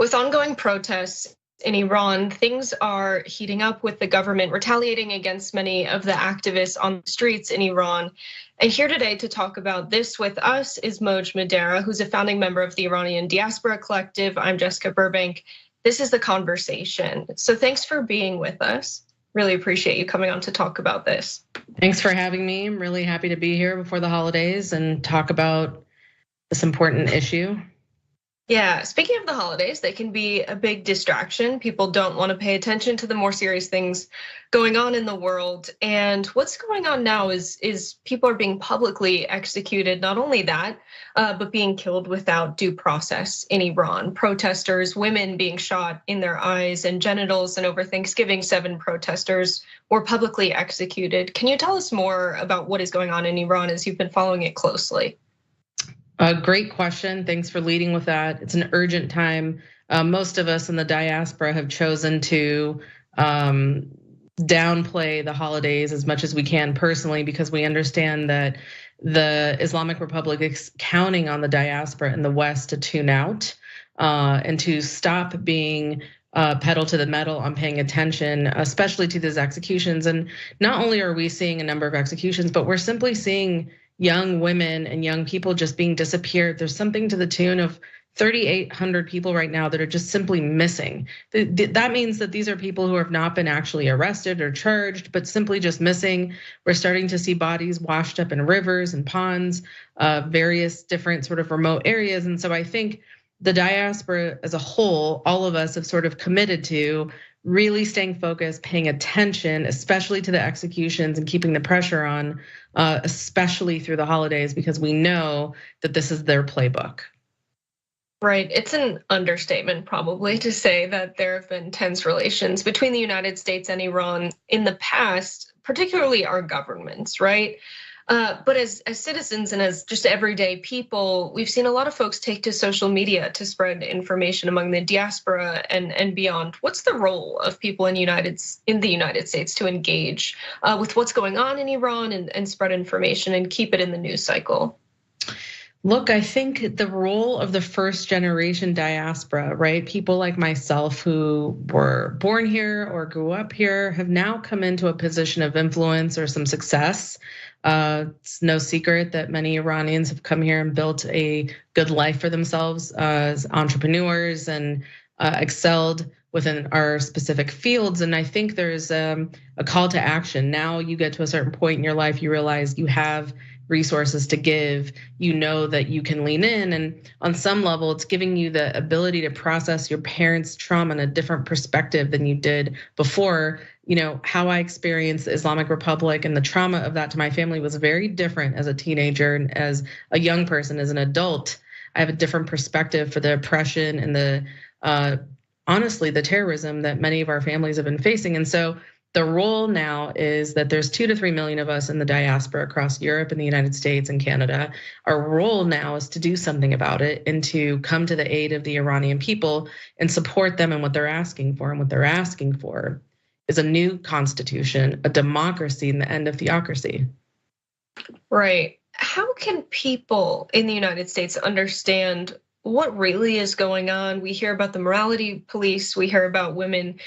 With ongoing protests in Iran, things are heating up with the government retaliating against many of the activists on the streets in Iran. And here today to talk about this with us is Moj Madera, who's a founding member of the Iranian Diaspora Collective. I'm Jessica Burbank. This is The Conversation. So thanks for being with us. Really appreciate you coming on to talk about this. Thanks for having me. I'm really happy to be here before the holidays and talk about this important issue. Yeah, speaking of the holidays, they can be a big distraction. People don't want to pay attention to the more serious things going on in the world. And what's going on now is people are being publicly executed. Not only that, but being killed without due process in Iran. Protesters, women being shot in their eyes and genitals. And over Thanksgiving, 7 protesters were publicly executed. Can you tell us more about what is going on in Iran as you've been following it closely? A great question. Thanks for leading with that. It's an urgent time. Most of us in the diaspora have chosen to downplay the holidays as much as we can personally, because we understand that the Islamic Republic is counting on the diaspora in the West to tune out and to stop being pedal to the metal on paying attention, especially to these executions. And not only are we seeing a number of executions, but we're simply seeing young women and young people just being disappeared. There's something to the tune of 3,800 people right now that are just simply missing. That means that these are people who have not been actually arrested or charged, but simply just missing. We're starting to see bodies washed up in rivers and ponds, various different sort of remote areas. And so I think the diaspora as a whole, all of us have sort of committed to really staying focused, paying attention, especially to the executions and keeping the pressure on, especially through the holidays, because we know that this is their playbook. Right, it's an understatement probably to say that there have been tense relations between the United States and Iran in the past, particularly our governments, right? But as citizens and as just everyday people, we've seen a lot of folks take to social media to spread information among the diaspora and beyond. What's the role of people in the United States to engage with what's going on in Iran and spread information and keep it in the news cycle? Look, I think the role of the first generation diaspora, right? People like myself who were born here or grew up here have now come into a position of influence or some success. It's no secret that many Iranians have come here and built a good life for themselves as entrepreneurs and excelled within our specific fields. And I think there's a call to action. Now you get to a certain point in your life, you realize you have resources to give, you know that you can lean in. And on some level, it's giving you the ability to process your parents' trauma in a different perspective than you did before. You know, how I experienced the Islamic Republic and the trauma of that to my family was very different as a teenager and as a young person, as an adult. I have a different perspective for the oppression and the, honestly, the terrorism that many of our families have been facing. And so the role now is that there's 2 to 3 million of us in the diaspora across Europe and the United States and Canada. Our role now is to do something about it and to come to the aid of the Iranian people and support them in what they're asking for. And what they're asking for is a new constitution, a democracy, and the end of theocracy. Right. How can people in the United States understand what really is going on? We hear about the morality police. We hear about women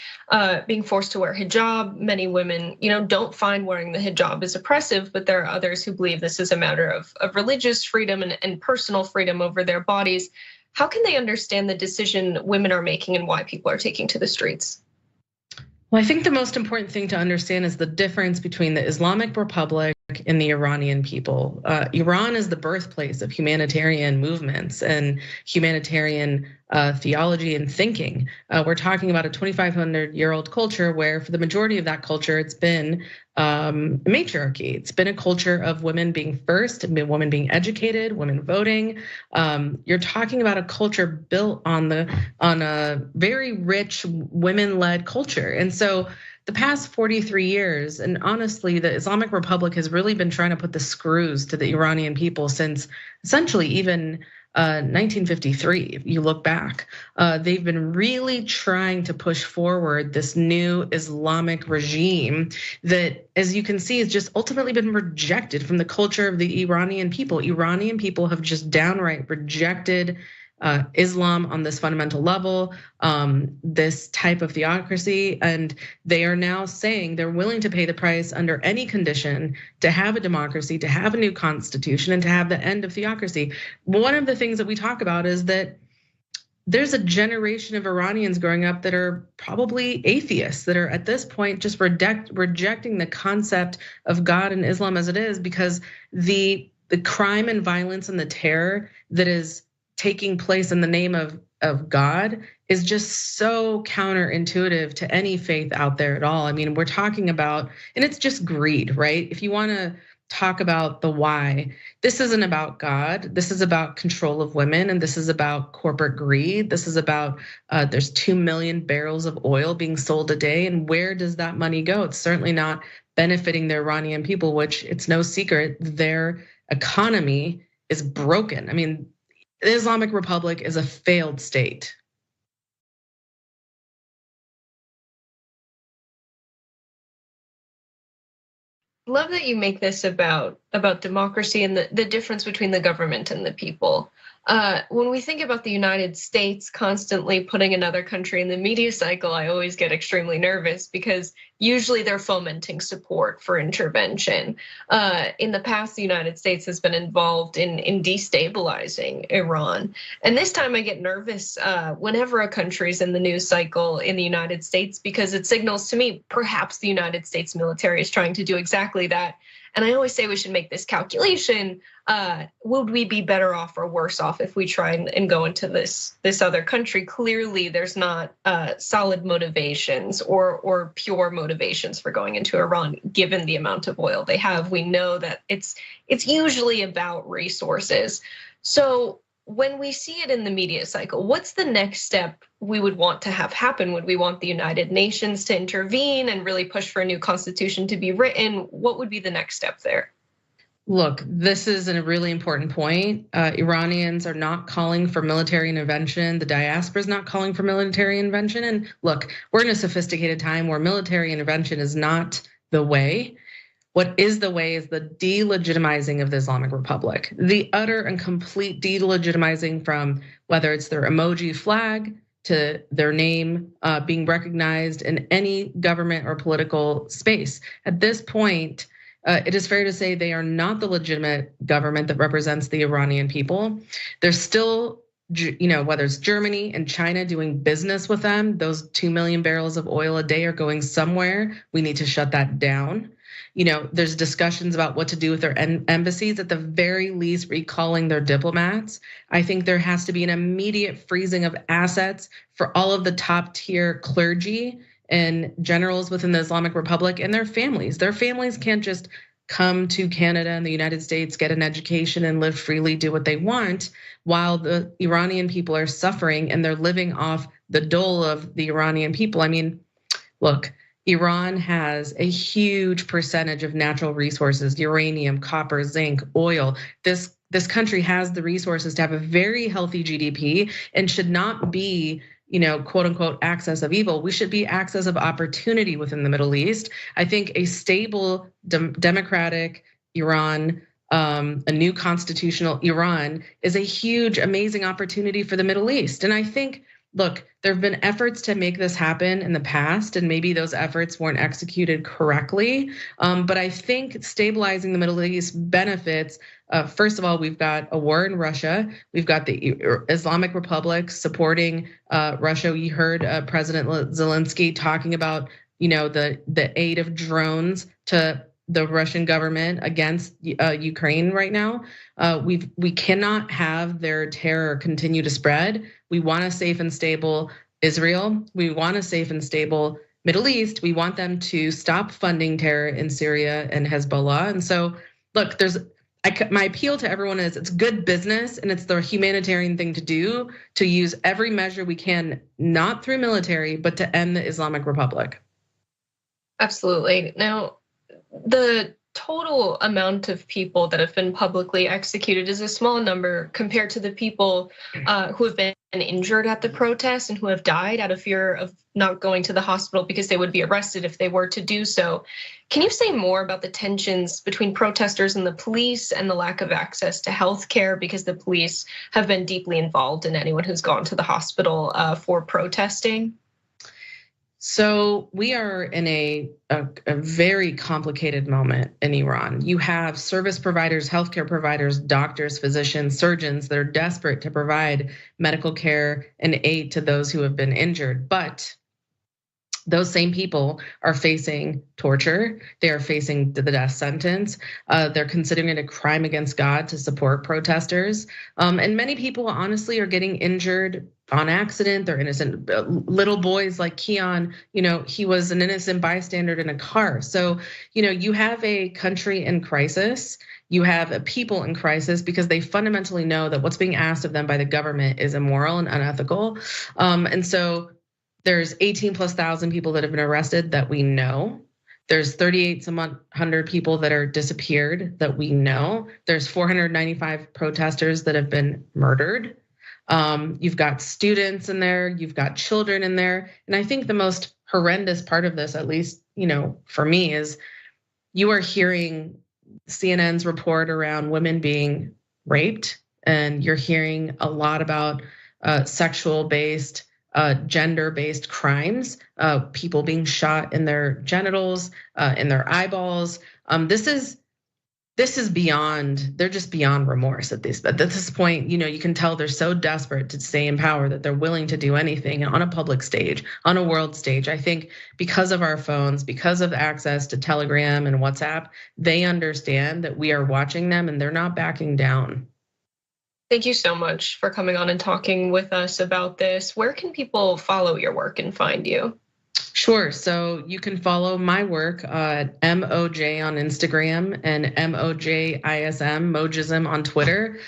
being forced to wear hijab. Many women, don't find wearing the hijab is oppressive, but there are others who believe this is a matter of religious freedom and personal freedom over their bodies. How can they understand the decision women are making and why people are taking to the streets? Well, I think the most important thing to understand is the difference between the Islamic Republic and the Iranian people. Iran is the birthplace of humanitarian movements and humanitarian theology and thinking. We're talking about a 2,500-year-old culture where for the majority of that culture, it's been matriarchy. It's been a culture of women being first, women being educated, women voting. You're talking about a culture built on a very rich women-led culture. And so the past 43 years, and honestly, the Islamic Republic has really been trying to put the screws to the Iranian people since essentially even 1953, if you look back. They've been really trying to push forward this new Islamic regime that, as you can see, has just ultimately been rejected from the culture of the Iranian people. Iranian people have just downright rejected Islam on this fundamental level, this type of theocracy, and they are now saying they're willing to pay the price under any condition to have a democracy, to have a new constitution, and to have the end of theocracy. One of the things that we talk about is that there's a generation of Iranians growing up that are probably atheists, that are at this point just rejecting the concept of God and Islam as it is, because the crime and violence and the terror that is taking place in the name of God is just so counterintuitive to any faith out there at all. I mean, we're talking about, and it's just greed, right? If you wanna talk about the why, this isn't about God. This is about control of women, and this is about corporate greed. This is about there's 2 million barrels of oil being sold a day, and where does that money go? It's certainly not benefiting the Iranian people, which it's no secret their economy is broken. I mean, the Islamic Republic is a failed state. Love that you make this about democracy and the difference between the government and the people. When we think about the United States constantly putting another country in the media cycle, I always get extremely nervous because usually they're fomenting support for intervention. In the past, the United States has been involved in destabilizing Iran. And this time I get nervous whenever a country's in the news cycle in the United States, because it signals to me perhaps the United States military is trying to do exactly that. And I always say we should make this calculation. Would we be better off or worse off if we try and go into this other country? Clearly, there's not solid motivations or pure motivations for going into Iran, given the amount of oil they have. We know that it's usually about resources. So when we see it in the media cycle, what's the next step we would want to have happen? Would we want the United Nations to intervene and really push for a new constitution to be written? What would be the next step there? Look, this is a really important point. Iranians are not calling for military intervention. The diaspora is not calling for military intervention. And look, we're in a sophisticated time where military intervention is not the way. What is the way is the delegitimizing of the Islamic Republic, the utter and complete delegitimizing, from whether it's their emoji flag to their name being recognized in any government or political space. At this point, it is fair to say they are not the legitimate government that represents the Iranian people. There's still, whether it's Germany and China doing business with them, those 2 million barrels of oil a day are going somewhere. We need to shut that down. There's discussions about what to do with their embassies, at the very least recalling their diplomats. I think there has to be an immediate freezing of assets for all of the top tier clergy and generals within the Islamic Republic and their families. Their families can't just come to Canada and the United States, get an education and live freely, do what they want, while the Iranian people are suffering and they're living off the dole of the Iranian people. I mean, look, Iran has a huge percentage of natural resources, uranium, copper, zinc, oil. This country has the resources to have a very healthy GDP and should not be, quote unquote, axis of evil. We should be axis of opportunity within the Middle East. I think a stable, democratic Iran, a new constitutional Iran is a huge, amazing opportunity for the Middle East. And I think, look, there have been efforts to make this happen in the past, and maybe those efforts weren't executed correctly. But I think stabilizing the Middle East benefits. First of all, we've got a war in Russia. We've got the Islamic Republic supporting Russia. We heard President Zelensky talking about, the aid of drones to the Russian government against Ukraine right now. We cannot have their terror continue to spread. We want a safe and stable Israel. We want a safe and stable Middle East. We want them to stop funding terror in Syria and Hezbollah. And so, look, my appeal to everyone is it's good business and it's the humanitarian thing to do, to use every measure we can, not through military, but to end the Islamic Republic. Absolutely. Now, the total amount of people that have been publicly executed is a small number compared to the people who have been injured at the protests and who have died out of fear of not going to the hospital because they would be arrested if they were to do so. Can you say more about the tensions between protesters and the police and the lack of access to health care because the police have been deeply involved in anyone who's gone to the hospital for protesting? So we are in a very complicated moment in Iran. You have service providers, healthcare providers, doctors, physicians, surgeons that are desperate to provide medical care and aid to those who have been injured. But those same people are facing torture. They are facing the death sentence. They're considering it a crime against God to support protesters. And many people honestly are getting injured on accident. They're innocent. Little boys like Keon, he was an innocent bystander in a car. So, you have a country in crisis. You have a people in crisis because they fundamentally know that what's being asked of them by the government is immoral and unethical. And so there's 18,000+ people that have been arrested that we know. There's 3,800 people that are disappeared that we know. There's 495 protesters that have been murdered. You've got students in there, you've got children in there. And I think the most horrendous part of this, at least, for me, is you are hearing CNN's report around women being raped, and you're hearing a lot about sexual-based, gender-based crimes, people being shot in their genitals, in their eyeballs. This is beyond, they're just beyond remorse at this point. You can tell they're so desperate to stay in power that they're willing to do anything on a public stage, on a world stage. I think because of our phones, because of access to Telegram and WhatsApp, they understand that we are watching them and they're not backing down. Thank you so much for coming on and talking with us about this. Where can people follow your work and find you? Sure. So you can follow my work at MOJ on Instagram and Mojism on Twitter.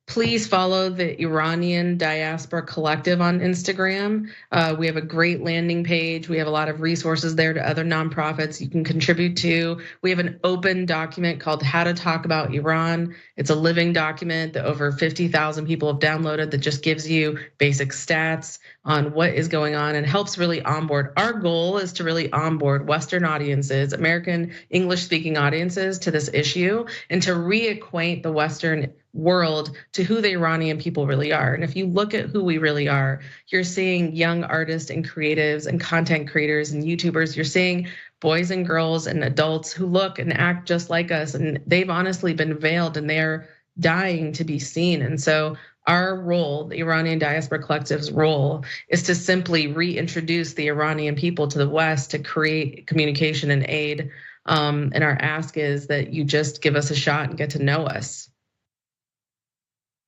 Please follow the Iranian Diaspora Collective on Instagram. We have a great landing page. We have a lot of resources there to other nonprofits you can contribute to. We have an open document called How to Talk About Iran. It's a living document that over 50,000 people have downloaded that just gives you basic stats on what is going on and helps really onboard. Our goal is to really onboard Western audiences, American English-speaking audiences to this issue, and to reacquaint the Western world to who the Iranian people really are. And if you look at who we really are, you're seeing young artists and creatives and content creators and YouTubers. You're seeing boys and girls and adults who look and act just like us. And they've honestly been veiled and they're dying to be seen. And so our role, the Iranian Diaspora Collective's role, is to simply reintroduce the Iranian people to the West to create communication and aid. And our ask is that you just give us a shot and get to know us.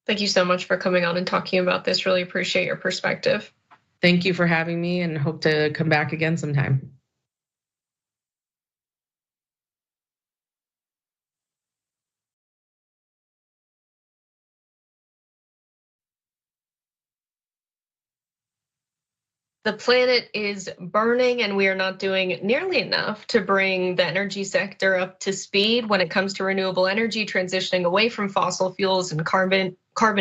Thank you so much for coming on and talking about this. Really appreciate your perspective. Thank you for having me and hope to come back again sometime. The planet is burning and we are not doing nearly enough to bring the energy sector up to speed when it comes to renewable energy, transitioning away from fossil fuels and carbon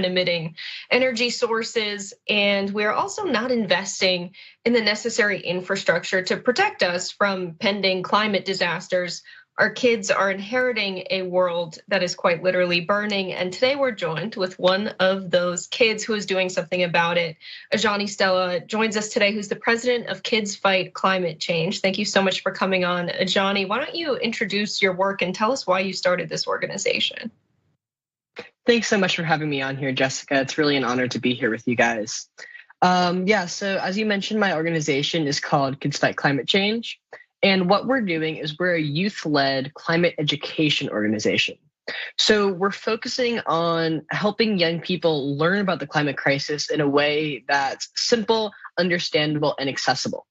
emitting energy sources. And we're also not investing in the necessary infrastructure to protect us from pending climate disasters. Our kids are inheriting a world that is quite literally burning. And today we're joined with one of those kids who is doing something about it. Ajani Stella joins us today, who's the president of Kids Fight Climate Change. Thank you so much for coming on. Ajani, why don't you introduce your work and tell us why you started this organization? Thanks so much for having me on here, Jessica. It's really an honor to be here with you guys. So as you mentioned, my organization is called Kids Fight Climate Change. And what we're doing is we're a youth-led climate education organization. So we're focusing on helping young people learn about the climate crisis in a way that's simple, understandable, and accessible.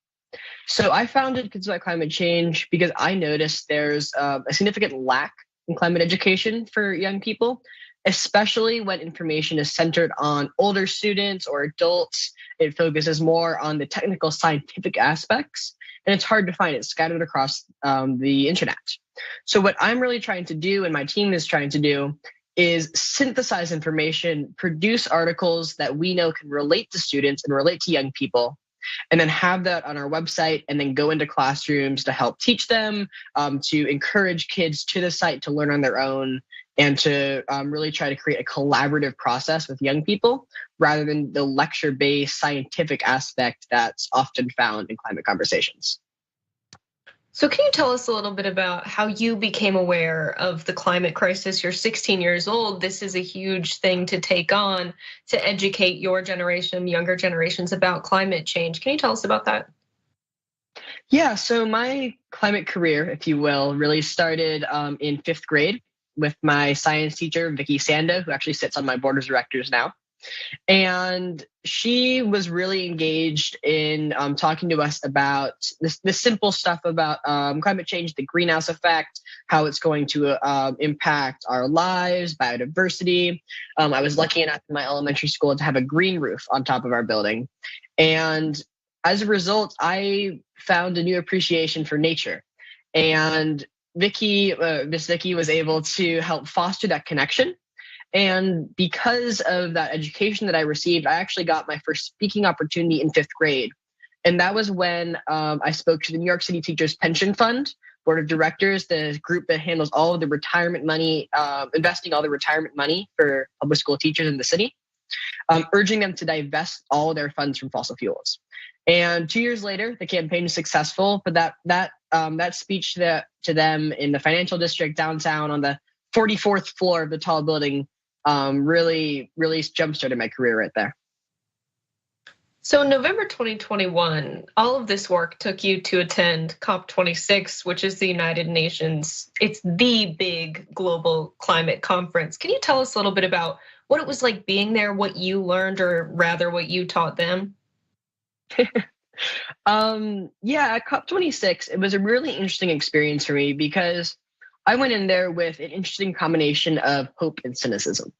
So I founded Kids Fight Climate Change because I noticed there's a significant lack in climate education for young people, especially when information is centered on older students or adults. It focuses more on the technical scientific aspects. and it's hard to find. It's scattered across the internet. So what I'm really trying to do, and my team is trying to do, is synthesize information, produce articles that we know can relate to students and relate to young people, and then have that on our website, and then go into classrooms to help teach them, to encourage kids to the site to learn on their own, and to really try to create a collaborative process with young people rather than the lecture-based scientific aspect that's often found in climate conversations. So can you tell us a little bit about how you became aware of the climate crisis? You're 16 years old. This is a huge thing to take on, to educate your generation, younger generations about climate change. Can you tell us about that? Yeah, so my climate career, if you will, really started in 5th grade with my science teacher, Vicky Sando, who actually sits on my board of directors now. And she was really engaged in talking to us about the simple stuff about climate change, the greenhouse effect, how it's going to impact our lives, biodiversity. I was lucky enough in my elementary school to have a green roof on top of our building. And as a result, I found a new appreciation for nature. And Miss Vicky was able to help foster that connection. And because of that education that I received, I actually got my first speaking opportunity in 5th grade. And that was when I spoke to the New York City Teachers Pension Fund Board of Directors, the group that handles all of the retirement money, investing all the retirement money for public school teachers in the city, urging them to divest all their funds from fossil fuels. And 2 years later, the campaign was successful, but that speech to them in the financial district downtown on the 44th floor of the tall building really jump-started my career right there. So in November 2021, all of this work took you to attend COP26, which is the United Nations. It's the big global climate conference. Can you tell us a little bit about what it was like being there, what you learned, or rather what you taught them? Yeah, at COP26, it was a really interesting experience for me because I went in there with an interesting combination of hope and cynicism.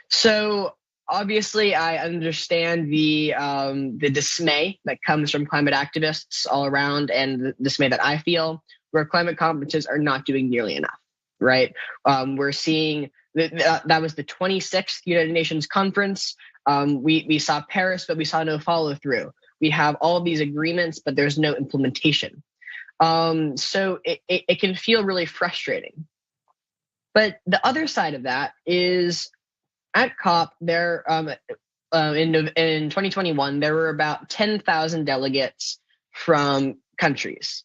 So obviously, I understand the dismay that comes from climate activists all around, and the dismay that I feel, where climate conferences are not doing nearly enough. Right? We're seeing that was the 26th United Nations conference. We saw Paris, but we saw no follow through. We have all of these agreements, but there's no implementation. So it can feel really frustrating. But the other side of that is at COP, there in 2021, there were about 10,000 delegates from countries.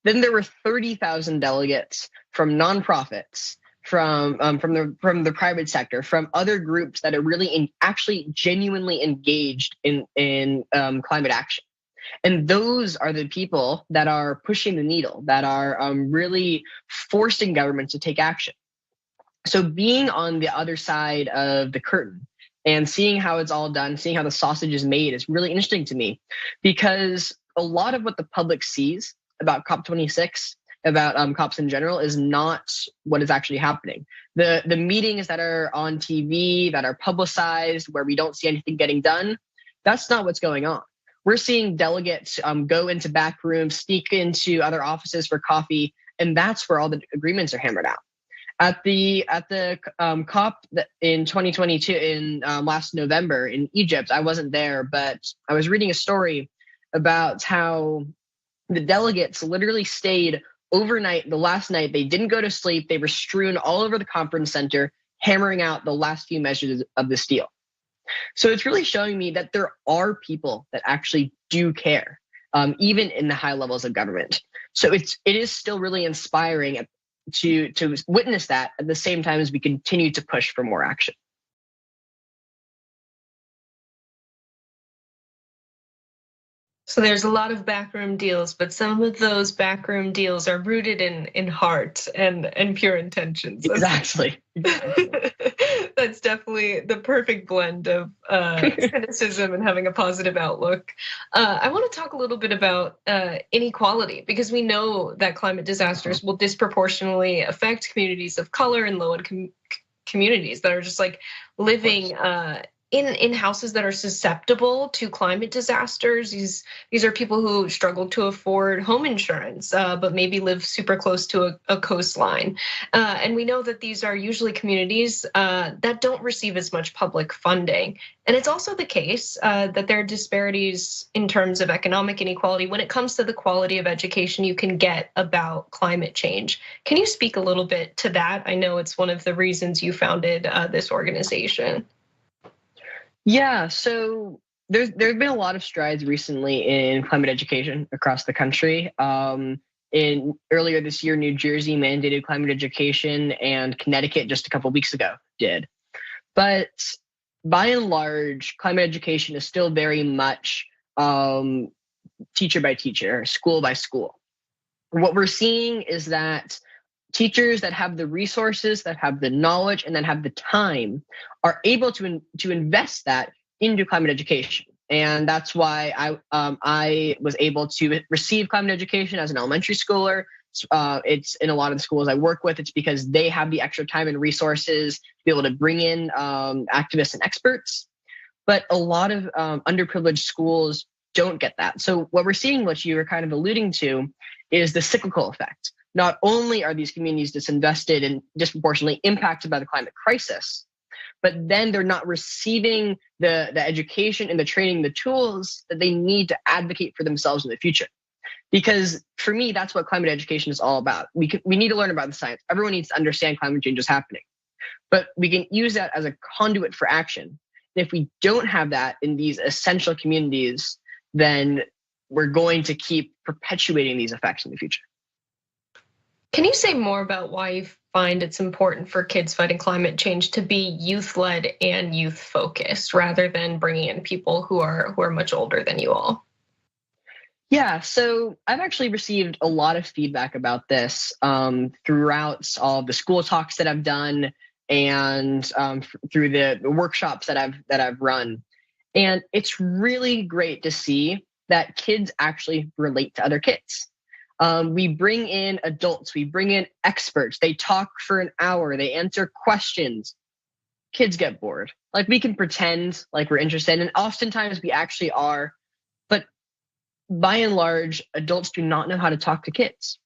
Then there were 30,000 delegates from nonprofits, from the private sector, from other groups that are really actually genuinely engaged in climate action. And those are the people that are pushing the needle, that are really forcing governments to take action. So being on the other side of the curtain and seeing how it's all done, seeing how the sausage is made is really interesting to me, because a lot of what the public sees about COP26, about COPs in general, is not what is actually happening. The meetings that are on TV, that are publicized, where we don't see anything getting done, that's not what's going on. We're seeing delegates go into back rooms, sneak into other offices for coffee, and that's where all the agreements are hammered out. At the COP in 2022 in last November in Egypt, I wasn't there, but I was reading a story about how the delegates literally stayed overnight. The last night, they didn't go to sleep. They were strewn all over the conference center, hammering out the last few measures of this deal. So it's really showing me that there are people that actually do care, even in the high levels of government. So it is still really inspiring to witness that at the same time as we continue to push for more action. So there's a lot of backroom deals, but some of those backroom deals are rooted in heart and pure intentions. Exactly. That's definitely the perfect blend of cynicism and having a positive outlook. I want to talk a little bit about inequality, because we know that climate disasters will disproportionately affect communities of color and low-income communities that are just like living in houses that are susceptible to climate disasters. These are people who struggle to afford home insurance, but maybe live super close to a coastline. And we know that these are usually communities that don't receive as much public funding. And it's also the case that there are disparities in terms of economic inequality when it comes to the quality of education you can get about climate change. Can you speak a little bit to that? I know it's one of the reasons you founded this organization. Yeah, so there's been a lot of strides recently in climate education across the country. In earlier this year, New Jersey mandated climate education, and Connecticut just a couple weeks ago did. But by and large, climate education is still very much teacher by teacher, school by school. What we're seeing is that teachers that have the resources, that have the knowledge, and that have the time are able to invest that into climate education. And that's why I was able to receive climate education as an elementary schooler. It's in a lot of the schools I work with. It's because they have the extra time and resources to be able to bring in activists and experts. But a lot of underprivileged schools don't get that. So what we're seeing, what you were kind of alluding to, is the cyclical effect. Not only are these communities disinvested and disproportionately impacted by the climate crisis, but then they're not receiving the education and the training, the tools that they need to advocate for themselves in the future. Because for me, that's what climate education is all about. We need to learn about the science. Everyone needs to understand climate change is happening, but we can use that as a conduit for action. And if we don't have that in these essential communities, then we're going to keep perpetuating these effects in the future. Can you say more about why you find it's important for kids fighting climate change to be youth-led and youth-focused rather than bringing in people who are much older than you all? Yeah, so I've actually received a lot of feedback about this throughout all of the school talks that I've done and through the workshops that I've run. And it's really great to see that kids actually relate to other kids. We bring in adults, we bring in experts, they talk for an hour, they answer questions. Kids get bored. Like, we can pretend like we're interested, and oftentimes we actually are, but by and large, adults do not know how to talk to kids.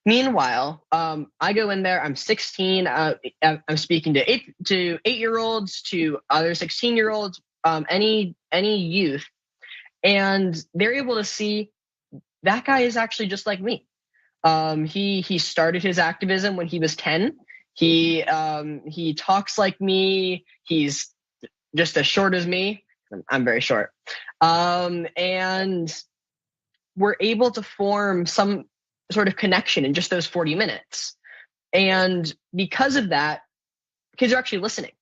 Meanwhile, I go in there, I'm 16, I'm speaking to 8-year-olds, to other 16-year-olds, any youth, and they're able to see that guy is actually just like me. He started his activism when he was 10. He talks like me. He's just as short as me. I'm very short. And we're able to form some sort of connection in just those 40 minutes. And because of that, kids are actually listening.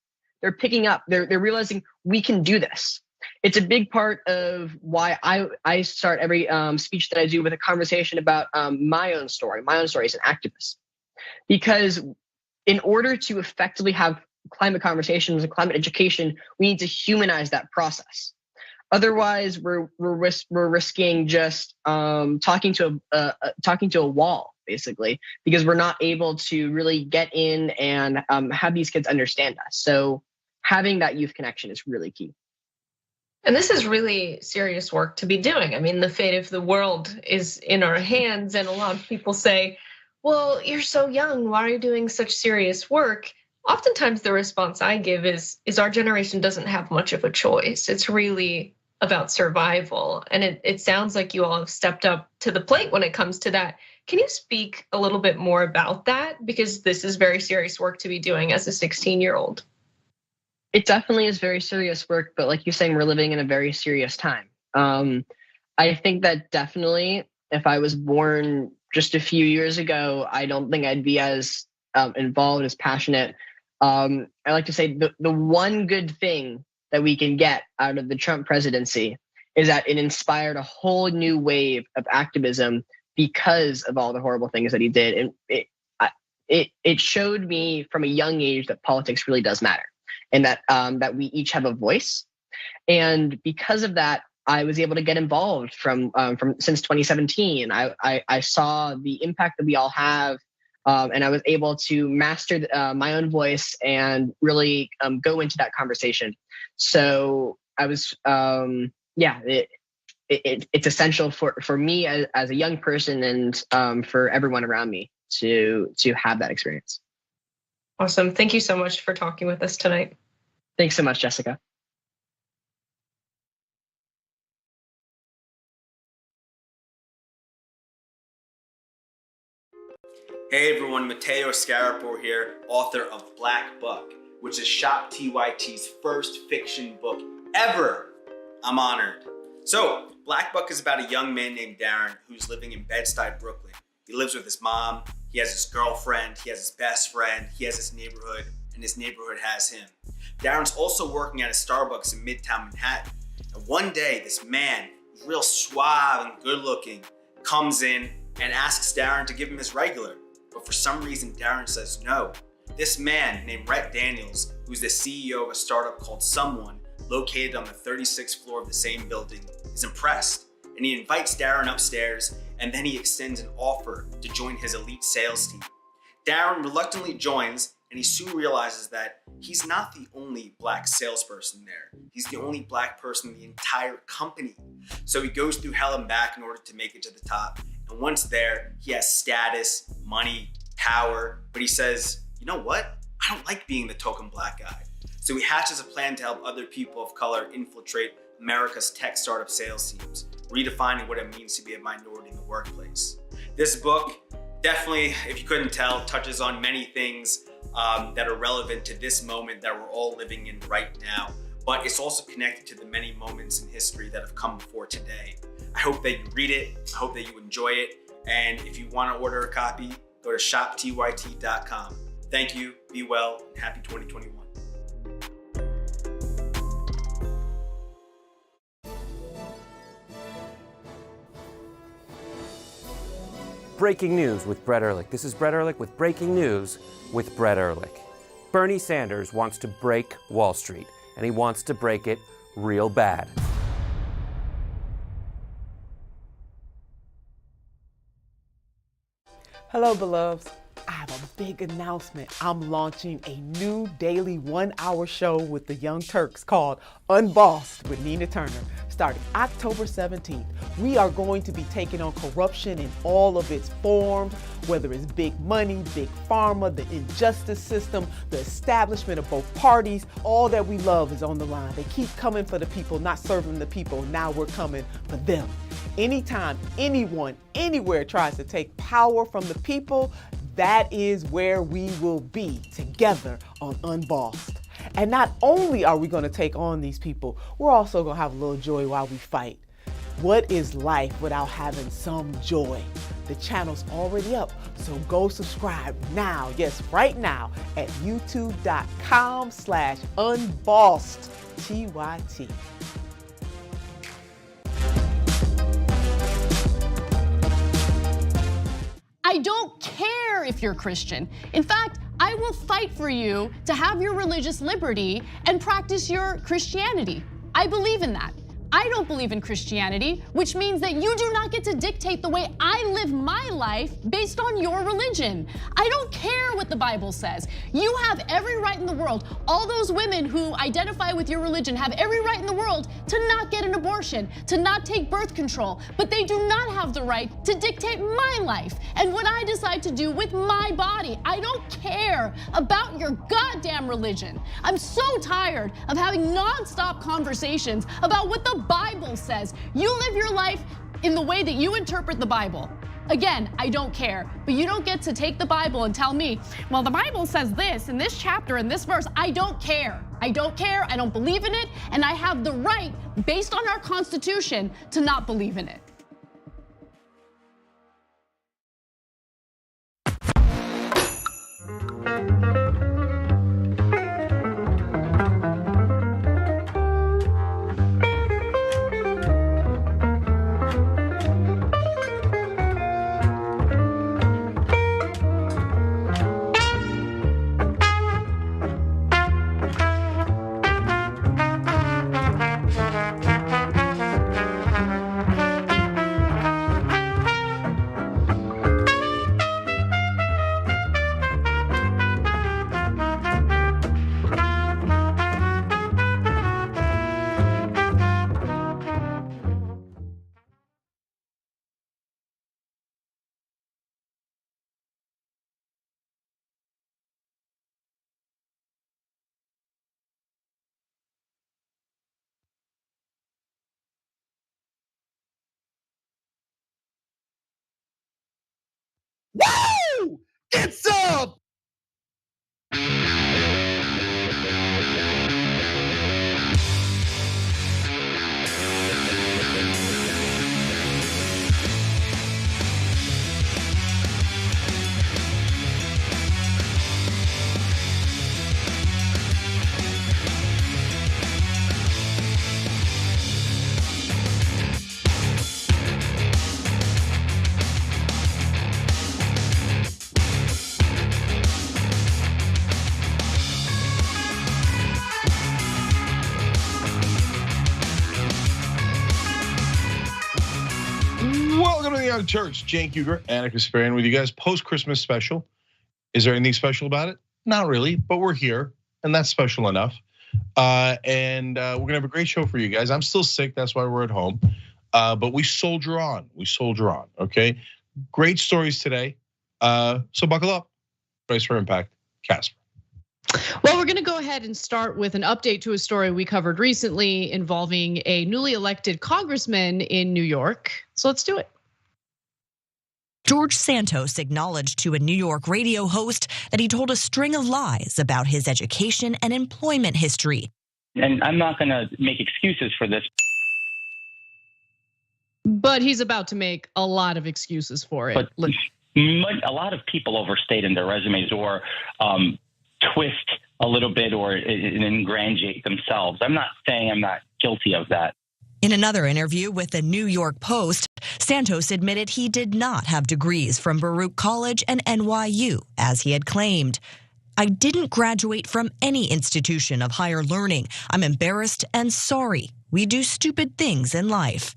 They're picking up. They're realizing we can do this. It's a big part of why I start every speech that I do with a conversation about my own story as an activist. Because in order to effectively have climate conversations and climate education, we need to humanize that process. Otherwise, we're risking just talking to a wall, basically, because we're not able to really get in and have these kids understand us. So having that youth connection is really key. And this is really serious work to be doing. I mean, the fate of the world is in our hands, and a lot of people say, well, you're so young, why are you doing such serious work? Oftentimes the response I give is our generation doesn't have much of a choice. It's really about survival. And it sounds like you all have stepped up to the plate when it comes to that. Can you speak a little bit more about that? Because this is very serious work to be doing as a 16-year-old. It definitely is very serious work, but like you're saying, we're living in a very serious time. I think that definitely, if I was born just a few years ago, I don't think I'd be as involved, as passionate. I like to say the one good thing that we can get out of the Trump presidency is that it inspired a whole new wave of activism because of all the horrible things that he did. And it showed me from a young age that politics really does matter. And that we each have a voice, and because of that, I was able to get involved from since 2017. I saw the impact that we all have And I was able to master my own voice and really go into that conversation. So I was, it's essential for me as a young person and for everyone around me to have that experience. Awesome. Thank you so much for talking with us tonight. Thanks so much, Jessica. Hey everyone, Matteo Scarapo here, author of Black Buck, which is Shop TYT's first fiction book ever. I'm honored. So, Black Buck is about a young man named Darren who's living in Bed-Stuy, Brooklyn. He lives with his mom, he has his girlfriend, he has his best friend, he has his neighborhood, and his neighborhood has him. Darren's also working at a Starbucks in Midtown Manhattan. And one day, this man, who's real suave and good looking, comes in and asks Darren to give him his regular. But for some reason, Darren says no. This man named Rhett Daniels, who's the CEO of a startup called Someone, located on the 36th floor of the same building, is impressed. And he invites Darren upstairs, and then he extends an offer to join his elite sales team. Darren reluctantly joins, and he soon realizes that he's not the only black salesperson there. He's the only black person in the entire company. So he goes through hell and back in order to make it to the top. And once there, he has status, money, power, but he says, you know what? I don't like being the token black guy. So he hatches a plan to help other people of color infiltrate America's tech startup sales teams, redefining what it means to be a minority in the workplace. This book definitely, if you couldn't tell, touches on many things that are relevant to this moment that we're all living in right now, but it's also connected to the many moments in history that have come before today. I hope that you read it, I hope that you enjoy it, and if you want to order a copy, go to shoptyt.com. Thank you, be well, and happy 2021. Breaking news with Brett Ehrlich. This is Brett Ehrlich with Breaking News with Brett Ehrlich. Bernie Sanders wants to break Wall Street, and he wants to break it real bad. Hello, beloveds. I have a big announcement. I'm launching a new daily 1-hour show with the Young Turks called Unbossed with Nina Turner, starting October 17th. We are going to be taking on corruption in all of its forms, whether it's big money, big pharma, the injustice system, the establishment of both parties. All that we love is on the line. They keep coming for the people, not serving the people. Now we're coming for them. Anytime anyone, anywhere tries to take power from the people, that is where we will be together on Unbossed. And not only are we going to take on these people, we're also going to have a little joy while we fight. What is life without having some joy? The channel's already up, so go subscribe now, yes, right now, at youtube.com/unbossedtyt. I don't care if you're Christian. In fact, I will fight for you to have your religious liberty and practice your Christianity. I believe in that. I don't believe in Christianity, which means that you do not get to dictate the way I live my life based on your religion. I don't care what the Bible says. You have every right in the world. All those women who identify with your religion have every right in the world to not get an abortion, to not take birth control, but they do not have the right to dictate my life and what I decide to do with my body. I don't care about your goddamn religion. I'm so tired of having nonstop conversations about what the Bible says. You live your life in the way that you interpret the Bible. Again, I don't care, but you don't get to take the Bible and tell me, well, the Bible says this in this chapter, in this verse. I don't care. I don't care. I don't believe in it. And I have the right, based on our Constitution, to not believe in it. It's up! Welcome to the Young Turks. Cenk Uygur, Anna Kasparian with you guys. Post-Christmas special. Is there anything special about it? Not really, but we're here, and that's special enough. And we're gonna have a great show for you guys. I'm still sick, that's why we're at home. But we soldier on. Okay? Great stories today. So buckle up. Brace for impact. Casper. Well, we're going to go ahead and start with an update to a story we covered recently involving a newly elected congressman in New York. So let's do it. George Santos acknowledged to a New York radio host that he told a string of lies about his education and employment history. And I'm not going to make excuses for this. But he's about to make a lot of excuses for it. But a lot of people overstate in their resumes or twist a little bit or ingratiate themselves. I'm not saying I'm not guilty of that. In another interview with the New York Post, Santos admitted he did not have degrees from Baruch College and NYU, as he had claimed. I didn't graduate from any institution of higher learning. I'm embarrassed and sorry. We do stupid things in life.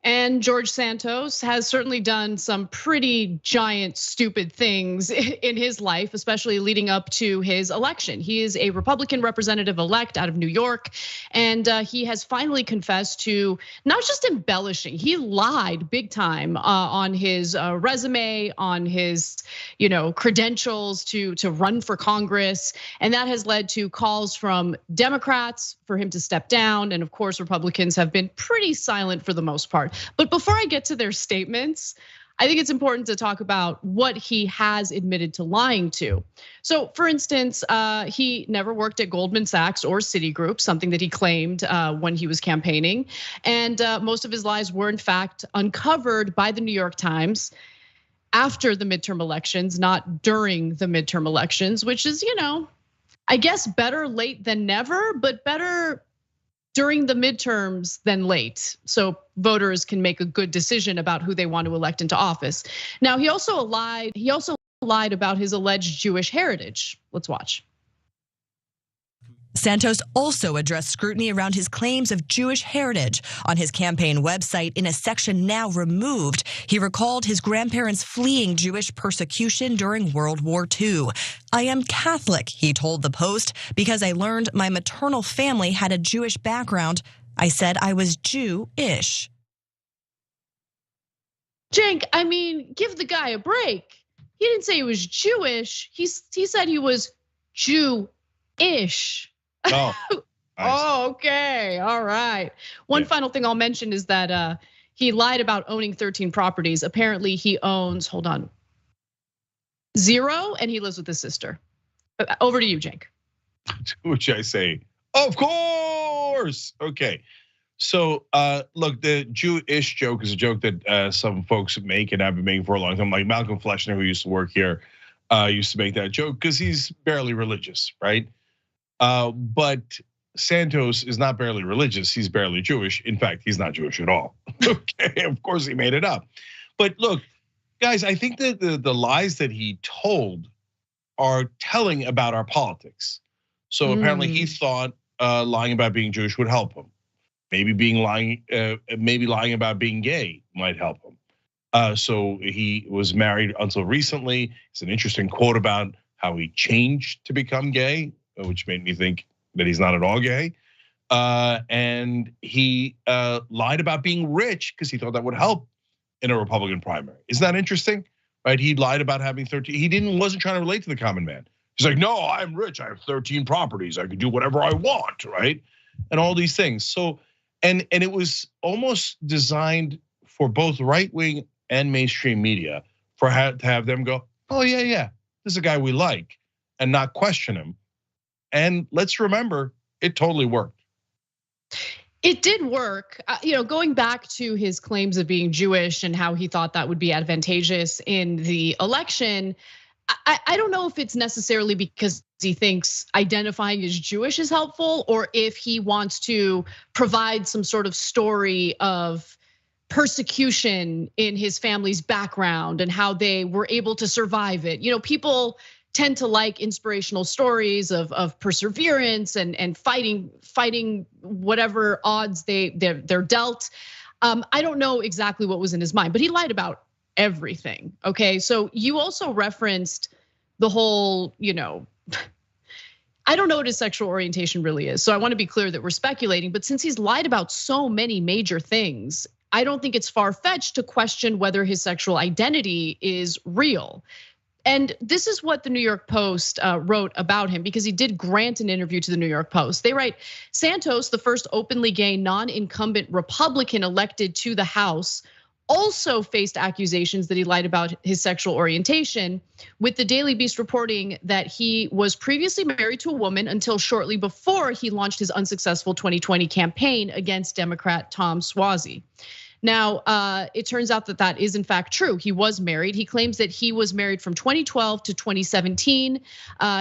And George Santos has certainly done some pretty giant, stupid things in his life, especially leading up to his election. He is a Republican representative-elect out of New York, and he has finally confessed to not just embellishing, he lied big time on his resume, on his credentials to run for Congress, and that has led to calls from Democrats for him to step down, and of course, Republicans have been pretty silent for the most part. But before I get to their statements, I think it's important to talk about what he has admitted to lying to. So for instance, he never worked at Goldman Sachs or Citigroup, something that he claimed when he was campaigning. And most of his lies were in fact uncovered by the New York Times after the midterm elections, not during the midterm elections, which is, I guess better late than never, but better during the midterms than late, so voters can make a good decision about who they want to elect into office. Now, he also lied about his alleged Jewish heritage. Let's watch. Santos also addressed scrutiny around his claims of Jewish heritage. On his campaign website, in a section now removed, he recalled his grandparents fleeing Jewish persecution during World War II. I am Catholic, he told the Post, because I learned my maternal family had a Jewish background. I said I was Jew-ish. Cenk, I mean, give the guy a break. He didn't say he was Jewish. He said he was Jew-ish. Oh, oh, okay, all right. One final thing I'll mention is that he lied about owning 13 properties. Apparently he owns, 0, and he lives with his sister. Over to you, Cenk. Which I say, of course. Okay, so look, the Jewish joke is a joke that some folks make and have been making for a long time. Like Malcolm Fleshner, who used to work here, used to make that joke because he's barely religious, right? But Santos is not barely religious, he's barely Jewish. In fact, he's not Jewish at all. Okay, of course he made it up. But look, guys, I think that the lies that he told are telling about our politics. So apparently he thought lying about being Jewish would help him. Maybe lying about being gay might help him. So he was married until recently. It's an interesting quote about how he changed to become gay, which made me think that he's not at all gay. And he lied about being rich because he thought that would help in a Republican primary. Isn't that interesting? Right? He lied about having 13. He wasn't trying to relate to the common man. He's like, no, I'm rich. I have 13 properties. I can do whatever I want, right? And all these things. So, and it was almost designed for both right wing and mainstream media to have them go, oh yeah, this is a guy we like, and not question him. And let's remember, it totally worked. It did work. Going back to his claims of being Jewish and how he thought that would be advantageous in the election, I don't know if it's necessarily because he thinks identifying as Jewish is helpful, or if he wants to provide some sort of story of persecution in his family's background and how they were able to survive it. People tend to like inspirational stories of perseverance and fighting whatever odds they're dealt. I don't know exactly what was in his mind, but he lied about everything. Okay, so you also referenced the whole, I don't know what his sexual orientation really is. So I want to be clear that we're speculating, but since he's lied about so many major things, I don't think it's far-fetched to question whether his sexual identity is real. And this is what the New York Post wrote about him, because he did grant an interview to the New York Post. They write, Santos, the first openly gay non-incumbent Republican elected to the House, also faced accusations that he lied about his sexual orientation, with the Daily Beast reporting that he was previously married to a woman until shortly before he launched his unsuccessful 2020 campaign against Democrat Tom Suozzi. Now, it turns out that that is in fact true. He was married. He claims that he was married from 2012 to 2017.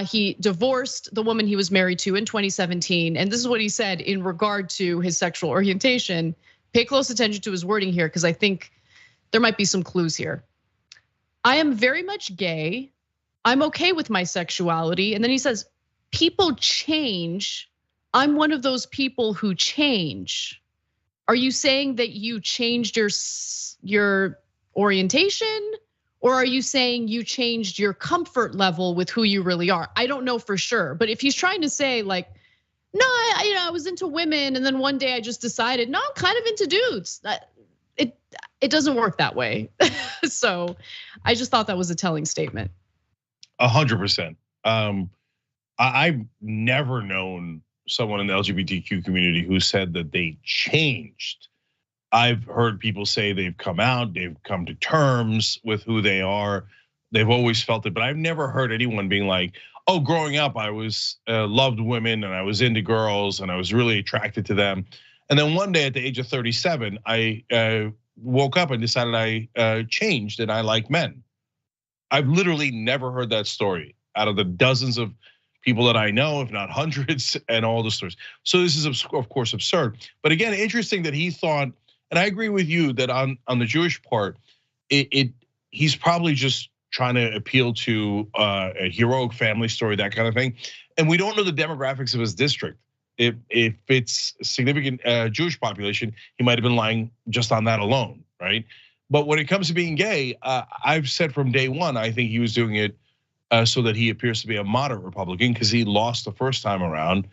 He divorced the woman he was married to in 2017. And this is what he said in regard to his sexual orientation. Pay close attention to his wording here, because I think there might be some clues here. I am very much gay. I'm okay with my sexuality. And then he says, people change. I'm one of those people who change. Are you saying that you changed your orientation? Or are you saying you changed your comfort level with who you really are? I don't know for sure. But if he's trying to say like, no, I was into women, and then one day I just decided, no, I'm kind of into dudes. It doesn't work that way. So I just thought that was a telling statement. 100%. I've never known someone in the LGBTQ community who said that they changed. I've heard people say they've come out, they've come to terms with who they are. They've always felt it, but I've never heard anyone being like, oh, growing up, I was loved women and I was into girls and I was really attracted to them. And then one day at the age of 37, I woke up and decided I changed and I like men. I've literally never heard that story out of the dozens of people that I know, if not hundreds, and all the stories. So this is of course absurd. But again, interesting that he thought, and I agree with you that on the Jewish part, he's probably just trying to appeal to a heroic family story, that kind of thing. And we don't know the demographics of his district. If it's a significant Jewish population, he might have been lying just on that alone, right? But when it comes to being gay, I've said from day one, I think he was doing it so that he appears to be a moderate Republican, because he lost the first time around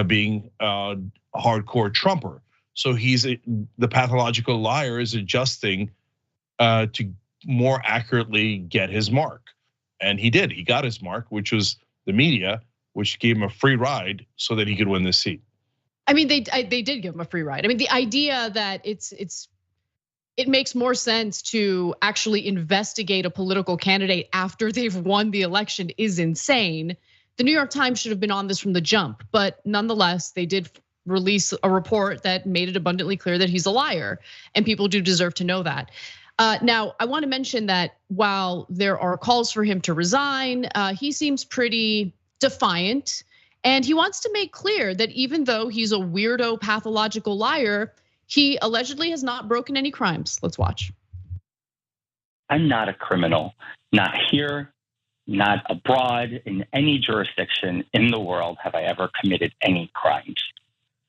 being a hardcore Trumper. So the pathological liar is adjusting to more accurately get his mark. And he did, he got his mark, which was the media, which gave him a free ride so that he could win this seat. I mean, they did give him a free ride. I mean, the idea that it makes more sense to actually investigate a political candidate after they've won the election is insane. The New York Times should have been on this from the jump, but nonetheless, they did release a report that made it abundantly clear that he's a liar, and people do deserve to know that. Now, I want to mention that while there are calls for him to resign, he seems pretty defiant, and he wants to make clear that even though he's a weirdo pathological liar, he allegedly has not broken any crimes. Let's watch. I'm not a criminal, not here, not abroad, in any jurisdiction in the world have I ever committed any crimes.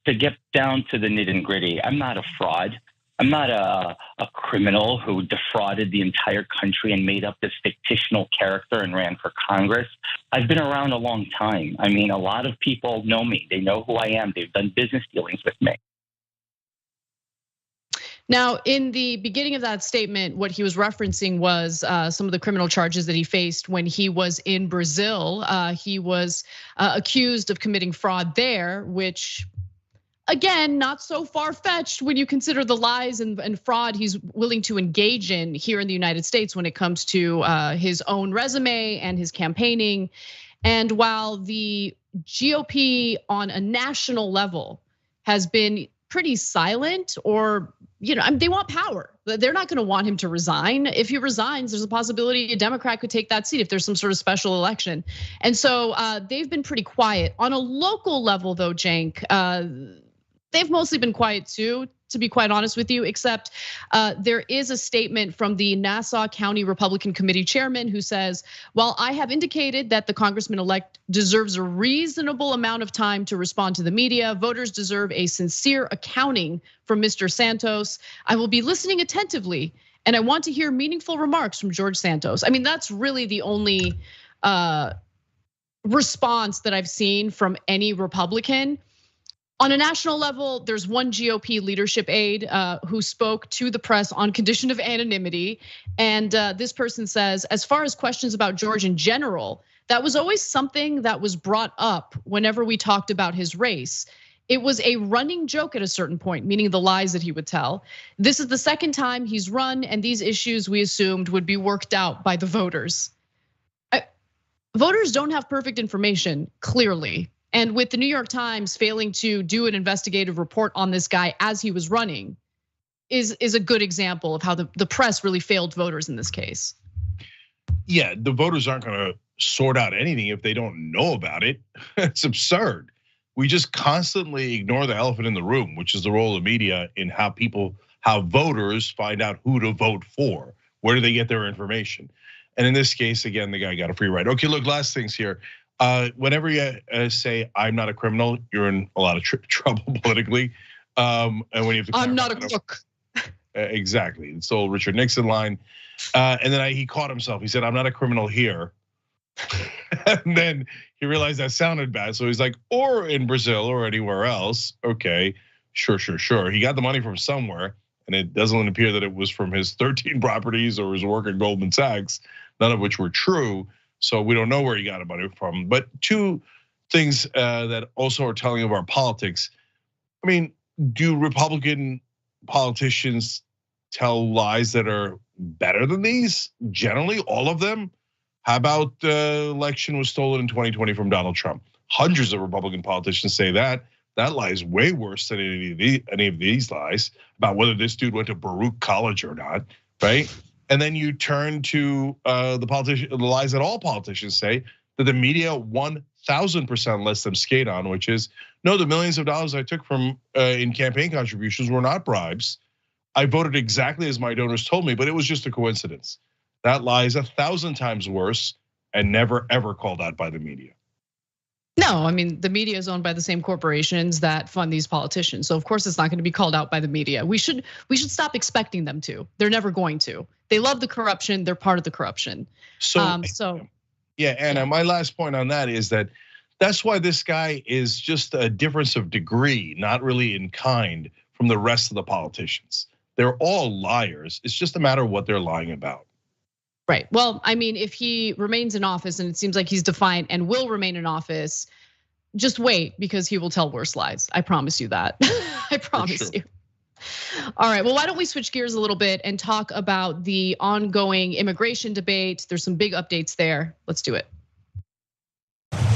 To get down to the nitty and gritty, I'm not a fraud. I'm not a criminal who defrauded the entire country and made up this fictional character and ran for Congress. I've been around a long time. I mean, a lot of people know me. They know who I am. They've done business dealings with me. Now, in the beginning of that statement, what he was referencing was some of the criminal charges that he faced when he was in Brazil. He was accused of committing fraud there, which again, not so far-fetched when you consider the lies and fraud he's willing to engage in here in the United States when it comes to his own resume and his campaigning. And while the GOP on a national level has been pretty silent, or they want power. They're not going to want him to resign. If he resigns, there's a possibility a Democrat could take that seat if there's some sort of special election. And so they've been pretty quiet. On a local level, though, Cenk, they've mostly been quiet too, to be quite honest with you, except there is a statement from the Nassau County Republican Committee chairman who says, while I have indicated that the congressman-elect deserves a reasonable amount of time to respond to the media, voters deserve a sincere accounting from Mr. Santos. I will be listening attentively, and I want to hear meaningful remarks from George Santos. I mean, that's really the only response that I've seen from any Republican. On a national level, there's one GOP leadership aide who spoke to the press on condition of anonymity. And this person says, as far as questions about George in general, that was always something that was brought up whenever we talked about his race. It was a running joke at a certain point, meaning the lies that he would tell. This is the second time he's run, and these issues we assumed would be worked out by the voters. Voters don't have perfect information, clearly. And with the New York Times failing to do an investigative report on this guy as he was running is a good example of how the press really failed voters in this case. Yeah, the voters aren't gonna sort out anything if they don't know about it. It's absurd. We just constantly ignore the elephant in the room, which is the role of media in how voters find out who to vote for. Where do they get their information? And in this case, again, the guy got a free ride. Okay, look, last things here. Whenever you say I'm not a criminal, you're in a lot of trouble politically. And when you have to, I'm not a crook. Exactly, it's the old Richard Nixon line. And then he caught himself. He said, "I'm not a criminal here." And then he realized that sounded bad, so he's like, "Or in Brazil or anywhere else." Okay, sure. He got the money from somewhere, and it doesn't appear that it was from his 13 properties or his work at Goldman Sachs, none of which were true. So we don't know where he got the money from. But two things that also are telling of our politics. I mean, do Republican politicians tell lies that are better than these? Generally, all of them. How about the election was stolen in 2020 from Donald Trump? Hundreds of Republican politicians say that. That lie is way worse than any of these lies about whether this dude went to Baruch College or not, right? And then you turn to the lies that all politicians say, that the media 1000% lets them skate on, which is, no, the millions of dollars I took from in campaign contributions were not bribes. I voted exactly as my donors told me, but it was just a coincidence. That lie is 1,000 times worse and never ever called out by the media. No, I mean, the media is owned by the same corporations that fund these politicians. So of course it's not going to be called out by the media. We should stop expecting them to. They're never going to. They love the corruption, they're part of the corruption. Yeah, Anna, my last point on that is that's why this guy is just a difference of degree, not really in kind, from the rest of the politicians. They're all liars. It's just a matter of what they're lying about. Right. Well, I mean, if he remains in office, and it seems like he's defiant and will remain in office, just wait, because he will tell worse lies. I promise you that. I promise you. All right, well, why don't we switch gears a little bit and talk about the ongoing immigration debate? There's some big updates there. Let's do it.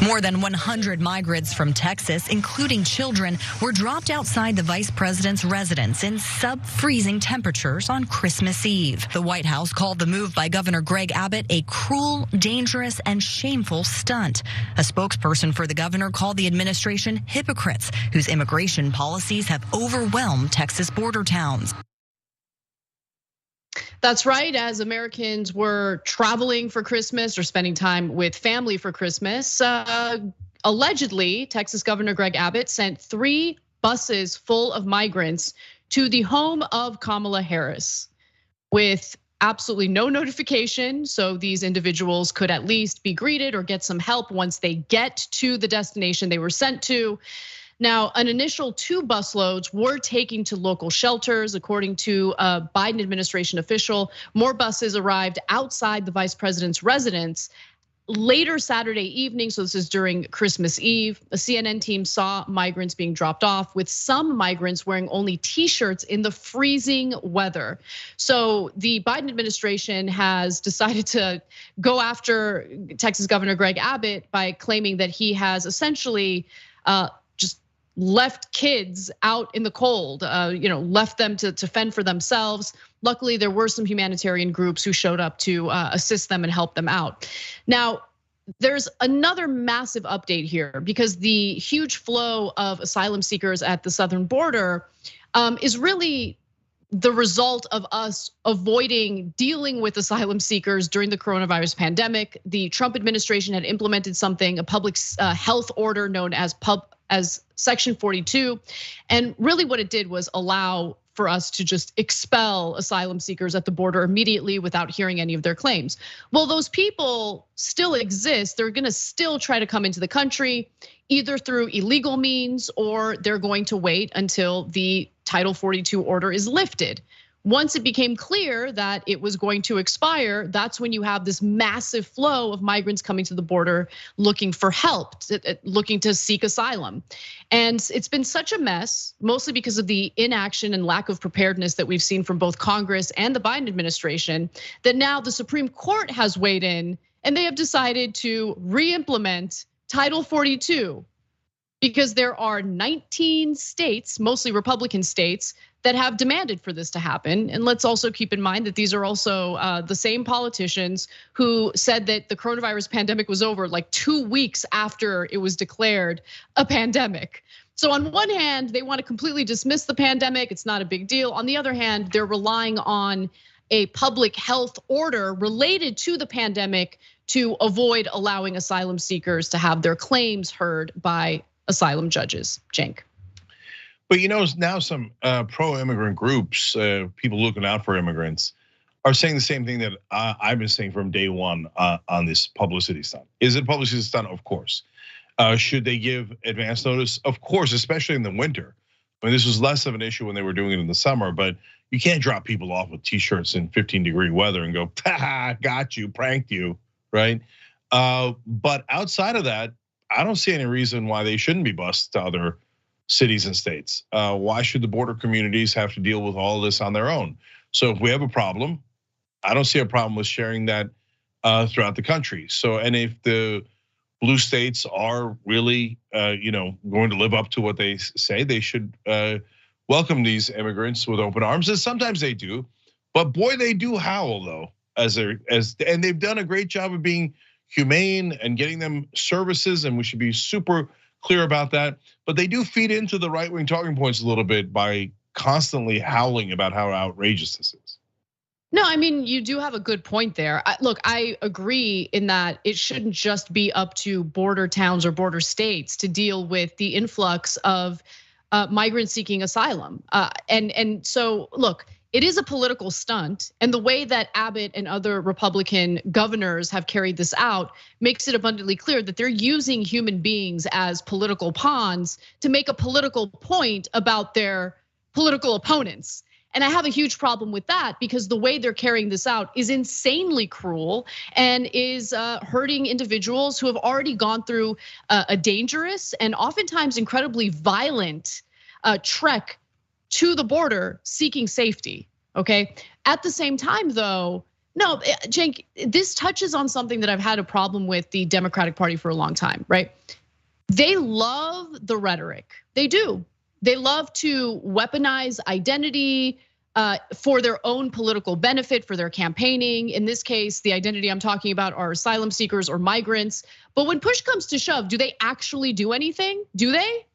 More than 100 migrants from Texas, including children, were dropped outside the vice president's residence in sub-freezing temperatures on Christmas Eve. The White House called the move by Governor Greg Abbott a cruel, dangerous, and shameful stunt. A spokesperson for the governor called the administration hypocrites, whose immigration policies have overwhelmed Texas border towns. That's right. As Americans were traveling for Christmas or spending time with family for Christmas, allegedly, Texas Governor Greg Abbott sent 3 buses full of migrants to the home of Kamala Harris with absolutely no notification. So these individuals could at least be greeted or get some help once they get to the destination they were sent to. Now, an initial 2 busloads were taken to local shelters, according to a Biden administration official. More buses arrived outside the vice president's residence. later Saturday evening, so this is during Christmas Eve, a CNN team saw migrants being dropped off, with some migrants wearing only t-shirts in the freezing weather. So the Biden administration has decided to go after Texas Governor Greg Abbott by claiming that he has essentially just left kids out in the cold, left them to fend for themselves. Luckily, there were some humanitarian groups who showed up to assist them and help them out. Now, there's another massive update here, because the huge flow of asylum seekers at the southern border is really the result of us avoiding dealing with asylum seekers during the coronavirus pandemic. The Trump administration had implemented something, a public health order known as Section 42. And really what it did was allow for us to just expel asylum seekers at the border immediately without hearing any of their claims. Well, those people still exist. They're gonna still try to come into the country, either through illegal means, or they're going to wait until the Title 42 order is lifted. Once it became clear that it was going to expire, that's when you have this massive flow of migrants coming to the border looking for help, looking to seek asylum. And it's been such a mess, mostly because of the inaction and lack of preparedness that we've seen from both Congress and the Biden administration, that now the Supreme Court has weighed in and they have decided to re-implement Title 42, because there are 19 states, mostly Republican states, that have demanded for this to happen. And let's also keep in mind that these are also the same politicians who said that the coronavirus pandemic was over like 2 weeks after it was declared a pandemic. So on one hand, they want to completely dismiss the pandemic, it's not a big deal. On the other hand, they're relying on a public health order related to the pandemic to avoid allowing asylum seekers to have their claims heard by asylum judges. Cenk. But now some pro-immigrant groups, people looking out for immigrants, are saying the same thing that I've been saying from day one on this publicity stunt. Is it publicity stunt? Of course. Should they give advance notice? Of course, especially in the winter. I mean, this was less of an issue when they were doing it in the summer, but you can't drop people off with t-shirts in 15-degree weather and go, "Ha, got you, pranked you," right? But outside of that, I don't see any reason why they shouldn't be bused to other cities and states. Why should the border communities have to deal with all of this on their own? So if we have a problem, I don't see a problem with sharing that throughout the country. So, and if the blue states are really, going to live up to what they say, they should welcome these immigrants with open arms. And sometimes they do, but boy, they do howl though, and they've done a great job of being humane and getting them services, and we should be super clear about that. But they do feed into the right-wing talking points a little bit by constantly howling about how outrageous this is. No, I mean, you do have a good point there. Look, I agree in that it shouldn't just be up to border towns or border states to deal with the influx of migrants seeking asylum. And so, look, it is a political stunt, and the way that Abbott and other Republican governors have carried this out makes it abundantly clear that they're using human beings as political pawns to make a political point about their political opponents. And I have a huge problem with that, because the way they're carrying this out is insanely cruel and is hurting individuals who have already gone through a dangerous and oftentimes incredibly violent trek to the border seeking safety, okay? At the same time though, no, Cenk, this touches on something that I've had a problem with the Democratic Party for a long time, right? They love the rhetoric, they do. They love to weaponize identity for their own political benefit, for their campaigning. In this case, the identity I'm talking about are asylum seekers or migrants. But when push comes to shove, do they actually do anything? Do they?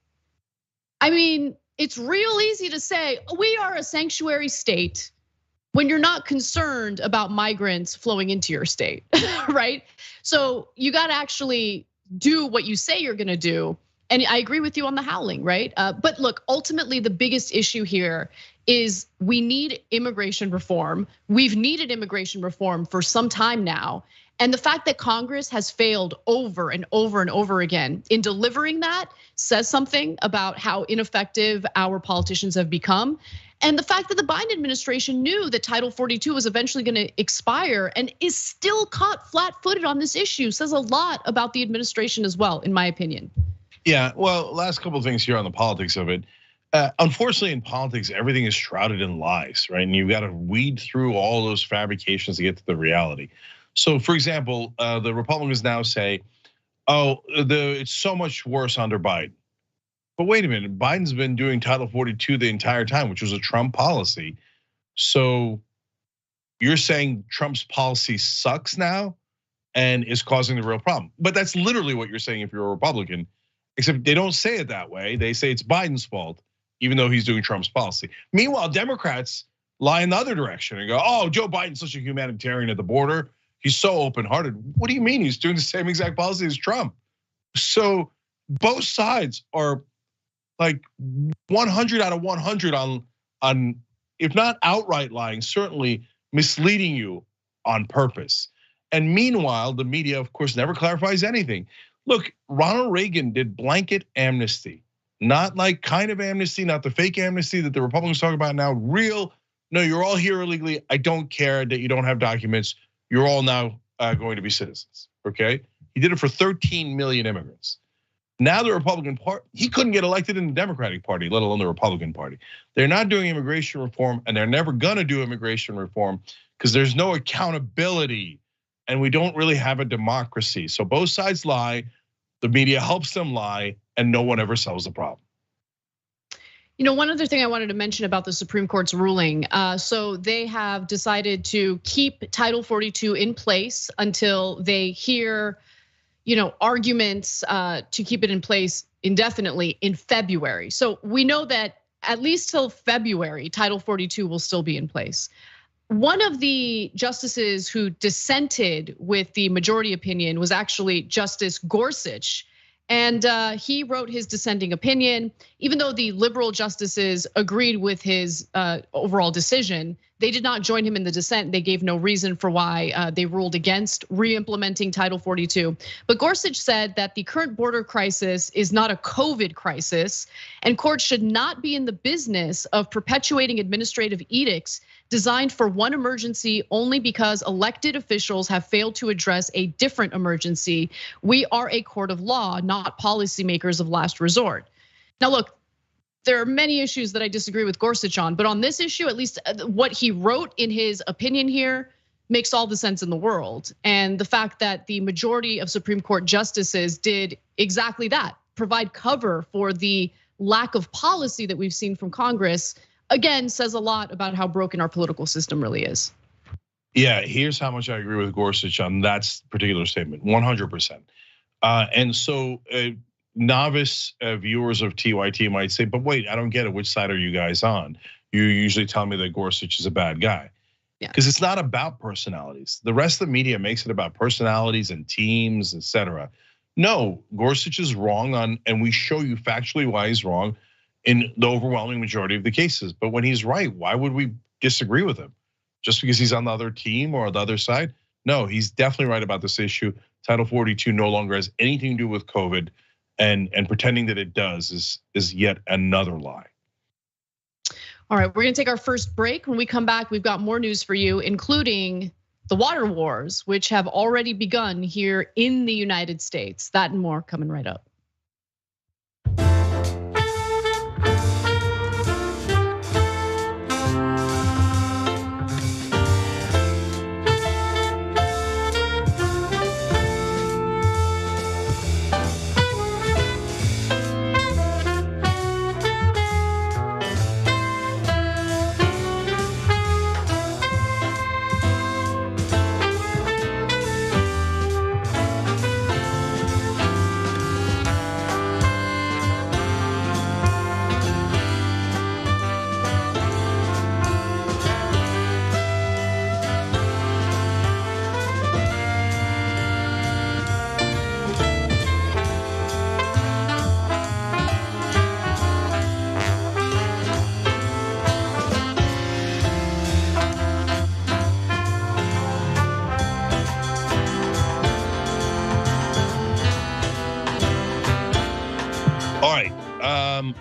I mean, it's real easy to say, we are a sanctuary state when you're not concerned about migrants flowing into your state, right? So you gotta actually do what you say you're gonna do. And I agree with you on the howling, right? But look, ultimately the biggest issue here is we need immigration reform. We've needed immigration reform for some time now. And the fact that Congress has failed over and over and over again in delivering that says something about how ineffective our politicians have become. And the fact that the Biden administration knew that Title 42 was eventually going to expire and is still caught flat-footed on this issue says a lot about the administration as well, in my opinion. Yeah, well, last couple of things here on the politics of it. Unfortunately, in politics, everything is shrouded in lies, right? And you've got to weed through all those fabrications to get to the reality. So, for example, the Republicans now say, "Oh, it's so much worse under Biden." But wait a minute, Biden's been doing Title 42 the entire time, which was a Trump policy. So you're saying Trump's policy sucks now and is causing the real problem. But that's literally what you're saying if you're a Republican, except they don't say it that way. They say it's Biden's fault, even though he's doing Trump's policy. Meanwhile, Democrats lie in the other direction and go, "Oh, Joe Biden's such a humanitarian at the border. He's so open-hearted." What do you mean? He's doing the same exact policy as Trump. So both sides are like 100 out of 100 on, if not outright lying, certainly misleading you on purpose. And meanwhile, the media, of course, never clarifies anything. Look, Ronald Reagan did blanket amnesty, not like kind of amnesty, not the fake amnesty that the Republicans talk about now. Real, no, you're all here illegally. I don't care that you don't have documents. You're all now going to be citizens, okay? He did it for 13 million immigrants. Now the Republican Party, he couldn't get elected in the Democratic Party, let alone the Republican Party. They're not doing immigration reform, and they're never gonna do immigration reform because there's no accountability, and we don't really have a democracy. So both sides lie, the media helps them lie, and no one ever solves the problem. You know, one other thing I wanted to mention about the Supreme Court's ruling. So they have decided to keep Title 42 in place until they hear, arguments to keep it in place indefinitely in February. So we know that at least till February, Title 42 will still be in place. One of the justices who dissented with the majority opinion was actually Justice Gorsuch. And he wrote his dissenting opinion. Even though the liberal justices agreed with his overall decision, they did not join him in the dissent. They gave no reason for why they ruled against re-implementing Title 42. But Gorsuch said that the current border crisis is not a COVID crisis, and courts should not be in the business of perpetuating administrative edicts designed for one emergency only because elected officials have failed to address a different emergency. We are a court of law, not policymakers of last resort. Now look, there are many issues that I disagree with Gorsuch on, but on this issue, at least what he wrote in his opinion here makes all the sense in the world. And the fact that the majority of Supreme Court justices did exactly that, provide cover for the lack of policy that we've seen from Congress, again, says a lot about how broken our political system really is. Yeah, here's how much I agree with Gorsuch on that particular statement, 100%. And so novice viewers of TYT might say, but wait, I don't get it. Which side are you guys on? You usually tell me that Gorsuch is a bad guy. Because it's not about personalities. The rest of the media makes it about personalities and teams, etc. No, Gorsuch is wrong on, and we show you factually why he's wrong in the overwhelming majority of the cases. But when he's right, why would we disagree with him? Just because he's on the other team or the other side? No, he's definitely right about this issue. Title 42 no longer has anything to do with COVID, and pretending that it does is yet another lie. All right, we're gonna take our first break. When we come back, we've got more news for you, including the water wars, which have already begun here in the United States. That and more coming right up.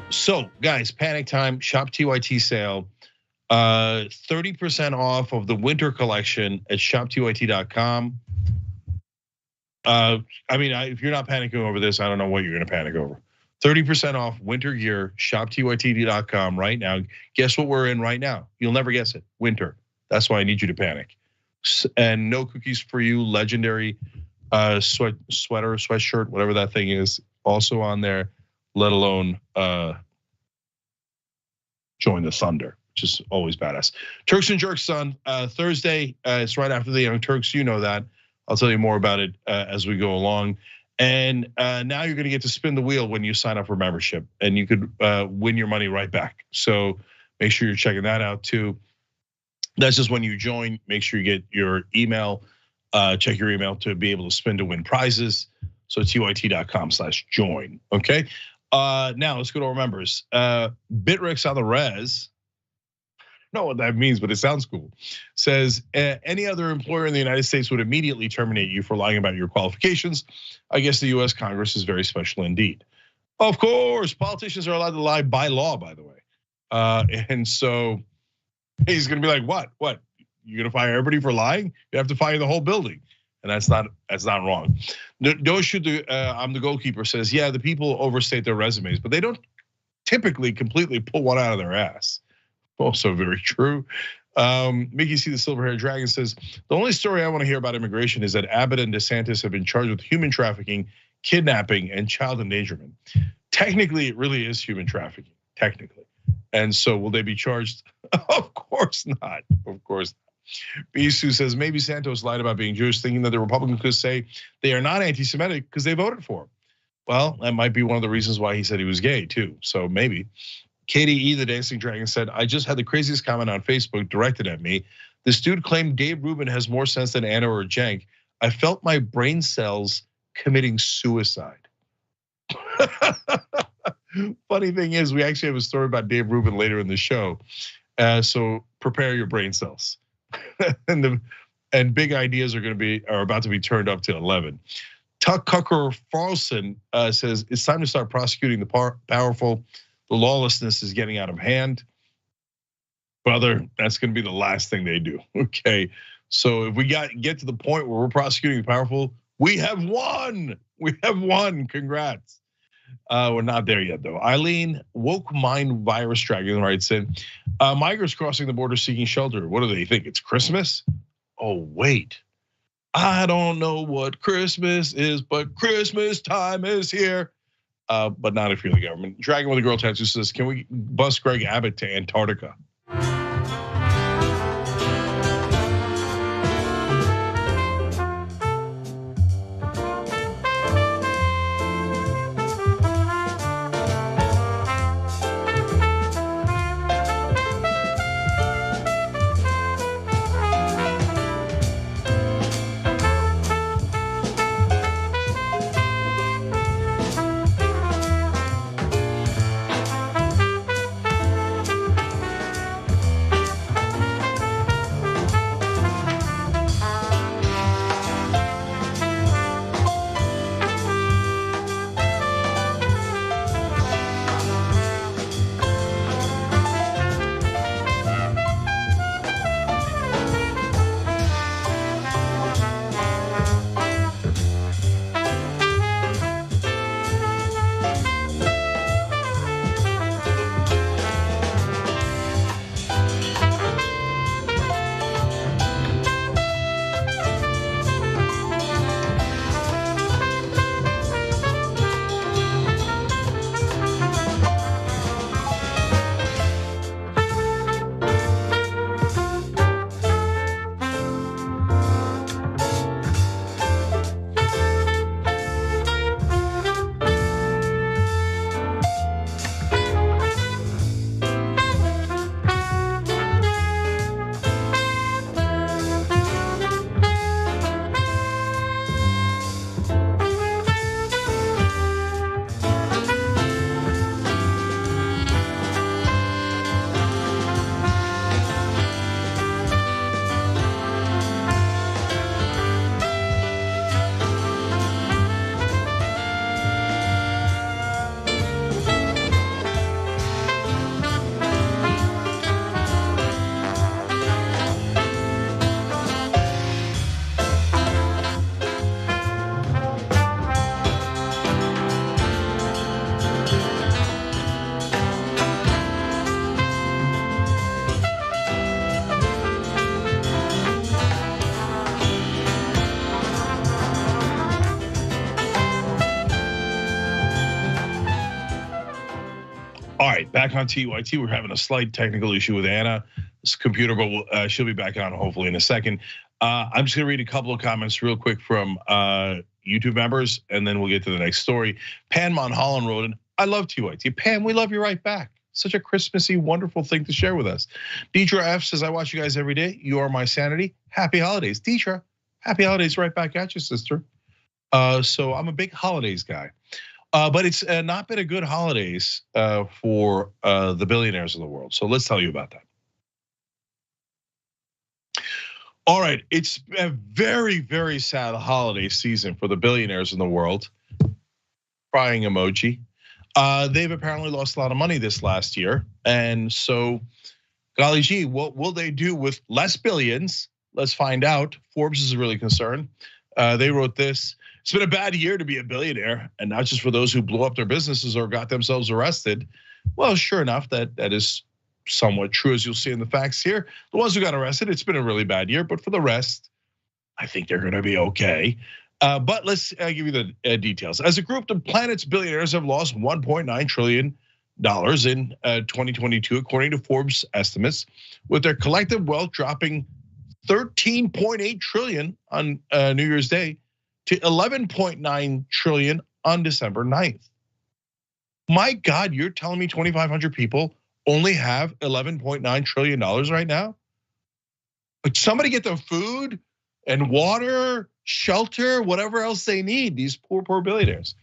So guys, panic time, shop TYT sale. 30% off of the winter collection at shoptyt.com. I mean, if you're not panicking over this, I don't know what you're gonna panic over. 30% off winter gear, shoptyt.com right now. Guess what we're in right now? You'll never guess it, winter. That's why I need you to panic. And no cookies for you, legendary sweatshirt, whatever that thing is, also on there, let alone join the Thunder, which is always badass. Turks and Jerks on Thursday, it's right after the Young Turks, you know that. I'll tell you more about it as we go along. And now you're gonna get to spin the wheel when you sign up for membership, and you could win your money right back. So make sure you're checking that out too. That's just when you join, make sure you get your email, check your email to be able to spin to win prizes. So tyt.com/join, okay? Now let's go to our members. Bitrix on the res, I don't know what that means, but it sounds cool. Says, any other employer in the United States would immediately terminate you for lying about your qualifications. I guess the US Congress is very special indeed. Of course, politicians are allowed to lie by law, by the way. And so he's gonna be like, what? You're gonna fire everybody for lying? You have to fire the whole building. And that's not wrong. Don't shoot I'm the goalkeeper says, yeah, the people overstate their resumes, but they don't typically completely pull one out of their ass. Also very true. Mickey C. the Silver-Haired Dragon says, the only story I want to hear about immigration is that Abbott and DeSantis have been charged with human trafficking, kidnapping, and child endangerment. Technically, it really is human trafficking, technically. And so will they be charged? Of course not, of course not. Bisu says, maybe Santos lied about being Jewish, thinking that the Republicans could say they are not anti-Semitic because they voted for him. Well, that might be one of the reasons why he said he was gay too, so maybe. KDE, the Dancing Dragon said, I just had the craziest comment on Facebook directed at me. This dude claimed Dave Rubin has more sense than Anna or Cenk. I felt my brain cells committing suicide. Funny thing is, we actually have a story about Dave Rubin later in the show. So prepare your brain cells. and big ideas are about to be turned up to 11. Tucker Carlson says, it's time to start prosecuting the powerful. The lawlessness is getting out of hand. Brother, that's gonna be the last thing they do, okay? So if we get to the point where we're prosecuting the powerful, we have won, congrats. We're not there yet though. Eileen, woke mind virus dragon writes in, migrants crossing the border seeking shelter. What do they think, it's Christmas? Oh wait, I don't know what Christmas is, but Christmas time is here. But not if you're the government. Dragon with a girl tattoo says, can we bus Greg Abbott to Antarctica? All right, back on TYT. We're having a slight technical issue with Anna. This computer, but she'll be back on hopefully in a second. I'm just gonna read a couple of comments real quick from YouTube members, and then we'll get to the next story. Pan Monholland wrote in, I love TYT. Pam, we love you right back. Such a Christmassy, wonderful thing to share with us. Deidre F says, I watch you guys every day. You are my sanity. Happy holidays. Deidre, happy holidays right back at you, sister. So I'm a big holidays guy. But it's not been a good holidays for the billionaires of the world. So let's tell you about that. All right, it's a very, very sad holiday season for the billionaires in the world. Crying emoji. They've apparently lost a lot of money this last year. And so, golly gee, what will they do with less billions? Let's find out. Forbes is really concerned. They wrote this. It's been a bad year to be a billionaire, and not just for those who blew up their businesses or got themselves arrested. Well, sure enough, that is somewhat true, as you'll see in the facts here. The ones who got arrested, it's been a really bad year, but for the rest, I think they're gonna be okay. But let's give you the details. As a group, the planet's billionaires have lost $1.9 trillion in 2022, according to Forbes estimates, with their collective wealth dropping 13.8 trillion on New Year's Day to 11.9 trillion on December 9th. My God, you're telling me 2,500 people only have $11.9 trillion right now? But somebody get them food and water, shelter, whatever else they need, these poor billionaires.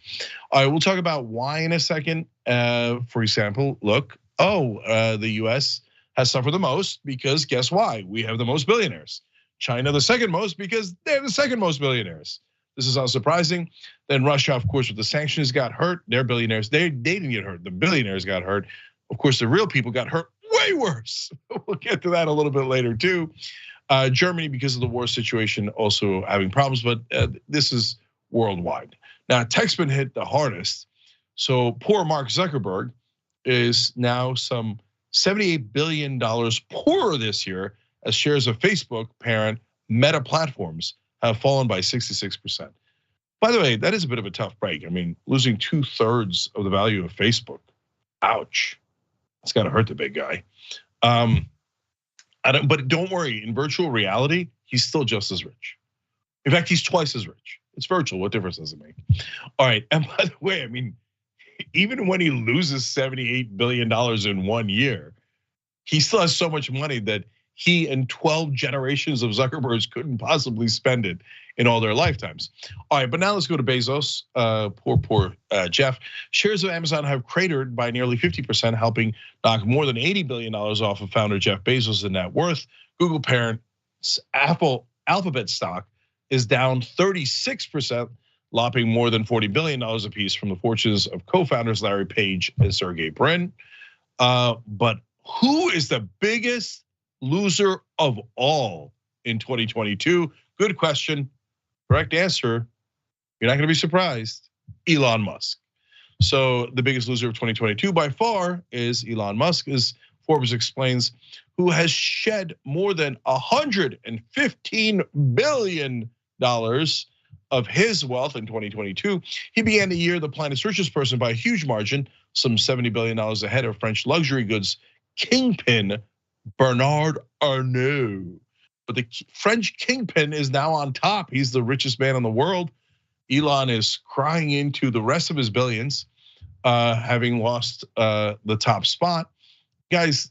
All right, we'll talk about why in a second. For example, look, the US has suffered the most because guess why? We have the most billionaires. China the second most because they're the second most billionaires. This is unsurprising. Then Russia, of course, with the sanctions got hurt. They're billionaires. They didn't get hurt. The billionaires got hurt. Of course, the real people got hurt way worse. We'll get to that a little bit later too. Germany, because of the war situation, also having problems, but this is worldwide. Now, tech's been hit the hardest. So poor Mark Zuckerberg is now some $78 billion poorer this year as shares of Facebook parent Meta Platforms have fallen by 66%. By the way, that is a bit of a tough break. I mean, losing 2/3 of the value of Facebook, ouch. It's gotta hurt the big guy. But don't worry, in virtual reality, he's still just as rich. In fact, he's twice as rich. It's virtual, what difference does it make? All right, and by the way, I mean, even when he loses $78 billion in 1 year, he still has so much money that he and 12 generations of Zuckerbergs couldn't possibly spend it in all their lifetimes. All right, but now let's go to Bezos, poor Jeff. Shares of Amazon have cratered by nearly 50%, helping knock more than $80 billion off of founder Jeff Bezos' net worth. Google parent's Alphabet stock is down 36%, lopping more than $40 billion apiece from the fortunes of co-founders Larry Page and Sergey Brin. But who is the biggest loser of all in 2022? Good question. Correct answer. You're not going to be surprised. Elon Musk. So the biggest loser of 2022 by far is Elon Musk, as Forbes explains, who has shed more than $115 billion of his wealth in 2022. He began the year the planet's richest person by a huge margin, some $70 billion ahead of French luxury goods kingpin Bernard Arnault. But the French kingpin is now on top. He's the richest man in the world. Elon is crying into the rest of his billions, having lost the top spot. Guys,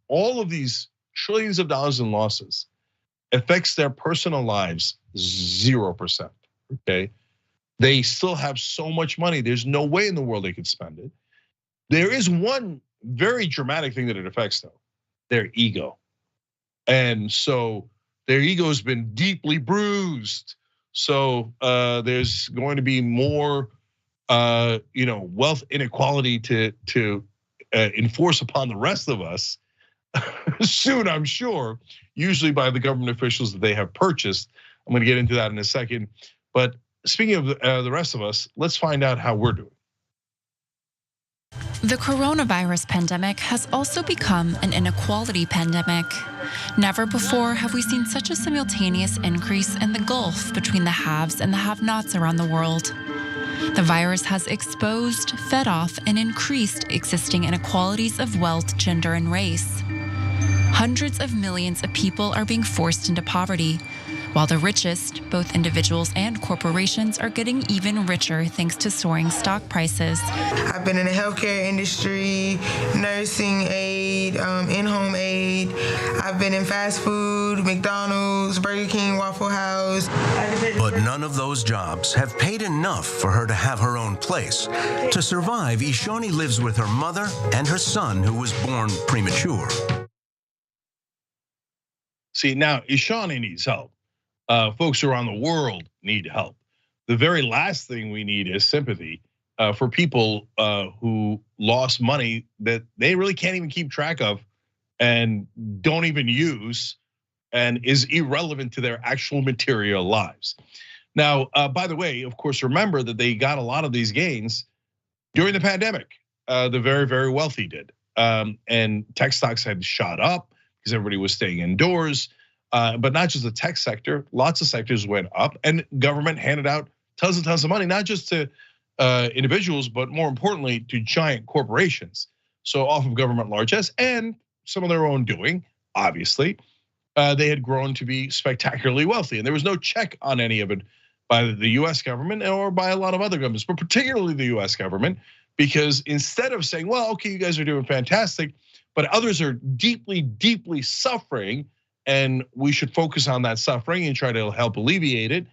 all of these trillions of dollars in losses affects their personal lives 0%, okay? They still have so much money. There's no way in the world they could spend it. There is one very dramatic thing that it affects though, their ego. And so their ego has been deeply bruised. So there's going to be more wealth inequality to enforce upon the rest of us soon, I'm sure, usually by the government officials that they have purchased. I'm gonna get into that in a second. But speaking of the rest of us, let's find out how we're doing. The coronavirus pandemic has also become an inequality pandemic. Never before have we seen such a simultaneous increase in the gulf between the haves and the have-nots around the world. The virus has exposed, fed off, and increased existing inequalities of wealth, gender, and race. Hundreds of millions of people are being forced into poverty, while the richest, both individuals and corporations, are getting even richer thanks to soaring stock prices. I've been in the healthcare industry, nursing aid, in-home aid. I've been in fast food, McDonald's, Burger King, Waffle House. But none of those jobs have paid enough for her to have her own place. To survive, Ishani lives with her mother and her son, who was born premature. See, now Ishani needs help. Folks around the world need help. The very last thing we need is sympathy for people who lost money that they really can't even keep track of and don't even use and is irrelevant to their actual material lives. Now, by the way, of course, remember that they got a lot of these gains during the pandemic. The very, very wealthy did. And tech stocks had shot up because everybody was staying indoors. But not just the tech sector, lots of sectors went up, and government handed out tons and tons of money, not just to individuals, but more importantly to giant corporations. So off of government largesse and some of their own doing, obviously, they had grown to be spectacularly wealthy, and there was no check on any of it by the US government or by a lot of other governments, but particularly the US government, because instead of saying, well, okay, you guys are doing fantastic, but others are deeply, deeply suffering, and we should focus on that suffering and try to help alleviate it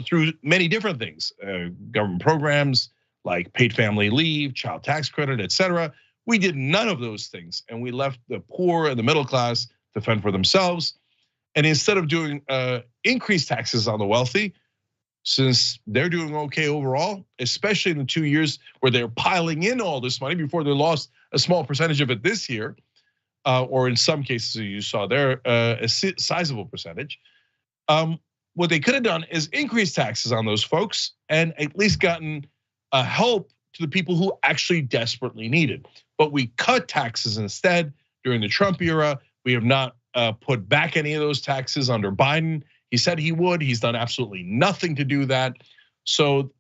through many different things, government programs like paid family leave, child tax credit, etc. We did none of those things, and we left the poor and the middle class to fend for themselves. And instead of doing increased taxes on the wealthy, since they're doing okay overall, especially in the 2 years where they're piling in all this money before they lost a small percentage of it this year, or in some cases you saw there a sizable percentage. What they could have done is increase taxes on those folks and at least gotten help to the people who actually desperately need it. But we cut taxes instead during the Trump era. We have not put back any of those taxes under Biden. He said he would. He's done absolutely nothing to do that. So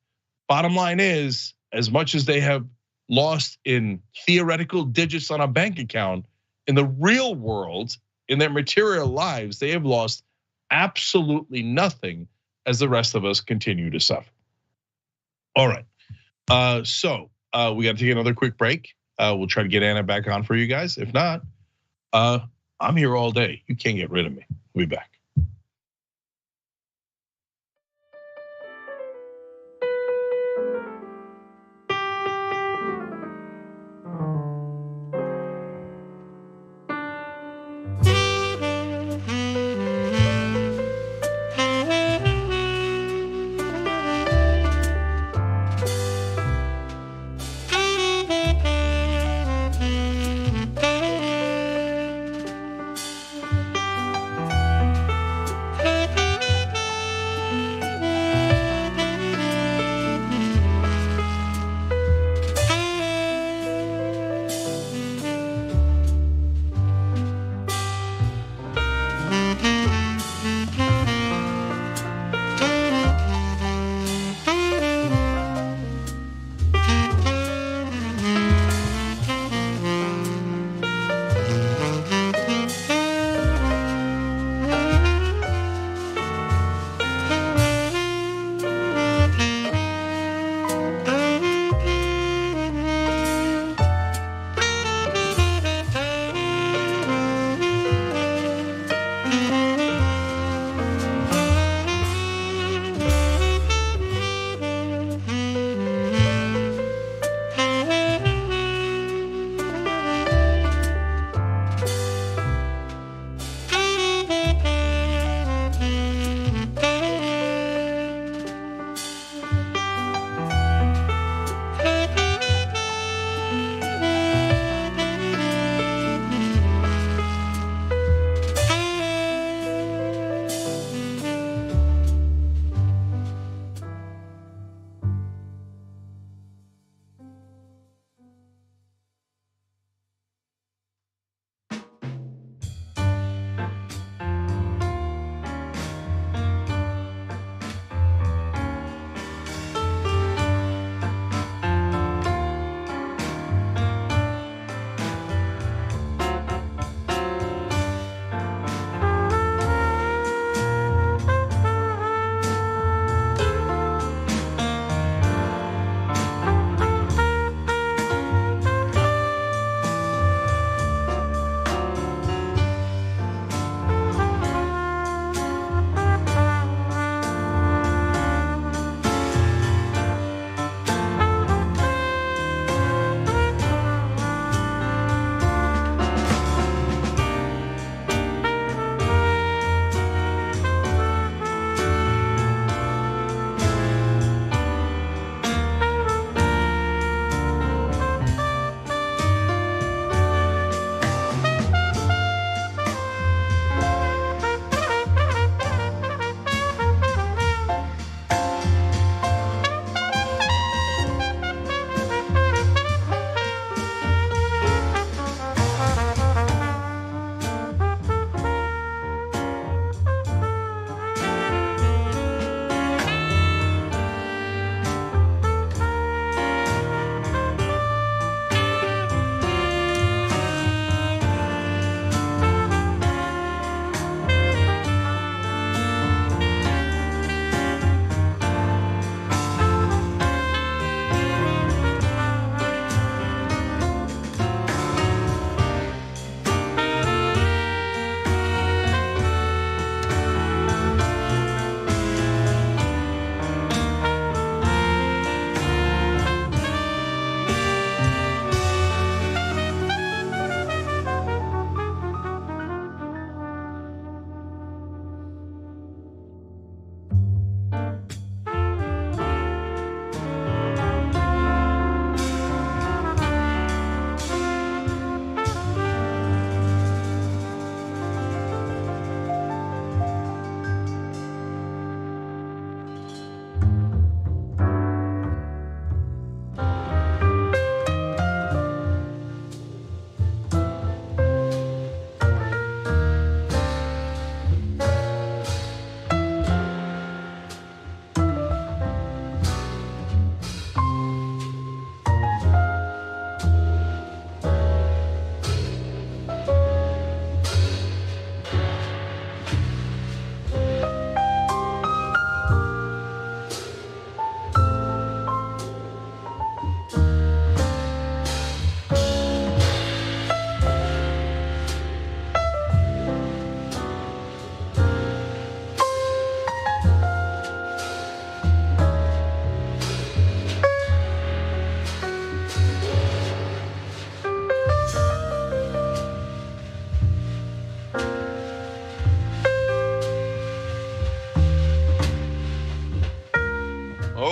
bottom line is, as much as they have lost in theoretical digits on a bank account, in the real world, in their material lives, they have lost absolutely nothing as the rest of us continue to suffer. All right, so we got to take another quick break. We'll try to get Anna back on for you guys. If not, I'm here all day. You can't get rid of me. We'll be back.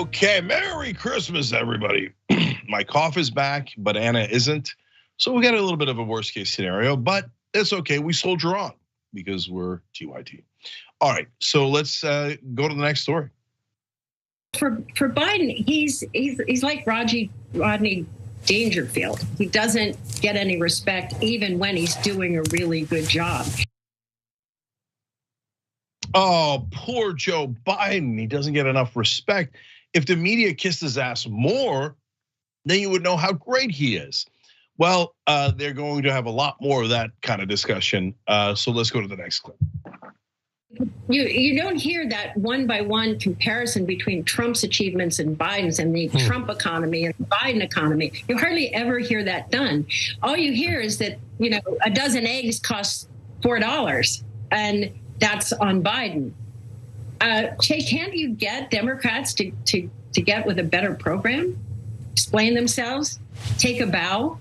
Okay, Merry Christmas, everybody. My cough is back, but Anna isn't. So we got a little bit of a worst case scenario, but it's okay. We soldier on because we're TYT. All right, so let's go to the next story. For Biden, he's like Rodney Dangerfield. He doesn't get any respect even when he's doing a really good job. Oh, poor Joe Biden. He doesn't get enough respect. If the media kissed his ass more, then you would know how great he is. Well, they're going to have a lot more of that kind of discussion. So let's go to the next clip. You don't hear that one-by-one comparison between Trump's achievements and Biden's and the Trump economy and the Biden economy. You hardly ever hear that done. All you hear is that, a dozen eggs costs $4, and that's on Biden. Chase, can't you get Democrats to get with a better program, explain themselves, take a bow?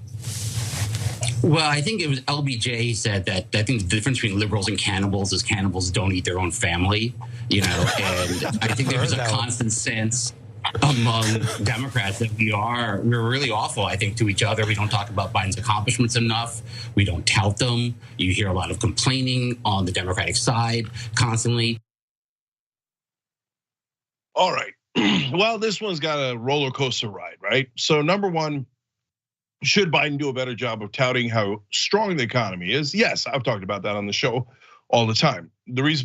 Well, I think it was LBJ said that I think the difference between liberals and cannibals is cannibals don't eat their own family, and I think there's a constant sense among Democrats that we're really awful, I think, to each other. We don't talk about Biden's accomplishments enough. We don't tout them. You hear a lot of complaining on the Democratic side constantly. All right. Well, this one's got a roller coaster ride, right? So number one, should Biden do a better job of touting how strong the economy is? Yes, I've talked about that on the show all the time.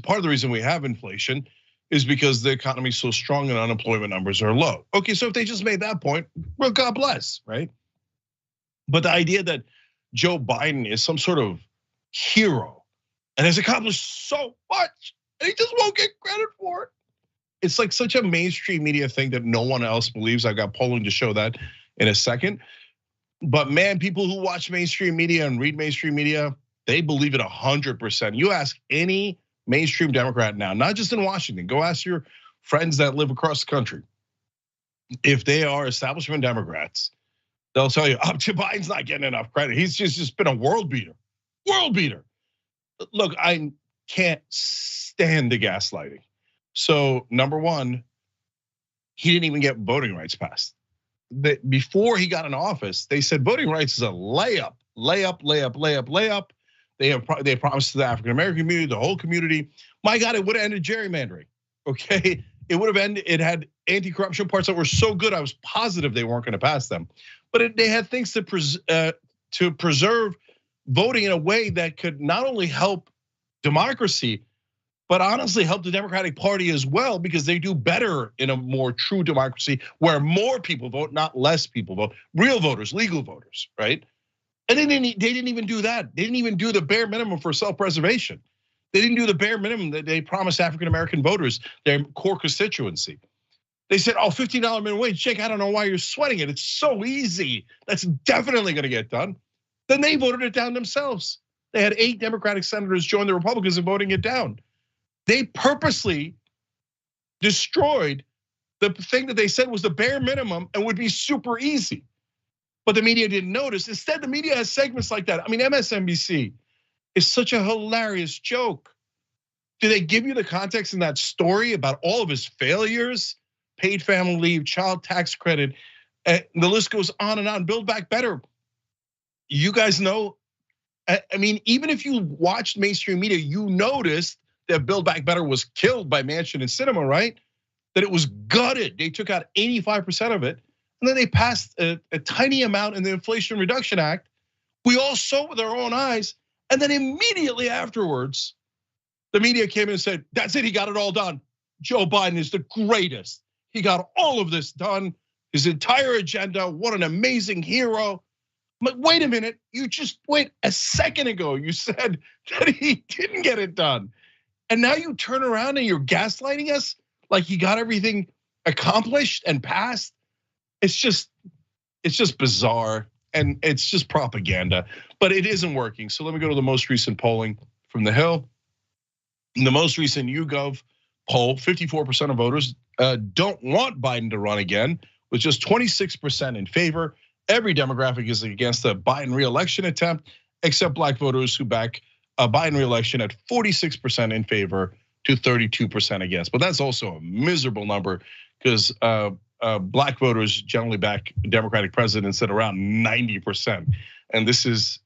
Part of the reason we have inflation is because the economy is so strong and unemployment numbers are low. Okay, so if they just made that point, well, God bless, right? But the idea that Joe Biden is some sort of hero and has accomplished so much, and he just won't get credit for it. It's like such a mainstream media thing that no one else believes. I've got polling to show that in a second. But man, people who watch mainstream media and read mainstream media, they believe it 100%. You ask any mainstream Democrat now, not just in Washington, go ask your friends that live across the country. If they are establishment Democrats, they'll tell you, Joe Biden's not getting enough credit. He's just been a world beater. World beater. Look, I can't stand the gaslighting. So number one, he didn't even get voting rights passed. Before he got in office, they said voting rights is a layup. They promised to the African American community, the whole community. My God, it would have ended gerrymandering. Okay, it would have ended. It had anti-corruption parts that were so good, I was positive they weren't going to pass them. But they had things to preserve voting in a way that could not only help democracy, but honestly help the Democratic Party as well, because they do better in a more true democracy where more people vote, not less people vote. Real voters, legal voters, right? And they didn't even do that. They didn't even do the bare minimum for self-preservation. They didn't do the bare minimum that they promised African American voters, their core constituency. They said, $15 minimum wage, Jake, I don't know why you're sweating it. It's so easy. That's definitely gonna get done. Then they voted it down themselves. They had 8 Democratic senators join the Republicans in voting it down. They purposely destroyed the thing that they said was the bare minimum and would be super easy. But the media didn't notice. Instead, the media has segments like that. I mean, MSNBC is such a hilarious joke. Do they give you the context in that story about all of his failures? Paid family leave, child tax credit, and the list goes on and on. Build Back Better. You guys know, I mean, even if you watched mainstream media, you noticed that Build Back Better was killed by Manchin and Sinema, right? That it was gutted. They took out 85% of it. And then they passed a tiny amount in the Inflation Reduction Act. We all saw it with our own eyes. And then immediately afterwards, the media came in and said, that's it, he got it all done. Joe Biden is the greatest. He got all of this done, his entire agenda, what an amazing hero. But wait a minute, wait a second ago, you said that he didn't get it done. And now you turn around and you're gaslighting us like he got everything accomplished and passed. It's just bizarre and it's just propaganda, but it isn't working. So let me go to the most recent polling from the Hill. In the most recent YouGov poll, 54% of voters don't want Biden to run again, with just 26% in favor. Every demographic is against the Biden re-election attempt, except black voters who back a Biden re-election at 46% in favor to 32% against. But that's also a miserable number because black voters generally back Democratic presidents at around 90%. And this is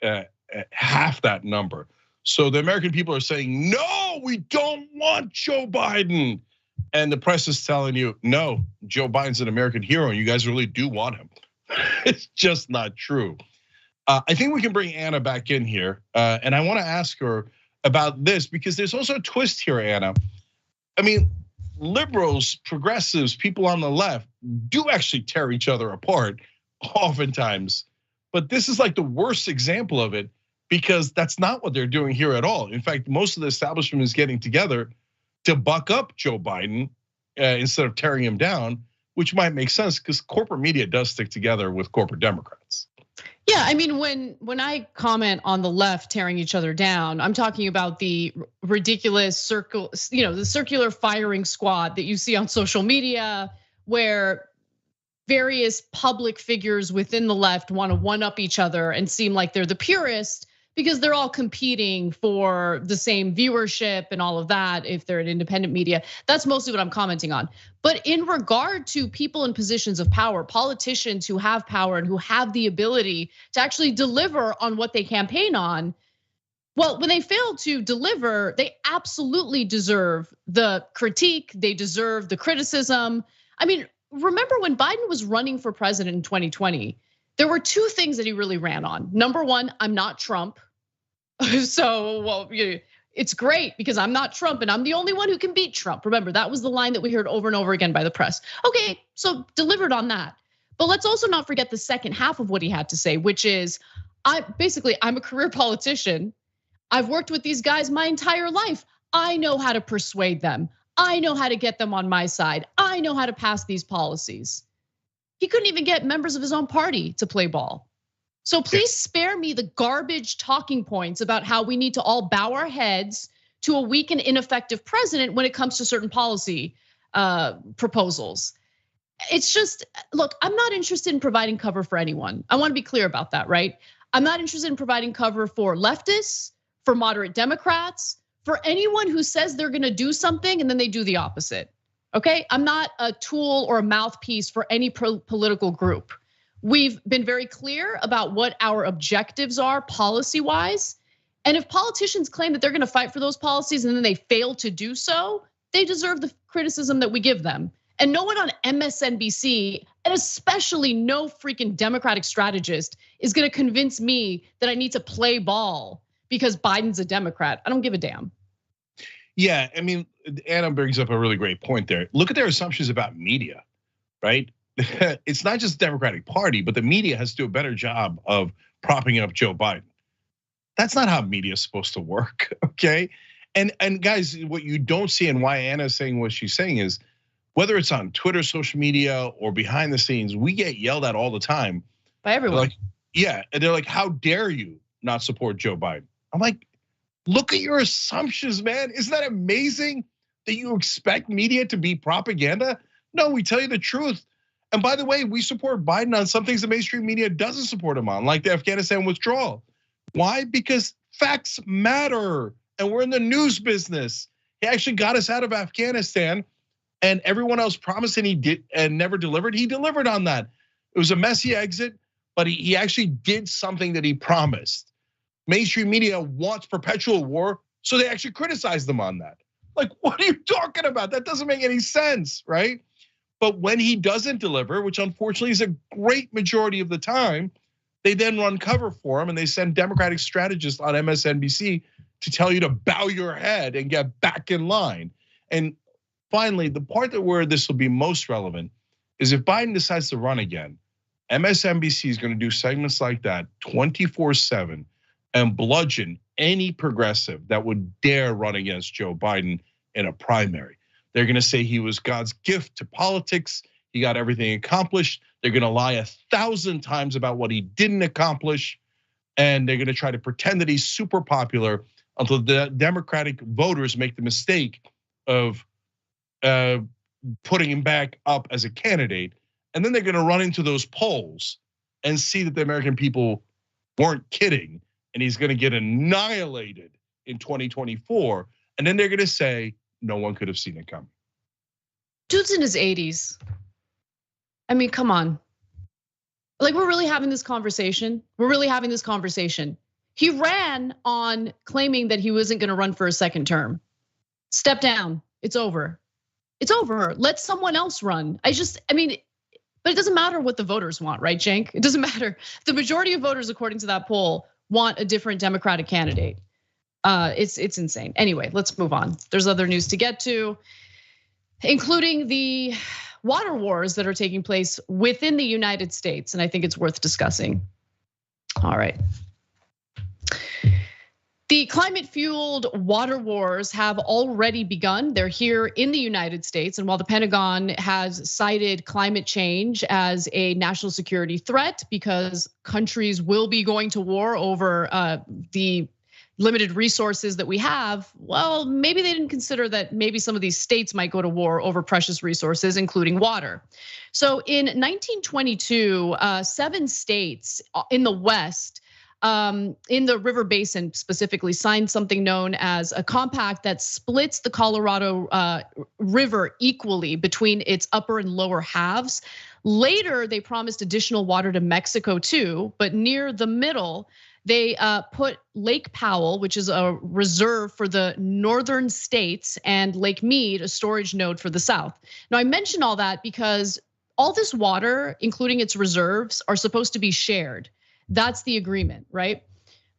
half that number. So the American people are saying, no, we don't want Joe Biden. And the press is telling you, no, Joe Biden's an American hero. You guys really do want him. It's just not true. I think we can bring Anna back in here. And I want to ask her about this because there's also a twist here, Anna. I mean, liberals, progressives, people on the left do actually tear each other apart oftentimes. But this is like the worst example of it because that's not what they're doing here at all. In fact, most of the establishment is getting together to buck up Joe Biden instead of tearing him down, which might make sense because corporate media does stick together with corporate Democrats. Yeah, I mean, when I comment on the left tearing each other down, I'm talking about the ridiculous the circular firing squad that you see on social media, where various public figures within the left want to one-up each other and seem like they're the purest because they're all competing for the same viewership and all of that if they're an independent media. That's mostly what I'm commenting on. But in regard to people in positions of power, politicians who have power and who have the ability to actually deliver on what they campaign on, well, when they fail to deliver, they absolutely deserve the critique, they deserve the criticism. I mean, remember when Biden was running for president in 2020, there were two things that he really ran on. Number one, I'm not Trump. So, well, it's great because I'm not Trump and I'm the only one who can beat Trump. Remember, that was the line that we heard over and over again by the press. Okay, so delivered on that. But let's also not forget the second half of what he had to say, which is, I'm a career politician. I've worked with these guys my entire life. I know how to persuade them. I know how to get them on my side. I know how to pass these policies. He couldn't even get members of his own party to play ball. So please spare me the garbage talking points about how we need to all bow our heads to a weak and ineffective president when it comes to certain policy proposals. It's just, look, I'm not interested in providing cover for anyone. I want to be clear about that, right? I'm not interested in providing cover for leftists, for moderate Democrats, for anyone who says they're gonna do something and then they do the opposite, okay? I'm not a tool or a mouthpiece for any political group. We've been very clear about what our objectives are policy-wise. And if politicians claim that they're gonna fight for those policies and then they fail to do so, they deserve the criticism that we give them. And no one on MSNBC, and especially no freaking Democratic strategist, is gonna convince me that I need to play ball because Biden's a Democrat. I don't give a damn. Yeah, I mean, Anna brings up a really great point there. Look at their assumptions about media, right? It's not just the Democratic Party, but the media has to do a better job of propping up Joe Biden. That's not how media is supposed to work, okay? And guys, what you don't see and why Anna's saying what she's saying is, whether it's on Twitter, social media, or behind the scenes, we get yelled at all the time. By everyone. Like, yeah, and they're like, how dare you not support Joe Biden? I'm like, look at your assumptions, man. Isn't that amazing that you expect media to be propaganda? No, we tell you the truth. And by the way, we support Biden on some things the mainstream media doesn't support him on, like the Afghanistan withdrawal. Why? Because facts matter, and we're in the news business. He actually got us out of Afghanistan, and everyone else promised and he did and never delivered. He delivered on that. It was a messy exit, but he actually did something that he promised. Mainstream media wants perpetual war, so they actually criticize them on that. Like, what are you talking about? That doesn't make any sense, right? But when he doesn't deliver, which unfortunately is a great majority of the time, they then run cover for him and they send Democratic strategists on MSNBC to tell you to bow your head and get back in line. And finally, the part where this will be most relevant is if Biden decides to run again, MSNBC is going to do segments like that 24/7 and bludgeon any progressive that would dare run against Joe Biden in a primary. They're gonna say he was God's gift to politics. He got everything accomplished. They're gonna lie 1,000 times about what he didn't accomplish. And they're gonna try to pretend that he's super popular until the Democratic voters make the mistake of putting him back up as a candidate. And then they're gonna run into those polls and see that the American people weren't kidding. And he's gonna get annihilated in 2024. And then they're gonna say, no one could have seen it coming. Dude's in his 80s. I mean, come on. Like, we're really having this conversation. He ran on claiming that he wasn't gonna run for a second term. Step down, it's over. Let someone else run. But it doesn't matter what the voters want, right, Cenk? It doesn't matter. The majority of voters, according to that poll, want a different Democratic candidate. It's insane. Anyway, let's move on. There's other news to get to, including the water wars that are taking place within the United States, and I think it's worth discussing. All right. The climate-fueled water wars have already begun. They're here in the United States, and while the Pentagon has cited climate change as a national security threat because countries will be going to war over the limited resources that we have, well, maybe they didn't consider that maybe some of these states might go to war over precious resources, including water. So in 1922, 7 states in the West, in the river basin specifically, signed something known as a compact that splits the Colorado River equally between its upper and lower halves. Later, they promised additional water to Mexico too, but near the middle, they put Lake Powell, which is a reserve for the northern states, and Lake Mead, a storage node for the south. Now, I mention all that because all this water, including its reserves, are supposed to be shared. That's the agreement, right?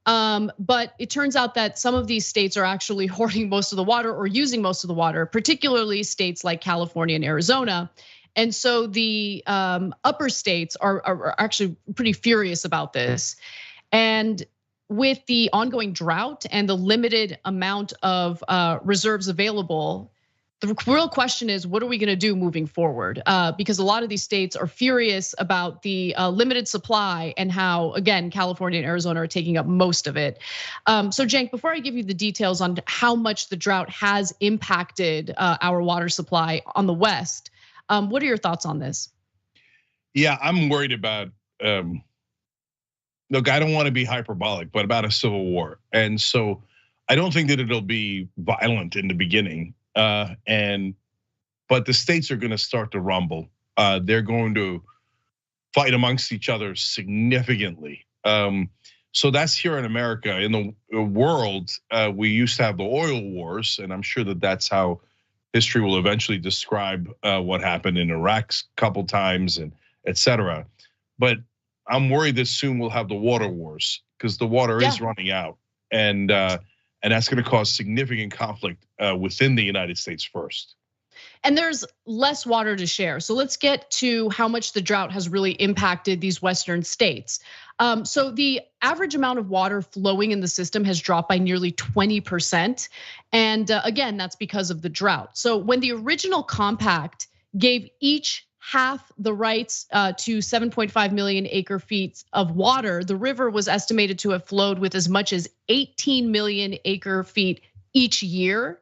But it turns out that some of these states are actually hoarding most of the water or using most of the water, particularly states like California and Arizona. And so the upper states are actually pretty furious about this. And with the ongoing drought and the limited amount of reserves available, the real question is, what are we gonna do moving forward? Because a lot of these states are furious about the limited supply and how, again, California and Arizona are taking up most of it. So Cenk, before I give you the details on how much the drought has impacted our water supply on the West, what are your thoughts on this? Yeah, I'm worried about, look, I don't want to be hyperbolic, but about a civil war. And so I don't think that it'll be violent in the beginning. But the states are going to start to rumble. They're going to fight amongst each other significantly. So that's here in America. In the world, we used to have the oil wars, and I'm sure that that's how history will eventually describe what happened in Iraq a couple times, and et cetera. But I'm worried that soon we'll have the water wars because the water is running out, and that's going to cause significant conflict within the United States first. And there's less water to share. So let's get to how much the drought has really impacted these Western states. So the average amount of water flowing in the system has dropped by nearly 20%. And again, that's because of the drought. So when the original compact gave each half the rights to 7.5 million acre feet of water, the river was estimated to have flowed with as much as 18 million acre feet each year.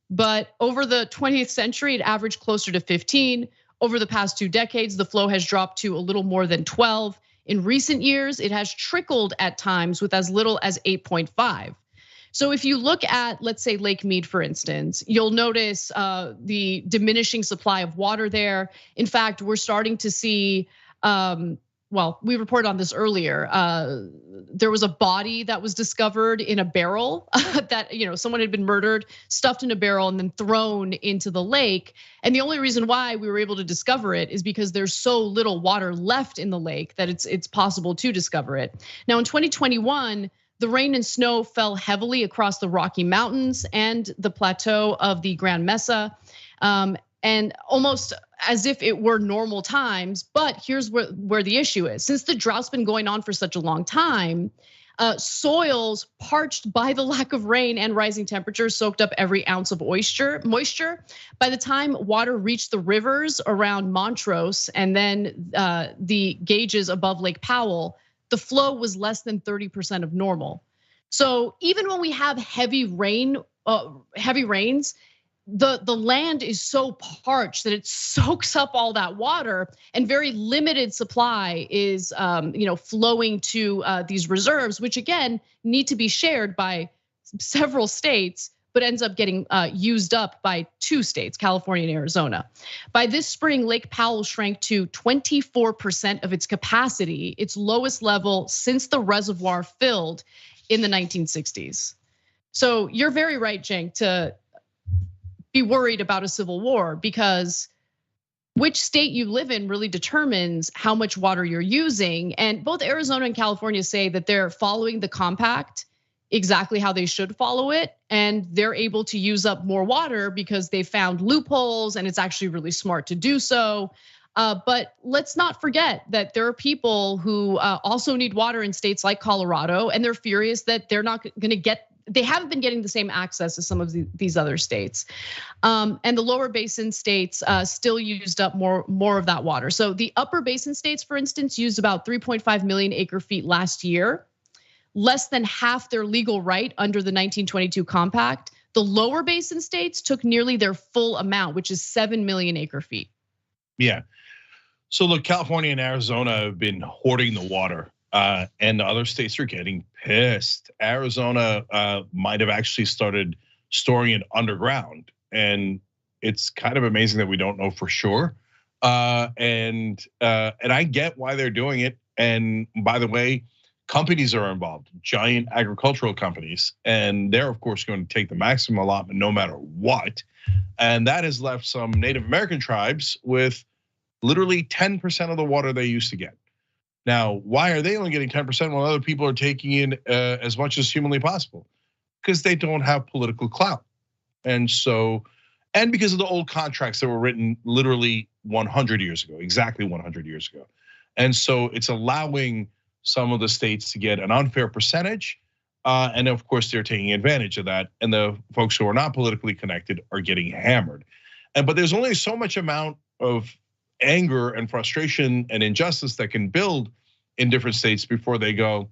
But over the 20th century, it averaged closer to 15. Over the past 2 decades, the flow has dropped to a little more than 12. In recent years, it has trickled at times with as little as 8.5. So if you look at, let's say, Lake Mead, for instance, you'll notice the diminishing supply of water there. In fact, we're starting to see, well, we reported on this earlier. There was a body that was discovered in a barrel that, someone had been murdered, stuffed in a barrel and then thrown into the lake. And the only reason why we were able to discover it is because there's so little water left in the lake that it's possible to discover it. Now in 2021, the rain and snow fell heavily across the Rocky Mountains and the plateau of the Grand Mesa, and almost as if it were normal times. But here's where the issue is. Since the drought's been going on for such a long time, soils parched by the lack of rain and rising temperatures soaked up every ounce of moisture. By the time water reached the rivers around Montrose and then the gauges above Lake Powell, the flow was less than 30% of normal. So even when we have heavy rains, the land is so parched that it soaks up all that water, and very limited supply is flowing to these reserves, which again need to be shared by several states, but ends up getting used up by 2 states, California and Arizona. By this spring, Lake Powell shrank to 24% of its capacity, its lowest level since the reservoir filled in the 1960s. So you're very right, Cenk, to be worried about a civil war, because which state you live in really determines how much water you're using. And both Arizona and California say that they're following the compact exactly how they should follow it. And they're able to use up more water because they found loopholes, and it's actually really smart to do so. But let's not forget that there are people who also need water in states like Colorado, and they're furious that they're not gonna get, they haven't been getting the same access as some of these other states. And the lower basin states still used up more of that water. So the upper basin states, for instance, used about 3.5 million acre feet last year, less than half their legal right under the 1922 compact. The lower basin states took nearly their full amount, which is 7 million acre feet. Yeah. So look, California and Arizona have been hoarding the water. And the other states are getting pissed. Arizona might have actually started storing it underground, and it's kind of amazing that we don't know for sure. And I get why they're doing it. And by the way, companies are involved, giant agricultural companies, and they're of course going to take the maximum allotment no matter what. And that has left some Native American tribes with literally 10% of the water they used to get. Now, why are they only getting 10% while other people are taking in as much as humanly possible? Because they don't have political clout. And so, and because of the old contracts that were written literally 100 years ago, exactly 100 years ago. And so it's allowing some of the states to get an unfair percentage. And of course, they're taking advantage of that. And the folks who are not politically connected are getting hammered. But there's only so much amount of anger and frustration and injustice that can build in different states before they go,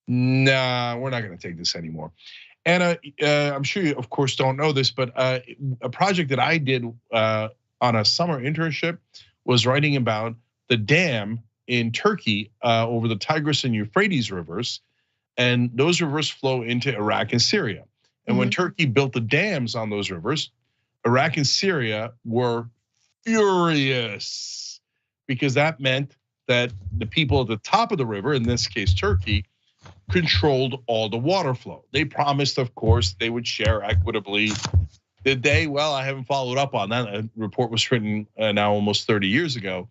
nah, we're not gonna take this anymore. And I'm sure you of course don't know this, but a project that I did on a summer internship was writing about the dam in Turkey over the Tigris and Euphrates rivers. And those rivers flow into Iraq and Syria. And when Turkey built the dams on those rivers, Iraq and Syria were furious, because that meant that the people at the top of the river, in this case Turkey, controlled all the water flow. They promised, of course, they would share equitably. Did they? Well, I haven't followed up on that. A report was written now almost 30 years ago.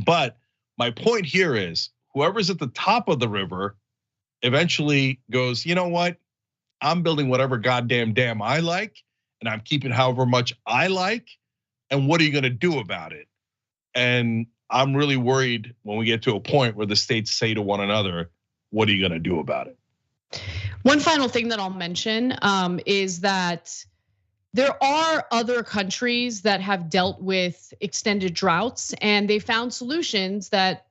But my point here is, whoever's at the top of the river eventually goes, you know what? I'm building whatever goddamn dam I like, and I'm keeping however much I like. And what are you gonna do about it? And I'm really worried when we get to a point where the states say to one another, what are you gonna do about it? One final thing that I'll mention is that there are other countries that have dealt with extended droughts, and they found solutions that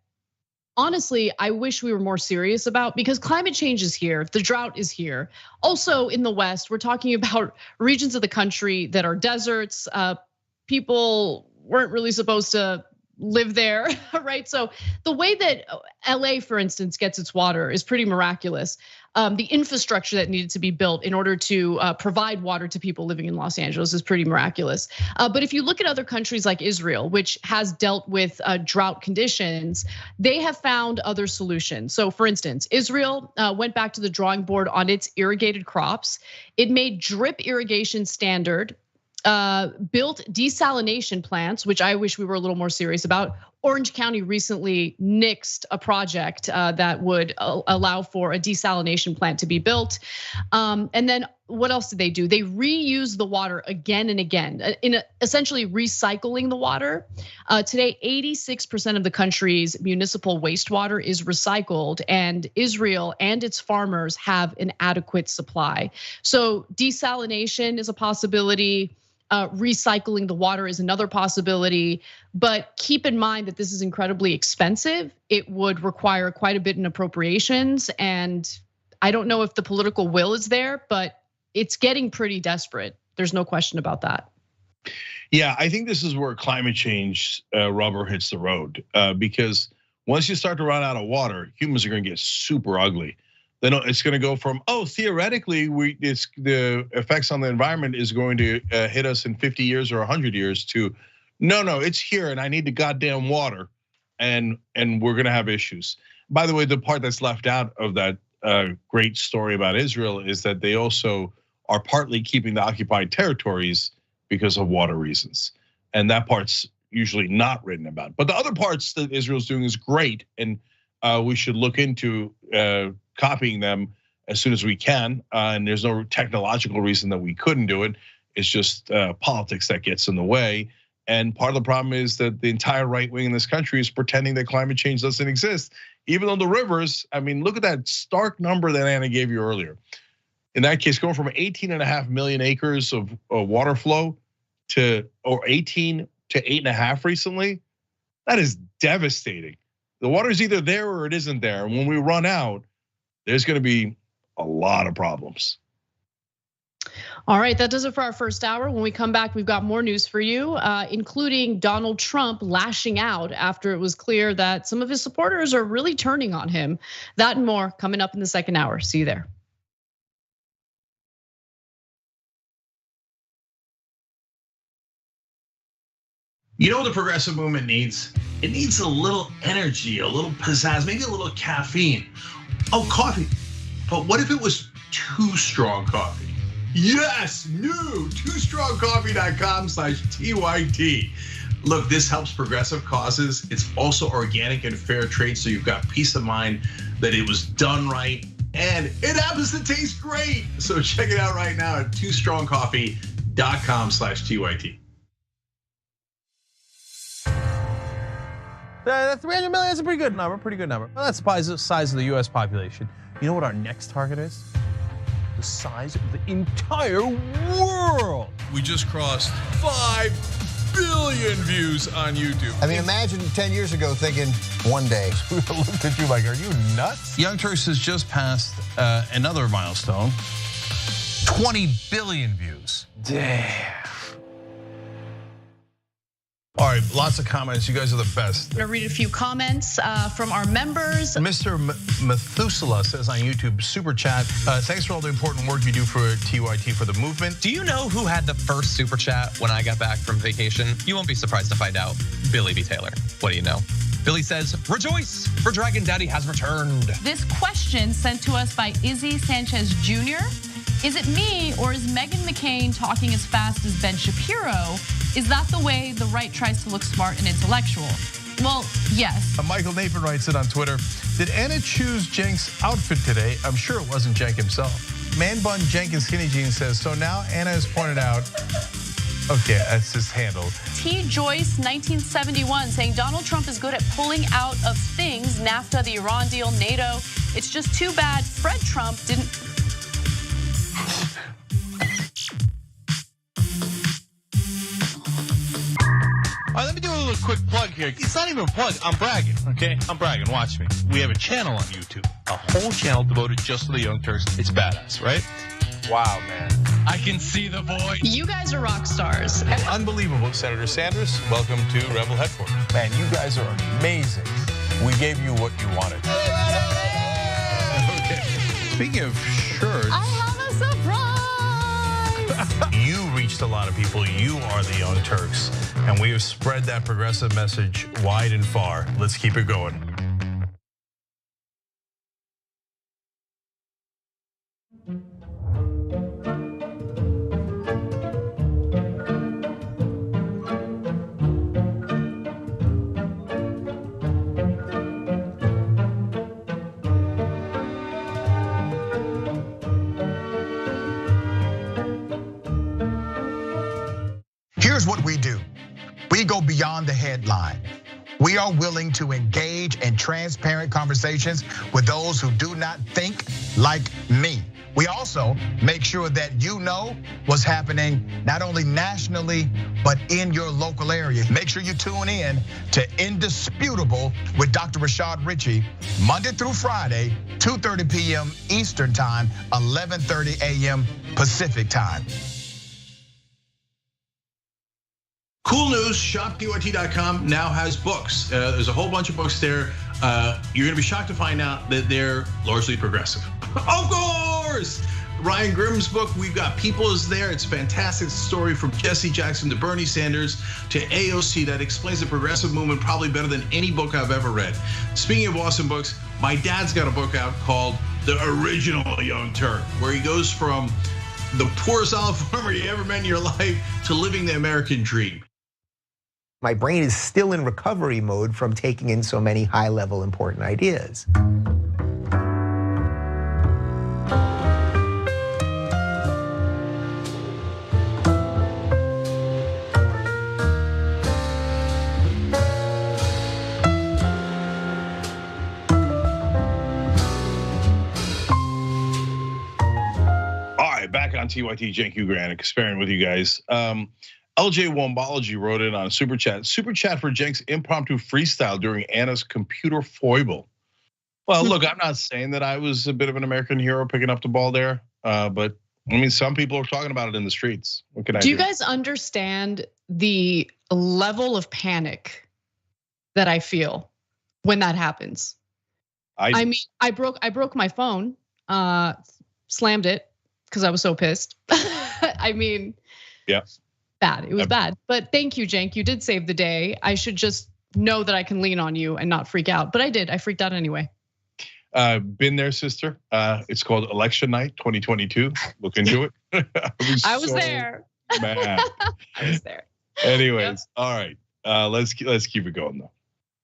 honestly, I wish we were more serious about, because climate change is here, the drought is here. Also in the West, we're talking about regions of the country that are deserts. People weren't really supposed to live there, right? So the way that LA, for instance, gets its water is pretty miraculous. The infrastructure that needed to be built in order to provide water to people living in Los Angeles is pretty miraculous. But if you look at other countries like Israel, which has dealt with drought conditions, they have found other solutions. So for instance, Israel went back to the drawing board on its irrigated crops. It made drip irrigation standard, built desalination plants, which I wish we were a little more serious about. Orange County recently nixed a project that would allow for a desalination plant to be built. And then what else did they do? They reused the water again and again, in essentially recycling the water. Today, 86% of the country's municipal wastewater is recycled, and Israel and its farmers have an adequate supply. So desalination is a possibility. Recycling the water is another possibility, but keep in mind that this is incredibly expensive. It would require quite a bit in appropriations, and I don't know if the political will is there, but it's getting pretty desperate. There's no question about that. Yeah, I think this is where climate change rubber hits the road, because once you start to run out of water, humans are gonna get super ugly. Then it's going to go from, theoretically, the effects on the environment is going to hit us in 50 years or 100 years to, no, it's here and I need the goddamn water, and we're going to have issues. By the way, the part that's left out of that great story about Israel is that they also are partly keeping the occupied territories because of water reasons. And that part's usually not written about. But the other parts that Israel's doing is great, and we should look into copying them as soon as we can. And there's no technological reason that we couldn't do it. It's just politics that gets in the way. And part of the problem is that the entire right wing in this country is pretending that climate change doesn't exist. Even though the rivers, I mean, look at that stark number that Anna gave you earlier. In that case, going from 18.5 million acres of water flow to 18 to 8.5 recently, that is devastating. The water is either there or it isn't there. And when we run out, there's going to be a lot of problems. All right, that does it for our first hour. When we come back, we've got more news for you, including Donald Trump lashing out after it was clear that some of his supporters are really turning on him. That and more coming up in the second hour. See you there. You know what the progressive movement needs? It needs a little energy, a little pizzazz, maybe a little caffeine. Oh, coffee. But what if it was too strong coffee? Yes, new twostrongcoffee.com/TYT. Look, this helps progressive causes. It's also organic and fair trade, so you've got peace of mind that it was done right, and it happens to taste great. So check it out right now at twostrongcoffee.com/TYT. That's 300 million, that's a pretty good number, Well, that's the size of the US population. You know what our next target is? The size of the entire world. We just crossed 5 billion views on YouTube. I mean, imagine 10 years ago thinking one day. We looked at you like, are you nuts? Young Turks has just passed another milestone. 20 billion views. Damn. All right, lots of comments. You guys are the best. I'm gonna read a few comments from our members. Mr. Methuselah says on YouTube, super chat, thanks for all the important work you do for TYT for the movement. Do you know who had the first super chat when I got back from vacation? You won't be surprised to find out. Billy B. Taylor. What do you know? Billy says, rejoice, for Dragon Daddy has returned. This question sent to us by Izzy Sanchez Jr. Is it me or is Meghan McCain talking as fast as Ben Shapiro? Is that the way the right tries to look smart and intellectual? Well, yes. Michael Nathan writes it on Twitter. Did Anna choose Cenk's outfit today? I'm sure it wasn't Cenk himself. Man Bun Jenkins Skinny Jeans says, so now Anna has pointed out, okay, that's just handled. T. Joyce, 1971, saying Donald Trump is good at pulling out of things, NAFTA, the Iran deal, NATO. It's just too bad Fred Trump didn't. All right, let me do a little quick plug here. It's not even a plug, I'm bragging, okay? I'm bragging, watch me. We have a channel on YouTube, a whole channel devoted just to the Young Turks. It's badass, right? Wow, man. I can see the void. You guys are rock stars. Unbelievable. Senator Sanders, welcome to Rebel Headquarters. Man, you guys are amazing. We gave you what you wanted. Okay. Speaking of shirts. I have a surprise. You reached a lot of people. You are the Young Turks. And we have spread that progressive message wide and far. Let's keep it going. Here's what we do. We go beyond the headline. We are willing to engage in transparent conversations with those who do not think like me. We also make sure that you know what's happening not only nationally, but in your local area. Make sure you tune in to Indisputable with Dr. Rashad Ritchie, Monday through Friday, 2:30 p.m. Eastern Time, 11:30 a.m. Pacific Time. Cool news, shoptyt.com now has books. There's a whole bunch of books there. you're gonna be shocked to find out that they're largely progressive. Of course! Ryan Grimm's book, We've Got People, is there. It's a fantastic story from Jesse Jackson to Bernie Sanders to AOC that explains the progressive movement probably better than any book I've ever read. Speaking of awesome books, my dad's got a book out called The Original Young Turk, where he goes from the poorest olive farmer you ever met in your life to living the American dream. My brain is still in recovery mode from taking in so many high-level important ideas. Back on TYT, Cenk Uygur, experiment with you guys. LJ Wombology wrote in on Super Chat for Cenk's impromptu freestyle during Anna's computer foible. Well, look, I'm not saying that I was a bit of an American hero picking up the ball there, but I mean, some people are talking about it in the streets. What can I do? Do you guys understand the level of panic that I feel when that happens? I mean, I broke my phone, slammed it, because I was so pissed. I mean, yeah, bad. It was bad. But thank you, Cenk. You did save the day. I should just know that I can lean on you and not freak out. But I did. I freaked out anyway. Been there, sister. It's called Election Night 2022. Look into it. I was there. Mad. I was there. Anyways, all right. Let's keep it going though.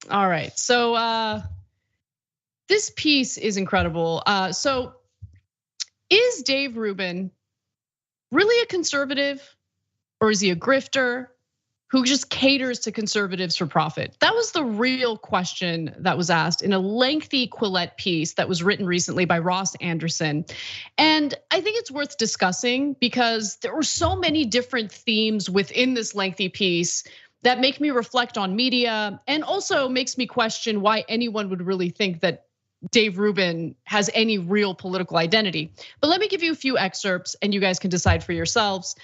All right. So this piece is incredible. So. Is Dave Rubin really a conservative, or is he a grifter who just caters to conservatives for profit? That was the real question that was asked in a lengthy Quillette piece that was written recently by Ross Anderson. And I think it's worth discussing because there were so many different themes within this lengthy piece that make me reflect on media and also makes me question why anyone would really think that Dave Rubin has any real political identity. But let me give you a few excerpts and you guys can decide for yourselves.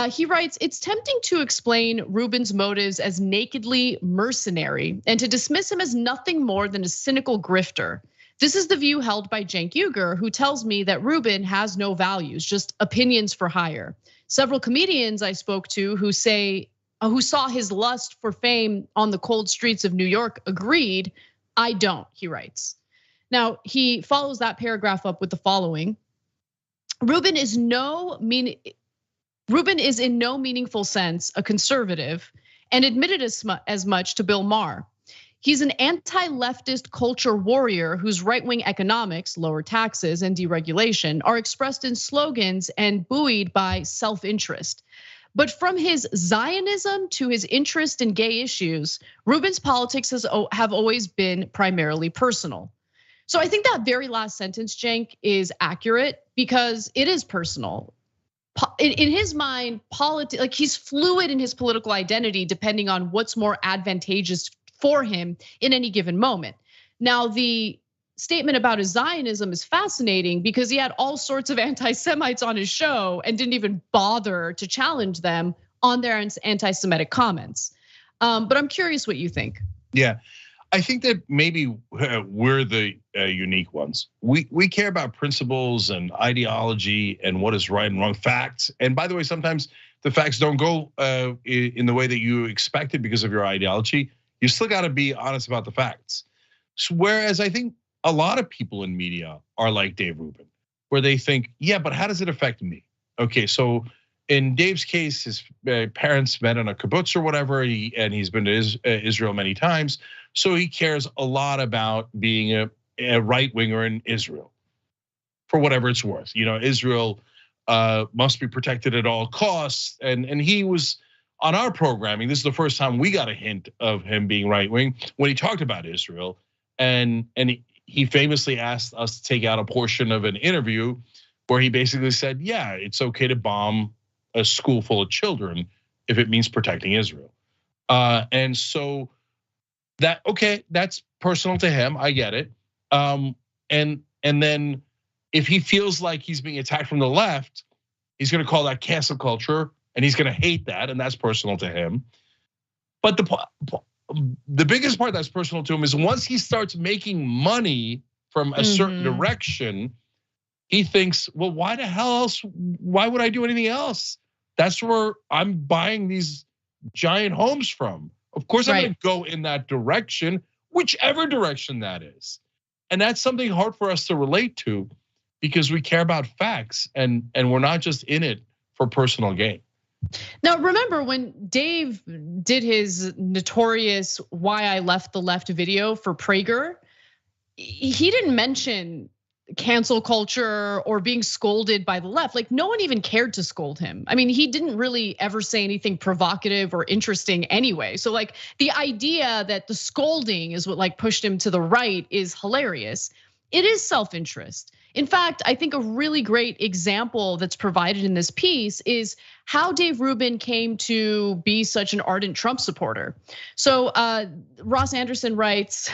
He writes, it's tempting to explain Rubin's motives as nakedly mercenary and to dismiss him as nothing more than a cynical grifter. This is the view held by Cenk Uygur, who tells me that Rubin has no values, just opinions for hire. Several comedians I spoke to who saw his lust for fame on the cold streets of New York agreed. I don't, he writes. Now, he follows that paragraph up with the following. Rubin is in no meaningful sense a conservative and admitted as much to Bill Maher. He's an anti-leftist culture warrior whose right-wing economics, lower taxes and deregulation are expressed in slogans and buoyed by self-interest. But from his Zionism to his interest in gay issues, Rubin's politics have always been primarily personal. So I think that very last sentence, Cenk, is accurate because it is personal. In his mind, like he's fluid in his political identity depending on what's more advantageous for him in any given moment. Now, the statement about his Zionism is fascinating because he had all sorts of anti-Semites on his show and didn't even bother to challenge them on their anti-Semitic comments. But I'm curious what you think. Yeah. I think that maybe we're the unique ones. We care about principles and ideology and what is right and wrong, facts. And by the way, sometimes the facts don't go in the way that you expected because of your ideology. You still got to be honest about the facts. So whereas I think a lot of people in media are like Dave Rubin, where they think, yeah, but how does it affect me? Okay, so in Dave's case, his parents met on a kibbutz or whatever, and he's been to Israel many times. So he cares a lot about being a right winger in Israel, for whatever it's worth. You know, Israel must be protected at all costs. And he was on our programming. This is the first time we got a hint of him being right wing when he talked about Israel. And he famously asked us to take out a portion of an interview where he basically said, yeah, it's okay to bomb a school full of children if it means protecting Israel. And so that's personal to him. I get it. And then if he feels like he's being attacked from the left, he's going to call that cancel culture, and he's going to hate that, and that's personal to him. But the biggest part that's personal to him is once he starts making money from a certain direction, he thinks, well, why the hell else? Why would I do anything else? That's where I'm buying these giant homes from. Of course, I'm going to go in that direction, whichever direction that is. And that's something hard for us to relate to because we care about facts and we're not just in it for personal gain. Now, remember when Dave did his notorious "Why I Left the Left" video for Prager, he didn't mention cancel culture or being scolded by the left. Like no one even cared to scold him. I mean, he didn't really ever say anything provocative or interesting anyway. So like the idea that the scolding is what like pushed him to the right is hilarious. It is self-interest. In fact, I think a really great example that's provided in this piece is how Dave Rubin came to be such an ardent Trump supporter. So Ross Anderson writes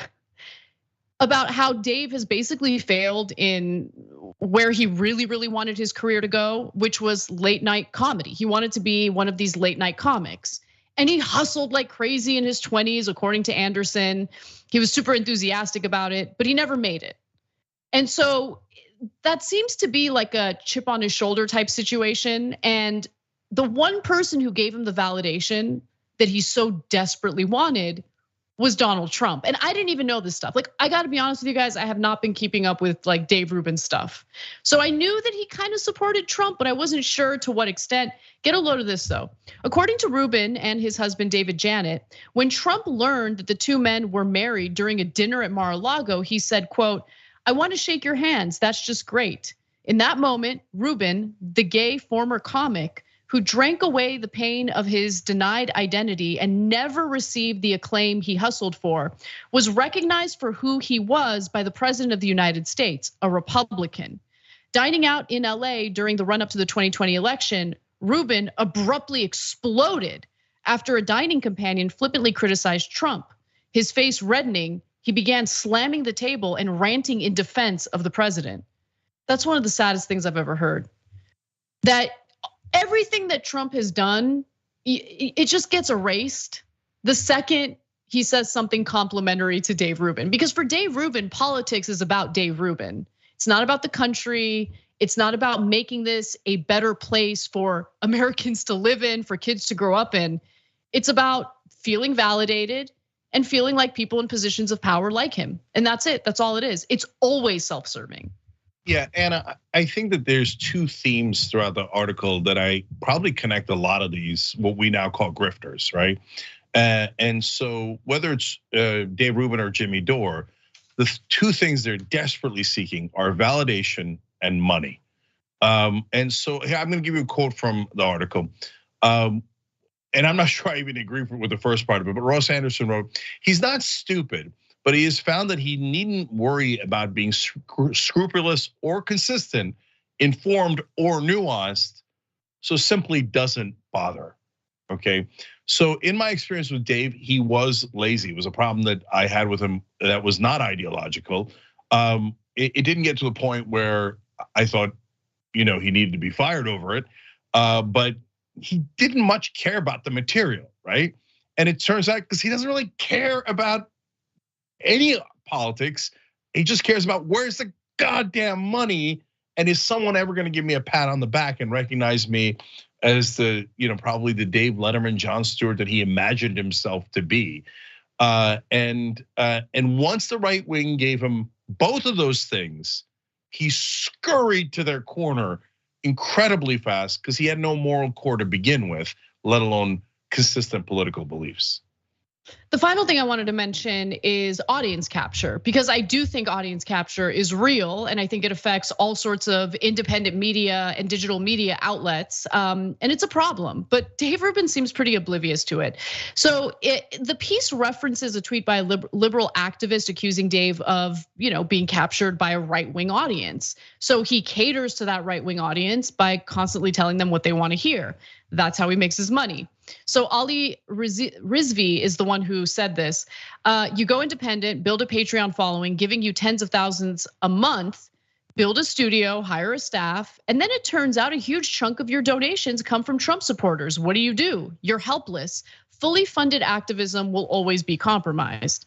about how Dave has basically failed in where he really, really wanted his career to go, which was late night comedy. He wanted to be one of these late night comics. And he hustled like crazy in his 20s, according to Anderson. He was super enthusiastic about it, but he never made it. And so that seems to be like a chip on his shoulder type situation. And the one person who gave him the validation that he so desperately wanted was Donald Trump. And I didn't even know this stuff. Like, I gotta be honest with you guys, I have not been keeping up with like Dave Rubin stuff. So I knew that he kind of supported Trump, but I wasn't sure to what extent. Get a load of this though. According to Rubin and his husband, David Janet, when Trump learned that the two men were married during a dinner at Mar-a-Lago, he said, quote, "I want to shake your hands, that's just great." In that moment, Rubin, the gay former comic, who drank away the pain of his denied identity and never received the acclaim he hustled for, was recognized for who he was by the president of the United States, a Republican. Dining out in LA during the run-up to the 2020 election, Rubin abruptly exploded after a dining companion flippantly criticized Trump. His face reddening, he began slamming the table and ranting in defense of the president. That's one of the saddest things I've ever heard. That everything that Trump has done, it just gets erased the second he says something complimentary to Dave Rubin. Because for Dave Rubin, politics is about Dave Rubin. It's not about the country. It's not about making this a better place for Americans to live in, for kids to grow up in. It's about feeling validated and feeling like people in positions of power like him. And that's it, that's all it is. It's always self-serving. Yeah, Anna, I think that there's two themes throughout the article that I probably connect a lot of these, what we now call grifters, right? And so whether it's Dave Rubin or Jimmy Dore, the two things they're desperately seeking are validation and money. And so I'm gonna give you a quote from the article. And I'm not sure I even agree with the first part of it, but Ross Anderson wrote, "He's not stupid, but he has found that he needn't worry about being scrupulous or consistent, informed or nuanced, so simply doesn't bother." Okay, so in my experience with Dave, he was lazy. It was a problem that I had with him that was not ideological. It didn't get to the point where I thought, he needed to be fired over it, but he didn't much care about the material, right? And it turns out because he doesn't really care about any politics, he just cares about where's the goddamn money, and is someone ever going to give me a pat on the back and recognize me as the, probably the Dave Letterman, Jon Stewart that he imagined himself to be. And once the right wing gave him both of those things, he scurried to their corner incredibly fast because he had no moral core to begin with, let alone consistent political beliefs. The final thing I wanted to mention is audience capture, because I do think audience capture is real, and I think it affects all sorts of independent media and digital media outlets, and it's a problem. But Dave Rubin seems pretty oblivious to it. So the piece references a tweet by a liberal activist accusing Dave of, being captured by a right-wing audience. So he caters to that right-wing audience by constantly telling them what they want to hear. That's how he makes his money. So Ali Rizvi is the one who said this. You go independent, build a Patreon following, giving you tens of thousands a month, build a studio, hire a staff, and then it turns out a huge chunk of your donations come from Trump supporters. What do? You're helpless. fully funded activism will always be compromised.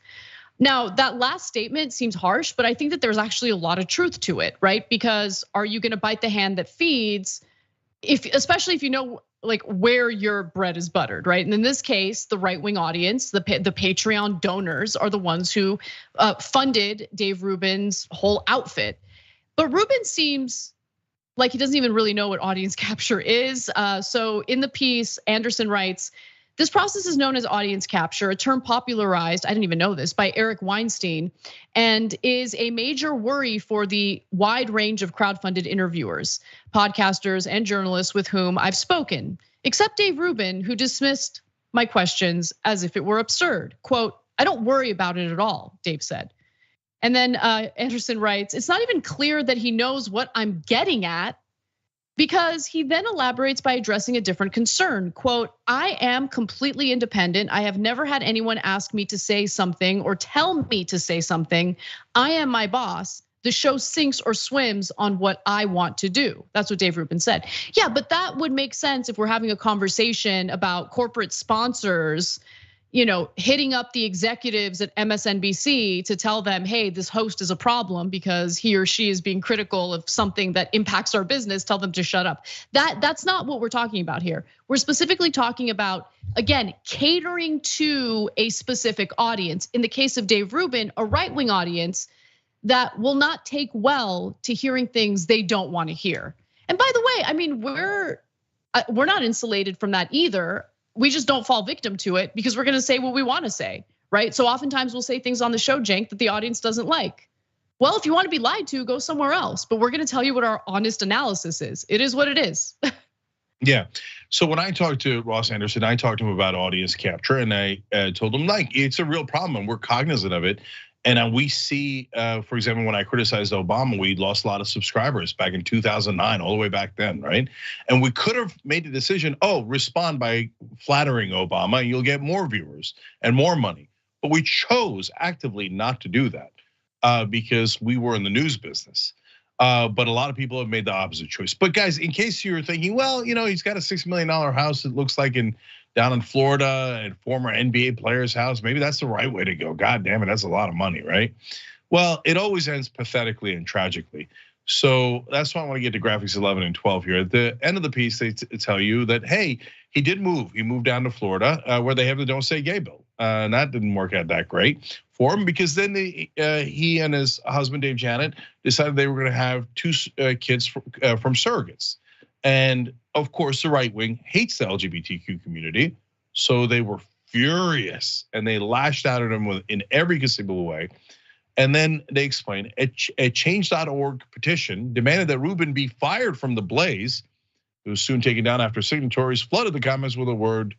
Now, that last statement seems harsh, but I think that there's actually a lot of truth to it, right? Because are you gonna bite the hand that feeds, especially if you know like where your bread is buttered, right? And in this case, the right-wing audience, the Patreon donors are the ones who funded Dave Rubin's whole outfit. But Rubin seems like he doesn't even really know what audience capture is. So in the piece, Anderson writes, this process is known as audience capture, a term popularized, I didn't even know this, by Eric Weinstein, and is a major worry for the wide range of crowdfunded interviewers, podcasters, and journalists with whom I've spoken, except Dave Rubin, who dismissed my questions as if it were absurd. Quote, I don't worry about it at all, Dave said. And then Anderson writes, it's not even clear that he knows what I'm getting at, because he then elaborates by addressing a different concern. Quote, I am completely independent. I have never had anyone ask me to say something or tell me to say something. I am my boss. The show sinks or swims on what I want to do. That's what Dave Rubin said. Yeah, but that would make sense if we're having a conversation about corporate sponsors, hitting up the executives at MSNBC to tell them, hey, this host is a problem because he or she is being critical of something that impacts our business, tell them to shut up. That's not what we're talking about here. We're specifically talking about, again, catering to a specific audience. In the case of Dave Rubin, a right-wing audience that will not take well to hearing things they don't want to hear. And by the way, I mean, we're not insulated from that either. We just don't fall victim to it because we're gonna say what we wanna say, right? So oftentimes we'll say things on the show, Cenk, that the audience doesn't like. Well, if you wanna be lied to, go somewhere else. But we're gonna tell you what our honest analysis is. It is what it is. Yeah, so when I talked to Ross Anderson, I talked to him about audience capture, and I told him like it's a real problem, and we're cognizant of it. And we see, for example, when I criticized Obama, we lost a lot of subscribers back in 2009, all the way back then, right? And we could have made the decision, respond by flattering Obama, and you'll get more viewers and more money. But we chose actively not to do that because we were in the news business. But a lot of people have made the opposite choice. But guys, in case you're thinking, well, he's got a $6 million house, it looks like down in Florida, and former NBA player's house. Maybe that's the right way to go. God damn it, that's a lot of money, right? Well, it always ends pathetically and tragically. So that's why I want to get to graphics 11 and 12 here. At the end of the piece, they tell you that, hey, he did move. He moved down to Florida where they have the Don't Say Gay bill. And that didn't work out that great for him because then he and his husband, Dave Janet, decided they were gonna have 2 kids from surrogates. And of course, the right wing hates the LGBTQ community. So they were furious and they lashed out at him in every conceivable way. And then they explained a change.org petition demanded that Rubin be fired from the Blaze. It was soon taken down after signatories flooded the comments with a word,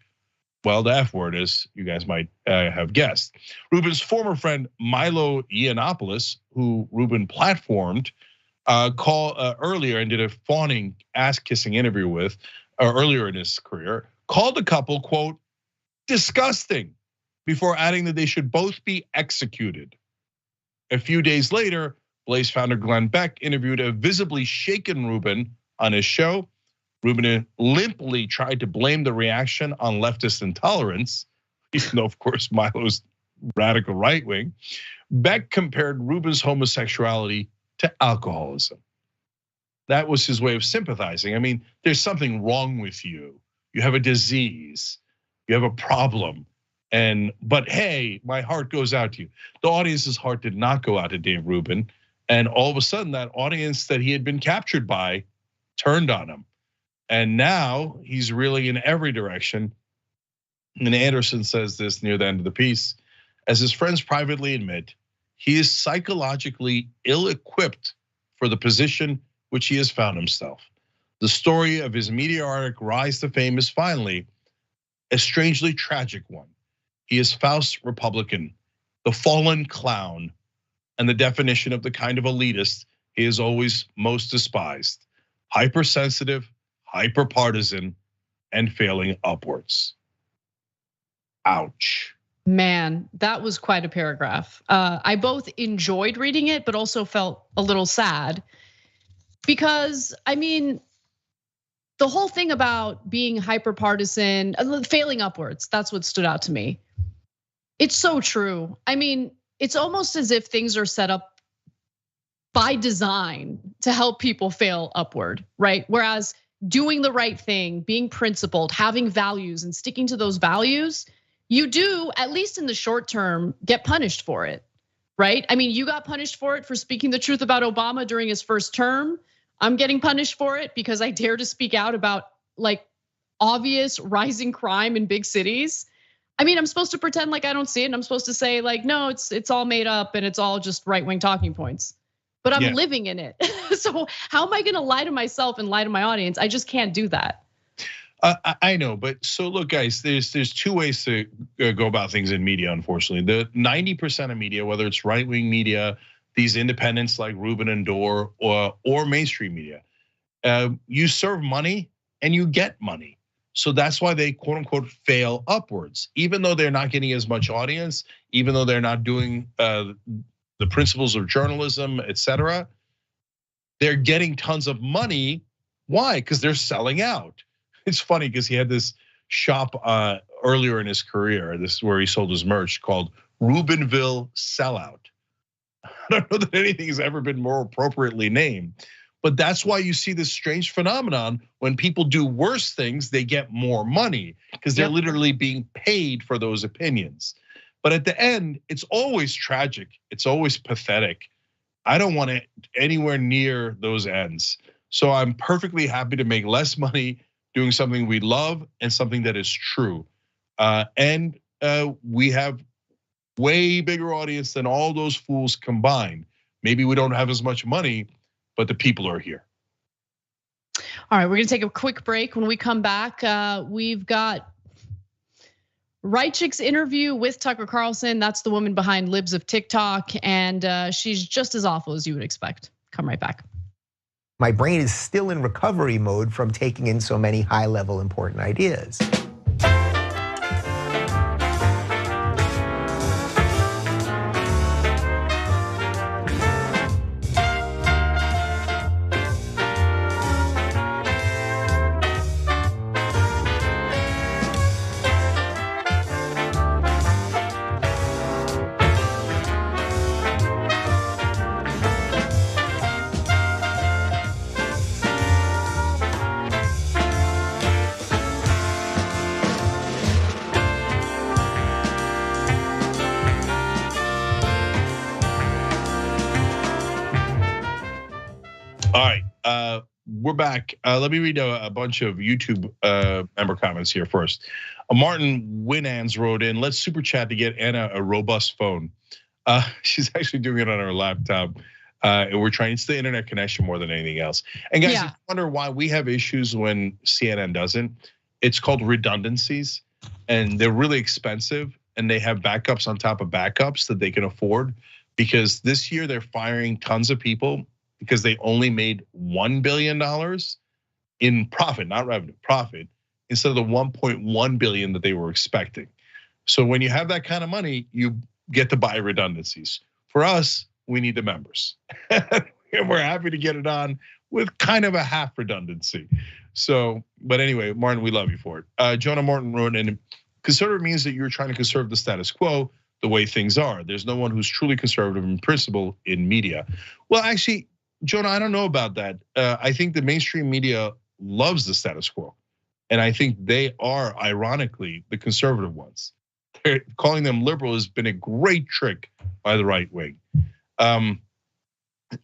well, the F word, as you guys might have guessed. Rubin's former friend Milo Yiannopoulos, who Rubin platformed, called earlier and did a fawning, ass-kissing interview with earlier in his career, called the couple, quote, disgusting, before adding that they should both be executed. A few days later, Blaze founder Glenn Beck interviewed a visibly shaken Rubin on his show. Rubin limply tried to blame the reaction on leftist intolerance, even though, of course, Milo's radical right wing. Beck compared Rubin's homosexuality to alcoholism. That was his way of sympathizing. I mean, there's something wrong with you. You have a disease, you have a problem. But hey, my heart goes out to you. The audience's heart did not go out to Dave Rubin. And all of a sudden, that audience that he had been captured by turned on him. And now he's reeling in every direction. And Anderson says this near the end of the piece, as his friends privately admit, he is psychologically ill-equipped for the position which he has found himself. The story of his meteoric rise to fame is finally a strangely tragic one. He is Faust Republican, the fallen clown, and the definition of the kind of elitist he is always most despised. Hypersensitive, hyper-partisan, and failing upwards. Ouch. Man, that was quite a paragraph. I both enjoyed reading it, but also felt a little sad. Because, I mean, the whole thing about being hyper partisan, failing upwards, that's what stood out to me. It's so true. I mean, it's almost as if things are set up by design to help people fail upward, right? Whereas doing the right thing, being principled, having values and sticking to those values, you do, at least in the short term, get punished for it, right? I mean, you got punished for it for speaking the truth about Obama during his first term. I'm getting punished for it because I dare to speak out about like obvious rising crime in big cities. I mean, I'm supposed to pretend like I don't see it, and I'm supposed to say like, no, it's all made up and it's all just right-wing talking points. But I'm living in it. So how am I gonna lie to myself and lie to my audience? I just can't do that. I know, but so look, guys, there's two ways to go about things in media, unfortunately. The 90% of media, whether it's right-wing media, these independents like Rubin and Dorr, or mainstream media, you serve money and you get money. So that's why they quote unquote fail upwards, even though they're not getting as much audience, even though they're not doing the principles of journalism, etc. They're getting tons of money. Why? Because they're selling out. It's funny because he had this shop earlier in his career. This is where he sold his merch called Rubinville Sellout. I don't know that anything has ever been more appropriately named, but that's why you see this strange phenomenon. When people do worse things, they get more money because they're literally being paid for those opinions. But at the end, it's always tragic. It's always pathetic. I don't want it anywhere near those ends. So I'm perfectly happy to make less money doing something we love and something that is true. And we have way bigger audience than all those fools combined. Maybe we don't have as much money, but the people are here. All right, we're gonna take a quick break. When we come back, we've got Raichik's interview with Tucker Carlson. That's the woman behind Libs of TikTok, and she's just as awful as you would expect. Come right back. My brain is still in recovery mode from taking in so many high-level important ideas. We're back. Let me read a bunch of YouTube member comments here first. Martin Winans wrote in, let's super chat to get Anna a robust phone. She's actually doing it on her laptop. And we're trying, it's the internet connection more than anything else. And guys, if you wonder why we have issues when CNN doesn't, it's called redundancies. And they're really expensive. And they have backups on top of backups that they can afford. Because this year they're firing tons of people because they only made $1 billion in profit, not revenue, profit, instead of the 1.1 billion that they were expecting. So when you have that kind of money, you get to buy redundancies. For us, we need the members. And we're happy to get it on with kind of a half redundancy. So, but anyway, Martin, we love you for it. Jonah Martin wrote in, conservative means that you're trying to conserve the status quo, the way things are. There's no one who's truly conservative in principle in media. Well, actually, Jonah, I don't know about that. I think the mainstream media loves the status quo. And I think they are, ironically, the conservative ones. Calling them liberal has been a great trick by the right wing.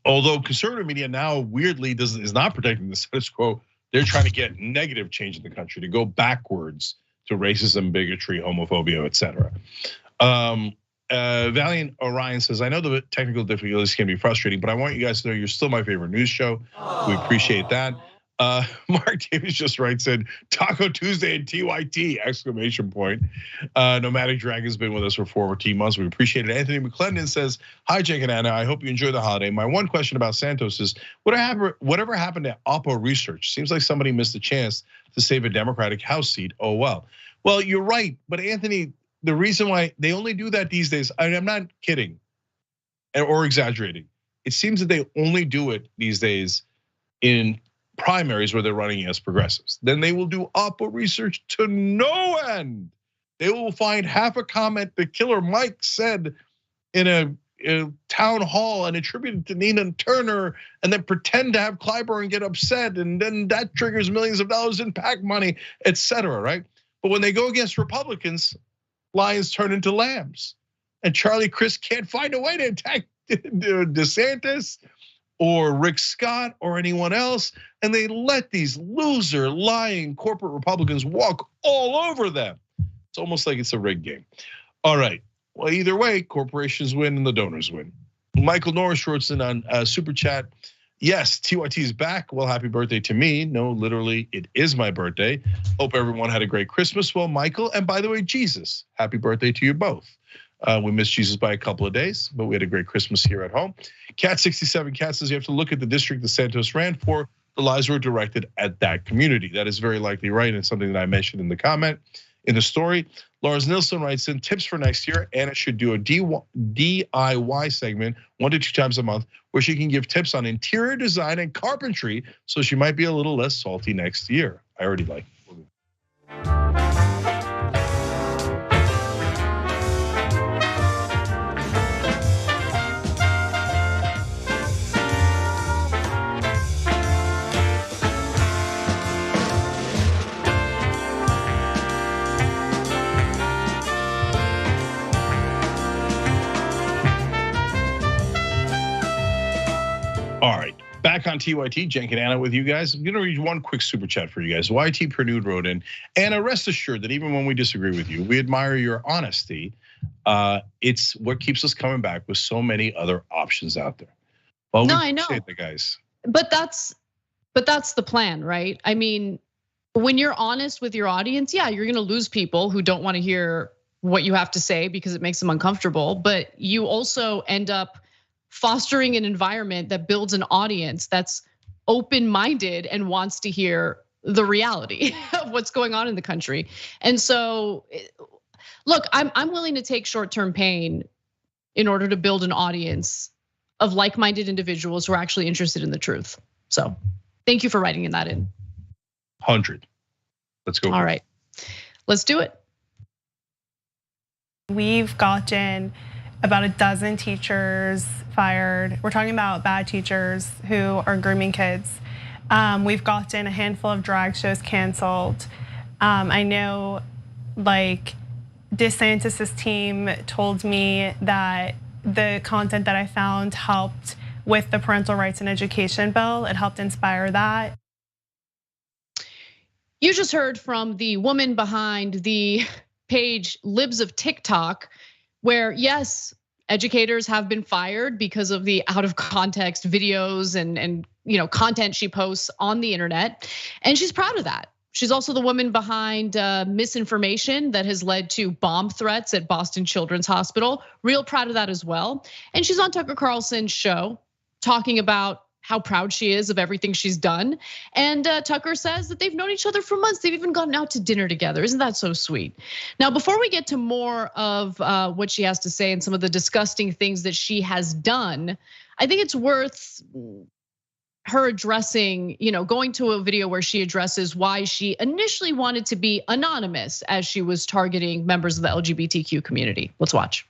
Although conservative media now weirdly is not protecting the status quo, they're trying to get negative change in the country, to go backwards to racism, bigotry, homophobia, etc. Valiant Orion says, I know the technical difficulties can be frustrating, but I want you guys to know you're still my favorite news show. We appreciate that. Mark Davis just writes in, Taco Tuesday and TYT, exclamation point. Nomadic Dragon's been with us for 14 months. We appreciate it. Anthony McClendon says, hi, Jake and Anna. I hope you enjoy the holiday. My one question about Santos is, whatever happened to Oppo Research? Seems like somebody missed a chance to save a Democratic House seat. Oh, well. Well, you're right. But Anthony, the reason why they only do that these days, I'm not kidding or exaggerating. It seems that they only do it these days in primaries where they're running as progressives. Then they will do Oppo research to no end. They will find half a comment that Killer Mike said in a town hall and attribute it to Nina Turner, and then pretend to have Clyburn get upset, and then that triggers millions of dollars in PAC money, etc. Right? But when they go against Republicans, lions turn into lambs, and Charlie Crist can't find a way to attack DeSantis or Rick Scott or anyone else, and they let these loser, lying corporate Republicans walk all over them. It's almost like it's a rigged game. All right, well, either way, corporations win and the donors win. Michael Norris wrote in on Super Chat, yes, TYT is back. Well, happy birthday to me. No, literally, it is my birthday. Hope everyone had a great Christmas. Well, Michael, and by the way, Jesus, happy birthday to you both. We missed Jesus by a couple of days, but we had a great Christmas here at home. Cat67 Cat says you have to look at the district that Santos ran for. The lies were directed at that community. That is very likely right, and something that I mentioned in the comment in the story. Lars Nilsson writes in tips for next year. Anna should do a DIY segment 1 to 2 times a month where she can give tips on interior design and carpentry, so she might be a little less salty next year. I already like it. All right, back on TYT, Cenk and Anna with you guys. I'm gonna read one quick super chat for you guys. YT Pernude wrote in, Anna, rest assured that even when we disagree with you, we admire your honesty. It's what keeps us coming back with so many other options out there. Well, no, I know, the guys. But that's the plan, right? I mean, when you're honest with your audience, yeah, you're gonna lose people who don't want to hear what you have to say because it makes them uncomfortable. But you also end up fostering an environment that builds an audience that's open-minded and wants to hear the reality of what's going on in the country. And so, look, I'm willing to take short-term pain in order to build an audience of like-minded individuals who are actually interested in the truth. So, thank you for writing that in. 100. Let's go. All right, let's do it. We've gotten about a dozen teachers fired. We're talking about bad teachers who are grooming kids. We've gotten a handful of drag shows canceled. I know, like, DeSantis's team told me that the content that I found helped with the parental rights and education bill. It helped inspire that. You just heard from the woman behind the page Libs of TikTok, where yes, educators have been fired because of the out of context videos and content she posts on the internet, and she's proud of that. She's also the woman behind misinformation that has led to bomb threats at Boston Children's Hospital. Real proud of that as well. And she's on Tucker Carlson's show talking about how proud she is of everything she's done. And Tucker says that they've known each other for months. They've even gone out to dinner together. Isn't that so sweet? Now, before we get to more of what she has to say and some of the disgusting things that she has done, I think it's worth her addressing, going to a video where she addresses why she initially wanted to be anonymous as she was targeting members of the LGBTQ community. Let's watch.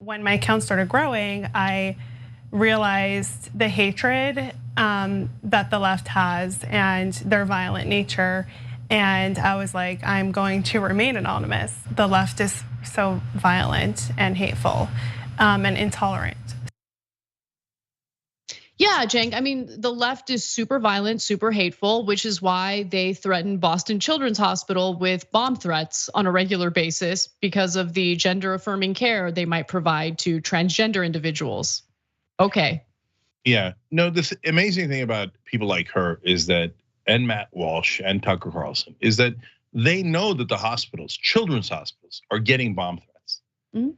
When my account started growing, I realized the hatred that the left has and their violent nature. And I was like, I'm going to remain anonymous. The left is so violent and hateful and intolerant. Yeah, Cenk, I mean, the left is super violent, super hateful, which is why they threaten Boston Children's Hospital with bomb threats on a regular basis because of the gender affirming care they might provide to transgender individuals. Okay. Yeah, no, this amazing thing about people like her is that, and Matt Walsh and Tucker Carlson, is that they know that the hospitals, children's hospitals, are getting bomb threats. Mm-hmm.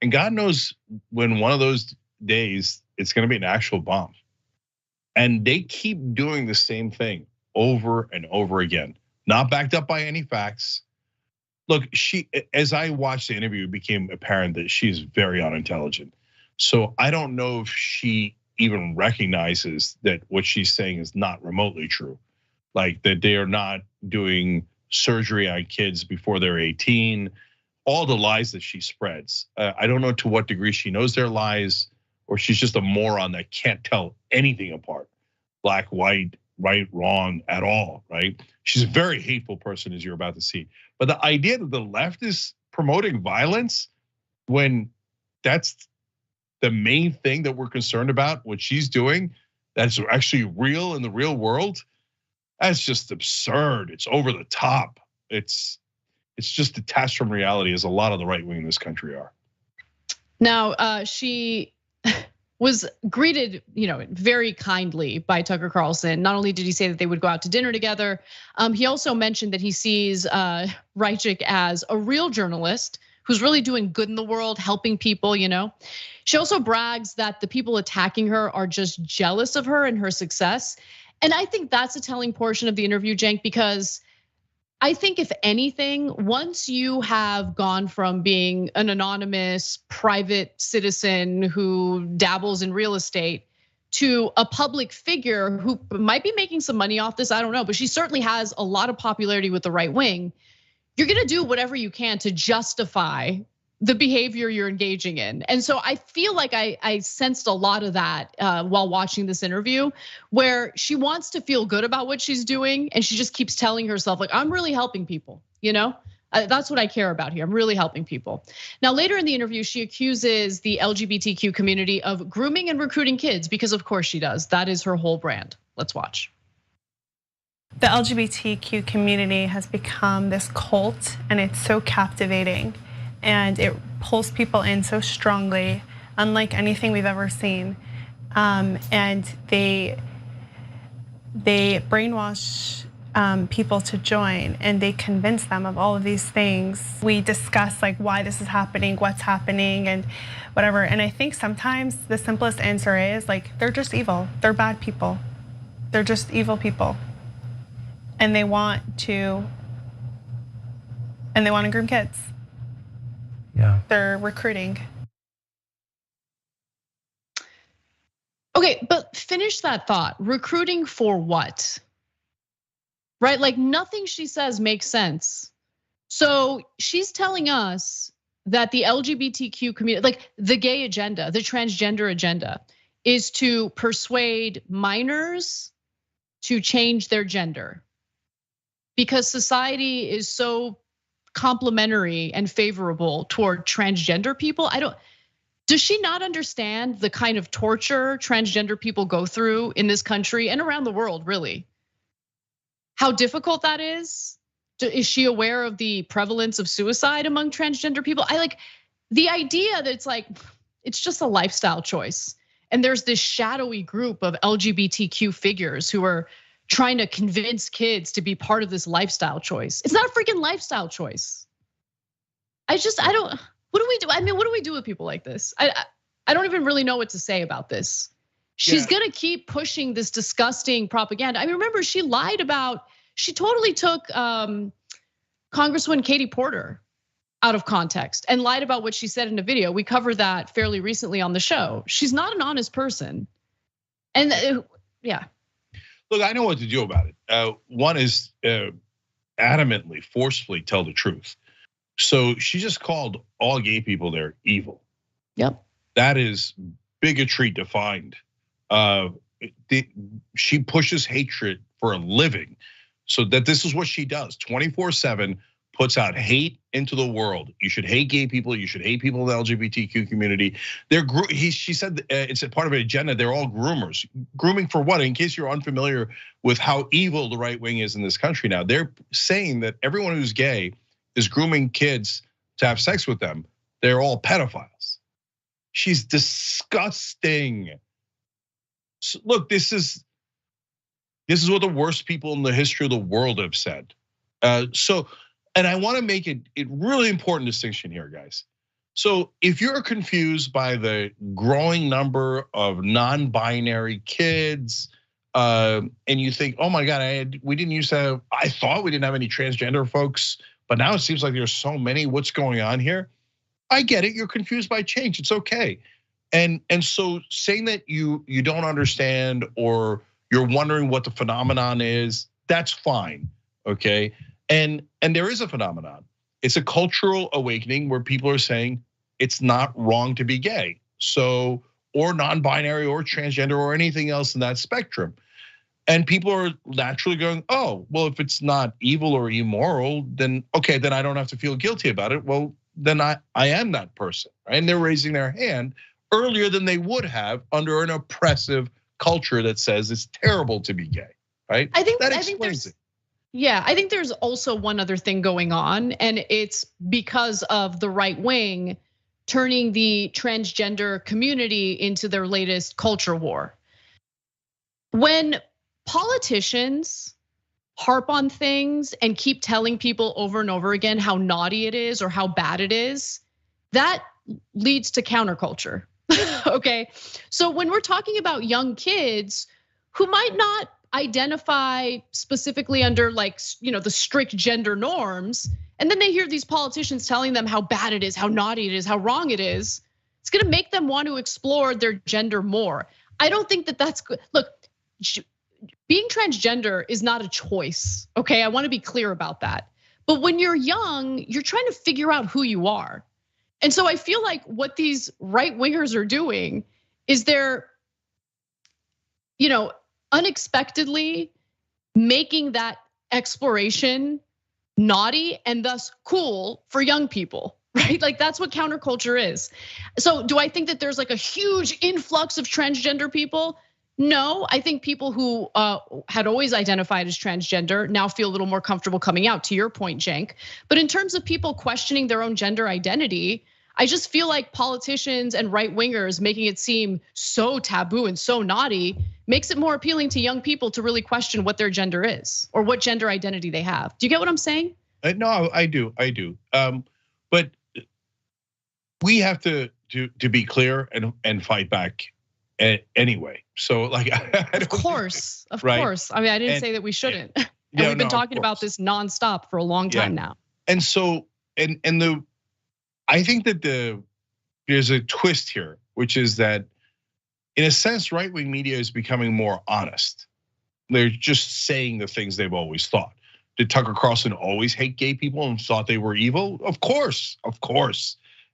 And God knows when one of those days it's gonna be an actual bomb. And they keep doing the same thing over and over again, not backed up by any facts. Look, as I watched the interview, it became apparent that she's very unintelligent. So I don't know if she even recognizes that what she's saying is not remotely true. Like that they are not doing surgery on kids before they're 18. All the lies that she spreads. I don't know to what degree she knows they're lies, or she's just a moron that can't tell anything apart. Black, white, right, wrong at all, right? She's a very hateful person, as you're about to see. But the idea that the left is promoting violence when that's the main thing that we're concerned about, what she's doing, that's actually real in the real world, that's just absurd. It's over the top. It's just detached from reality, as a lot of the right wing in this country are. Now, she was greeted, very kindly by Tucker Carlson. Not only did he say that they would go out to dinner together, he also mentioned that he sees Raichik as a real journalist who's really doing good in the world, helping people, She also brags that the people attacking her are just jealous of her and her success. And I think that's a telling portion of the interview, Cenk, because I think if anything, once you have gone from being an anonymous private citizen who dabbles in real estate to a public figure who might be making some money off this, I don't know, but she certainly has a lot of popularity with the right wing, you're gonna do whatever you can to justify the behavior you're engaging in. And so I feel like I sensed a lot of that while watching this interview, where she wants to feel good about what she's doing, and she just keeps telling herself, like, I'm really helping people, That's what I care about here. I'm really helping people. Now, later in the interview, she accuses the LGBTQ community of grooming and recruiting kids, because of course she does. That is her whole brand. Let's watch. The LGBTQ community has become this cult, and it's so captivating. And it pulls people in so strongly, unlike anything we've ever seen. And they brainwash people to join, and they convince them of all of these things. We discuss like why this is happening, what's happening, and whatever. And I think sometimes the simplest answer is like, they're just evil. They're bad people. They're just evil people. And they want to groom kids. Yeah. They're recruiting. Okay, but finish that thought. Recruiting for what? Right? Like nothing she says makes sense. So she's telling us that the LGBTQ community, like the gay agenda, the transgender agenda, is to persuade minors to change their gender. Because society is so complimentary and favorable toward transgender people. Does she not understand the kind of torture transgender people go through in this country and around the world, really? How difficult that is? Is she aware of the prevalence of suicide among transgender people? I like the idea that it's just a lifestyle choice. And there's this shadowy group of LGBTQ figures who are trying to convince kids to be part of this lifestyle choice. It's not a freaking lifestyle choice. What do we do? I mean, what do we do with people like this? I don't even really know what to say about this. She's gonna keep pushing this disgusting propaganda. I mean, remember she totally took Congresswoman Katie Porter out of context and lied about what she said in a video. We covered that fairly recently on the show. She's not an honest person. And yeah. Look, I know what to do about it. One is adamantly, forcefully tell the truth. So she just called all gay people there evil. Yep. That is bigotry defined. She pushes hatred for a living, so that this is what she does 24/7. Puts out hate into the world. You should hate gay people. You should hate people in the LGBTQ community. She said it's a part of an agenda. They're all groomers. Grooming for what? In case you're unfamiliar with how evil the right wing is in this country now, they're saying that everyone who's gay is grooming kids to have sex with them. They're all pedophiles. She's disgusting. So look, this is what the worst people in the history of the world have said. And I want to make it really important distinction here, guys. So if you're confused by the growing number of non-binary kids, and you think, oh my God, we didn't used to have, I thought we didn't have any transgender folks, but now it seems like there's so many, what's going on here? I get it, you're confused by change, it's okay. And so saying that you don't understand or you're wondering what the phenomenon is, that's fine, okay? And there is a phenomenon. It's a cultural awakening where people are saying it's not wrong to be gay, so or non-binary or transgender or anything else in that spectrum. And people are naturally going, oh, well, if it's not evil or immoral, then okay, then I don't have to feel guilty about it. Well, then I am that person, right? And they're raising their hand earlier than they would have under an oppressive culture that says it's terrible to be gay, right? I think there's, yeah, I think there's also one other thing going on, and it's because of the right wing turning the transgender community into their latest culture war. When politicians harp on things and keep telling people over and over again how naughty it is or how bad it is, that leads to counterculture. Okay, so when we're talking about young kids who might not identify specifically under like, the strict gender norms, and then they hear these politicians telling them how bad it is, how naughty it is, how wrong it is, it's gonna make them want to explore their gender more. I don't think that that's good. Look, being transgender is not a choice, okay? I wanna be clear about that. But when you're young, you're trying to figure out who you are. And so I feel like what these right wingers are doing is they're, unexpectedly making that exploration naughty and thus cool for young people, right? Like that's what counterculture is. So do I think that there's like a huge influx of transgender people? No, I think people who had always identified as transgender now feel a little more comfortable coming out, to your point, Cenk. But in terms of people questioning their own gender identity, I just feel like politicians and right wingers making it seem so taboo and so naughty makes it more appealing to young people to really question what their gender is or what gender identity they have. Do you get what I'm saying? No, I do. But we have to be clear and fight back anyway. So like, of course. Right? I mean, I didn't say that we shouldn't. And we've been talking about this nonstop for a long time now. And so, I think that there's a twist here, which is that in a sense, right-wing media is becoming more honest. They're just saying the things they've always thought. Did Tucker Carlson always hate gay people and thought they were evil? Of course.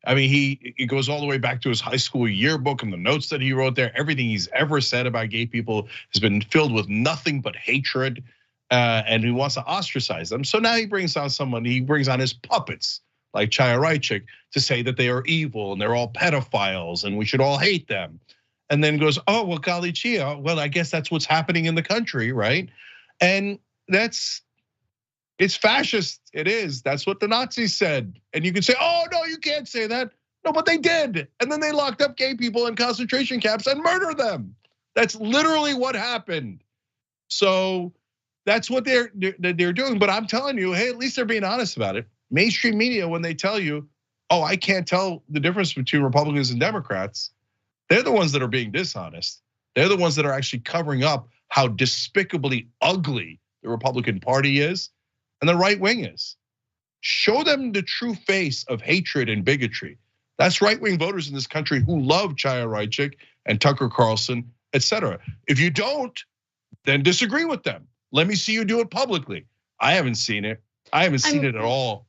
I mean, it goes all the way back to his high school yearbook and the notes that he wrote there. Everything he's ever said about gay people has been filled with nothing but hatred, and he wants to ostracize them. So now he brings on his puppets like Chaya Raichik to say that they are evil and they're all pedophiles and we should all hate them. And then goes, oh, well, golly Chia, well, I guess that's what's happening in the country, right? And it's fascist, it is. That's what the Nazis said. And you can say, oh, no, you can't say that. No, but they did. And then they locked up gay people in concentration camps and murdered them. That's literally what happened. So that's what they're doing. But I'm telling you, hey, at least they're being honest about it. Mainstream media, when they tell you, oh, I can't tell the difference between Republicans and Democrats, they're the ones that are being dishonest. They're the ones that are actually covering up how despicably ugly the Republican Party is and the right wing is. Show them the true face of hatred and bigotry. That's right-wing voters in this country who love Chaya Raichik and Tucker Carlson, etc. If you don't, then disagree with them. Let me see you do it publicly. I haven't seen it. I haven't seen it at all.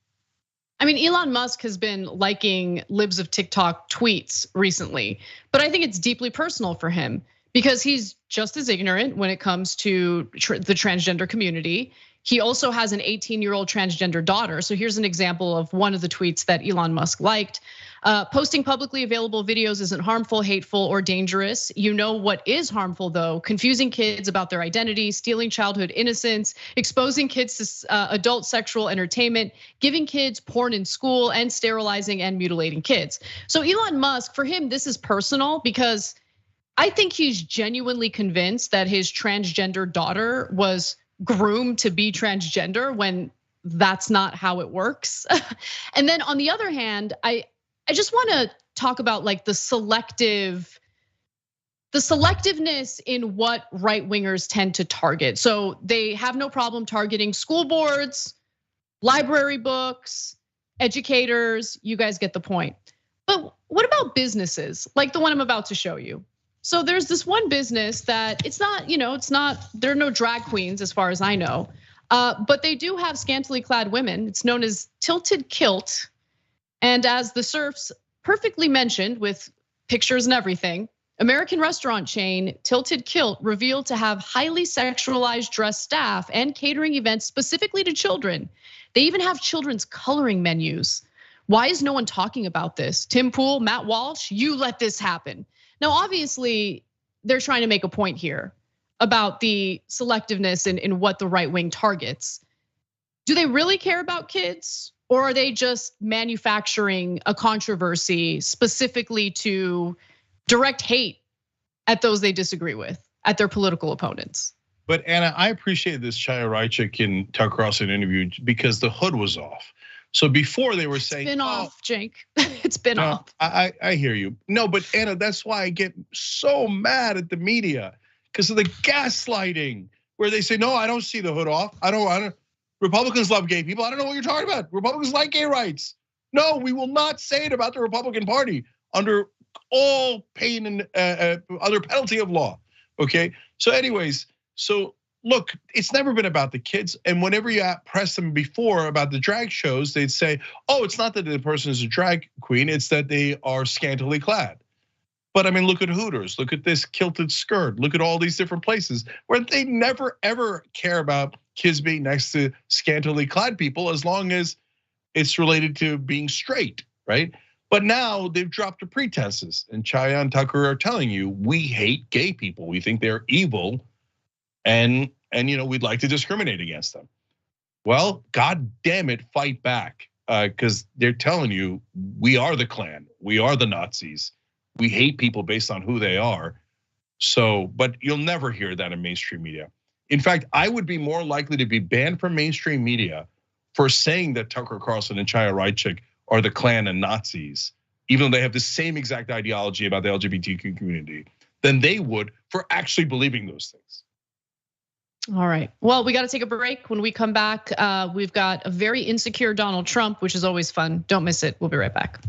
I mean, Elon Musk has been liking libs of TikTok tweets recently, but I think it's deeply personal for him because he's just as ignorant when it comes to the transgender community. He also has an 18-year-old transgender daughter. So here's an example of one of the tweets that Elon Musk liked. Posting publicly available videos isn't harmful, hateful, or dangerous. You know what is harmful though, confusing kids about their identity, stealing childhood innocence, exposing kids to adult sexual entertainment, giving kids porn in school, and sterilizing and mutilating kids. So Elon Musk, for him, this is personal because I think he's genuinely convinced that his transgender daughter was groomed to be transgender when that's not how it works. And then on the other hand, I just want to talk about like the selectiveness in what right wingers tend to target. So they have no problem targeting school boards, library books, educators, you guys get the point. But what about businesses like the one I'm about to show you? So there's this one business that it's not, there are no drag queens as far as I know, but they do have scantily clad women. It's known as Tilted Kilt. And as the Surfs perfectly mentioned with pictures and everything, American restaurant chain Tilted Kilt revealed to have highly sexualized dress staff and catering events specifically to children. They even have children's coloring menus. Why is no one talking about this? Tim Pool, Matt Walsh, you let this happen. Now, obviously, they're trying to make a point here about the selectiveness in what the right wing targets. Do they really care about kids, or are they just manufacturing a controversy specifically to direct hate at those they disagree with, at their political opponents? But Anna, I appreciate this Chaya Raichik and Tucker Carlson interview because the hood was off. So before they were saying, it's been off, Cenk. It's been off. I hear you. No, but Anna, that's why I get so mad at the media because of the gaslighting, where they say, no, I don't see the hood off. I don't. Republicans love gay people. I don't know what you're talking about. Republicans like gay rights. No, we will not say it about the Republican Party under all pain and other penalty of law. Okay. So, anyways, look, it's never been about the kids. And whenever you press them before about the drag shows, they'd say, oh, it's not that the person is a drag queen, it's that they are scantily clad. But I mean, look at Hooters, look at this kilted skirt, look at all these different places where they never ever care about kids being next to scantily clad people as long as it's related to being straight, right? But now they've dropped the pretenses, and Chaya and Tucker are telling you, we hate gay people, we think they're evil. And we'd like to discriminate against them. Well, God damn it, fight back, because they're telling you we are the Klan, we are the Nazis, we hate people based on who they are. So, but you'll never hear that in mainstream media. In fact, I would be more likely to be banned from mainstream media for saying that Tucker Carlson and Chaya Raichik are the Klan and Nazis, even though they have the same exact ideology about the LGBTQ community, than they would for actually believing those things. All right, well, we got to take a break. When we come back, we've got a very insecure Donald Trump, which is always fun. Don't miss it, we'll be right back.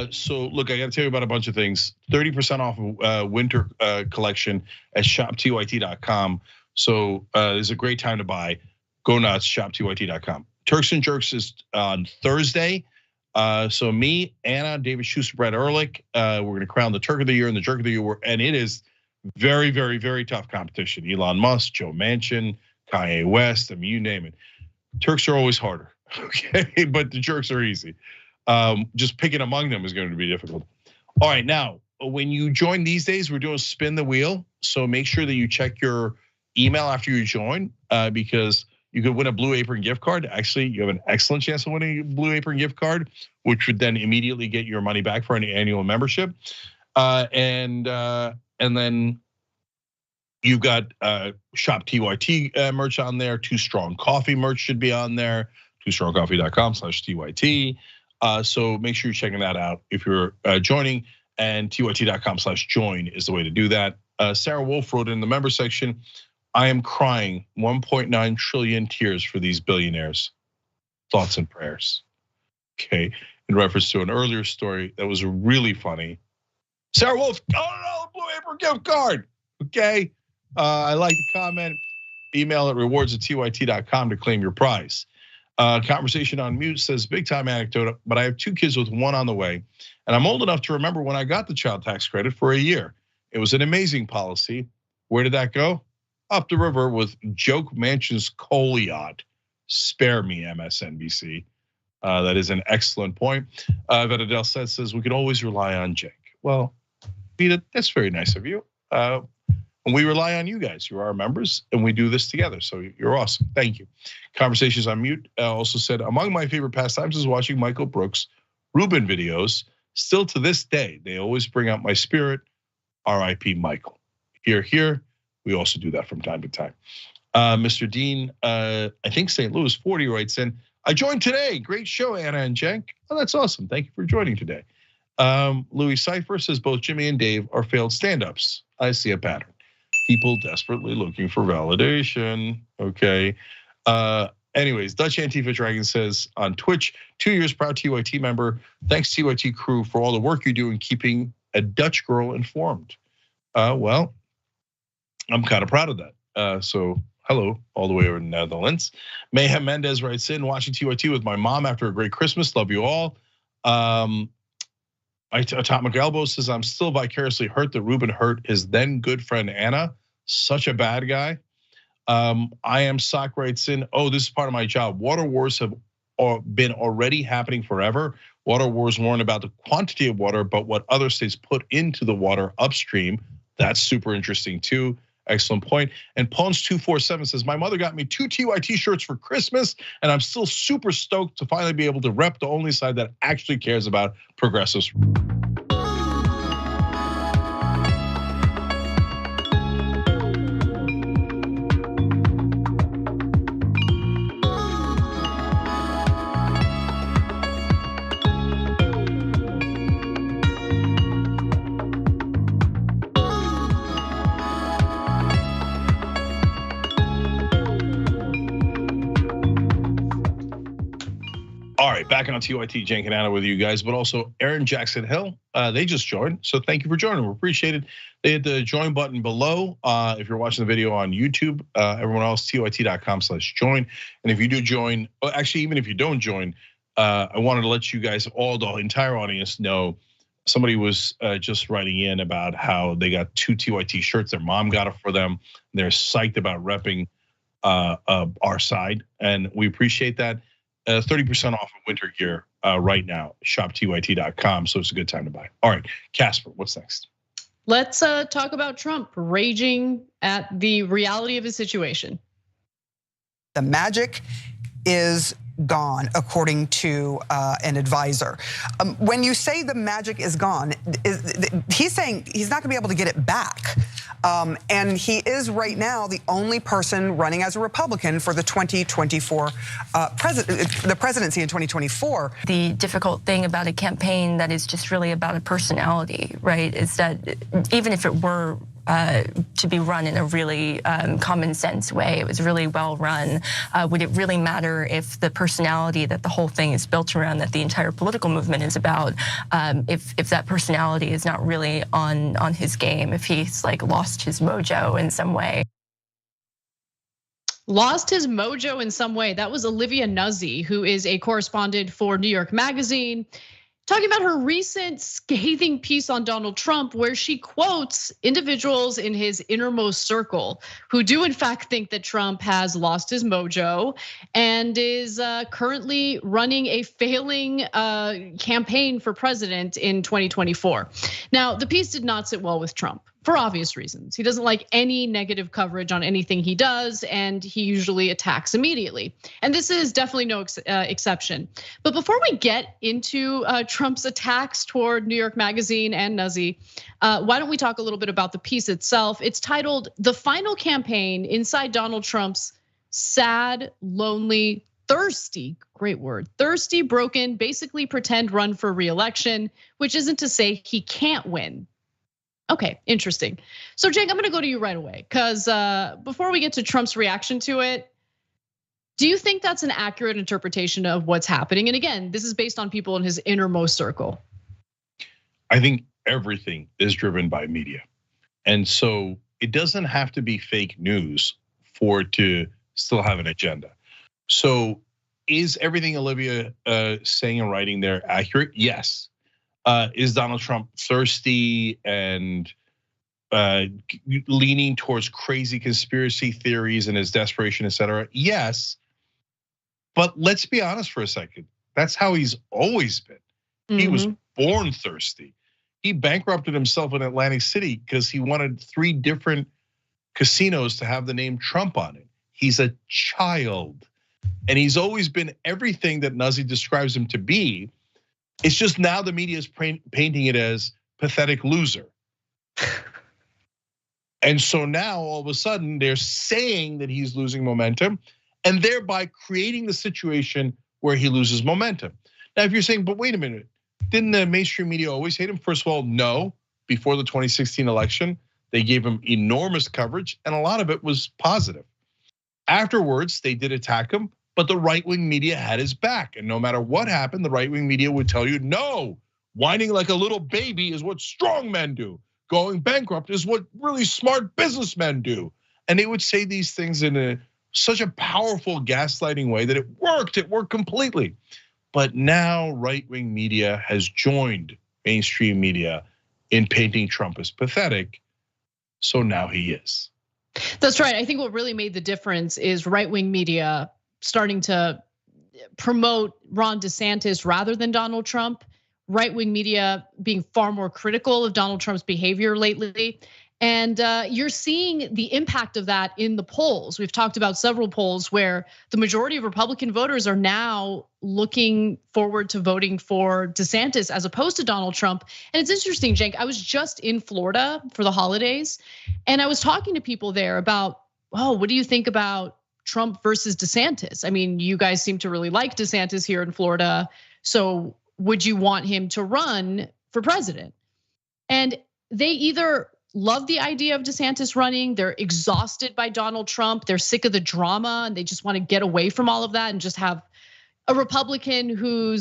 So look, I got to tell you about a bunch of things. 30% off winter collection at shoptyt.com. So it's a great time to buy. Go nuts, shoptyt.com. Turks and Jerks is on Thursday. So me, Anna, David Schuster, Brett Ehrlich, we're going to crown the Turk of the Year and the Jerk of the Year. And it is very, very, very tough competition. Elon Musk, Joe Manchin, Kanye West, I mean, you name it. Turks are always harder, okay? But the jerks are easy. Just picking among them is going to be difficult. All right, now, when you join these days, we're doing spin the wheel. So make sure that you check your email after you join, because you could win a Blue Apron gift card. Actually, you have an excellent chance of winning a Blue Apron gift card, which would then immediately get your money back for an annual membership. And then you've got Shop TYT merch on there. Too Strong Coffee merch should be on there. TooStrongCoffee.com/TYT. So make sure you're checking that out if you're joining, and tyt.com/join is the way to do that. Sarah Wolf wrote in the member section, I am crying 1.9 trillion tears for these billionaires. Thoughts and prayers. Okay, in reference to an earlier story that was really funny. Sarah Wolf, oh no, Blue Apron gift card. Okay, I like the comment. Email at rewards@tyt.com to claim your prize. Conversation on mute says, big time anecdote, but I have 2 kids with 1 on the way. And I'm old enough to remember when I got the child tax credit for a year. It was an amazing policy. Where did that go? Up the river with Joe Manchin's coal yacht. Spare me, MSNBC. That is an excellent point. Vedadel says we can always rely on Cenk. Well, Vita, that's very nice of you. And we rely on you guys. You're our members, and we do this together. So you're awesome. Thank you. Conversations on Mute also said, among my favorite pastimes is watching Michael Brooks' Rubin videos. Still to this day, they always bring out my spirit. R.I.P. Michael. Here. We also do that from time to time. Mr. Dean, I think St. Louis 40 writes in, I joined today. Great show, Anna and Cenk. Oh, that's awesome. Thank you for joining today. Louis Cypher says both Jimmy and Dave are failed stand-ups. I see a pattern. People desperately looking for validation. Okay. Anyways, Dutch Antifa Dragon says on Twitch, 2 years proud TYT member. Thanks TYT crew for all the work you do in keeping a Dutch girl informed. Well, I'm kind of proud of that. So hello, all the way over in the Netherlands. Mayhem Mendez writes in, watching TYT with my mom after a great Christmas. Love you all. Atomic Elbow says, I'm still vicariously hurt that Rubin hurt his then good friend Anna. Such a bad guy. I am Sock writes in, oh, this is part of my job. Water wars have been already happening forever. Water wars weren't about the quantity of water, but what other states put into the water upstream. That's super interesting too. Excellent point. And Pons247 says, my mother got me 2 TYT shirts for Christmas, and I'm still super stoked to finally be able to rep the only side that actually cares about progressives. All right, back on TYT, Cenk and Anna with you guys, but also Aaron Jackson Hill, they just joined. So thank you for joining, we appreciate it. They hit the join button below. If you're watching the video on YouTube, everyone else, tyt.com/join. And if you do join, actually, even if you don't join, I wanted to let you guys, all the entire audience know, somebody was just writing in about how they got 2 TYT shirts, their mom got it for them. They're psyched about repping our side, and we appreciate that. 30% off of winter gear right now, shoptyt.com, so it's a good time to buy. All right, Casper, what's next? Let's talk about Trump raging at the reality of his situation. The magic is gone, according to an advisor. When you say the magic is gone, he's saying he's not gonna be able to get it back. And he is right now the only person running as a Republican for the 2024 the presidency in 2024. The difficult thing about a campaign that is just really about a personality, right, is that even if it were to be run in a really common sense way, it was really well run, would it really matter if the personality that the whole thing is built around, that the entire political movement is about, if that personality is not really on his game, if he's like lost his mojo in some way? Lost his mojo in some way. That was Olivia Nuzzi, who is a correspondent for New York Magazine, talking about her recent scathing piece on Donald Trump, where she quotes individuals in his innermost circle who do in fact think that Trump has lost his mojo and is currently running a failing campaign for president in 2024. Now, the piece did not sit well with Trump for obvious reasons. He doesn't like any negative coverage on anything he does, and he usually attacks immediately. And this is definitely no exception. But before we get into Trump's attacks toward New York Magazine and Nuzzi, why don't we talk a little bit about the piece itself? It's titled "The Final Campaign Inside Donald Trump's Sad, Lonely, Thirsty," great word, thirsty, broken, basically pretend run for re-election, which isn't to say he can't win. Okay, interesting. So Cenk, I'm gonna go to you right away, because before we get to Trump's reaction to it, do you think that's an accurate interpretation of what's happening? And again, this is based on people in his innermost circle. I think everything is driven by media. And so it doesn't have to be fake news for it to still have an agenda. So is everything Olivia saying and writing there accurate? Yes. Is Donald Trump thirsty and leaning towards crazy conspiracy theories and his desperation, et cetera? Yes. But let's be honest for a second. That's how he's always been. He was born thirsty. He bankrupted himself in Atlantic City because he wanted 3 different casinos to have the name Trump on it. He's a child. And he's always been everything that Nazi describes him to be. It's just now the media is painting it as pathetic loser. And so now all of a sudden they're saying that he's losing momentum and thereby creating the situation where he loses momentum. Now, if you're saying, but wait a minute, didn't the mainstream media always hate him? First of all, no. Before the 2016 election, they gave him enormous coverage and a lot of it was positive. Afterwards, they did attack him, but the right-wing media had his back. And no matter what happened, the right-wing media would tell you, no, whining like a little baby is what strong men do. Going bankrupt is what really smart businessmen do. And they would say these things in such a powerful gaslighting way that it worked completely. But now right-wing media has joined mainstream media in painting Trump as pathetic. So now he is. That's right. I think what really made the difference is right-wing media starting to promote Ron DeSantis rather than Donald Trump. Right-wing media being far more critical of Donald Trump's behavior lately. And you're seeing the impact of that in the polls. We've talked about several polls where the majority of Republican voters are now looking forward to voting for DeSantis as opposed to Donald Trump. And it's interesting, Cenk, I was just in Florida for the holidays and I was talking to people there about, what do you think about Trump versus DeSantis? I mean, you guys seem to really like DeSantis here in Florida. So would you want him to run for president? And they either love the idea of DeSantis running, they're exhausted by Donald Trump, they're sick of the drama, and they just want to get away from all of that and just have a Republican who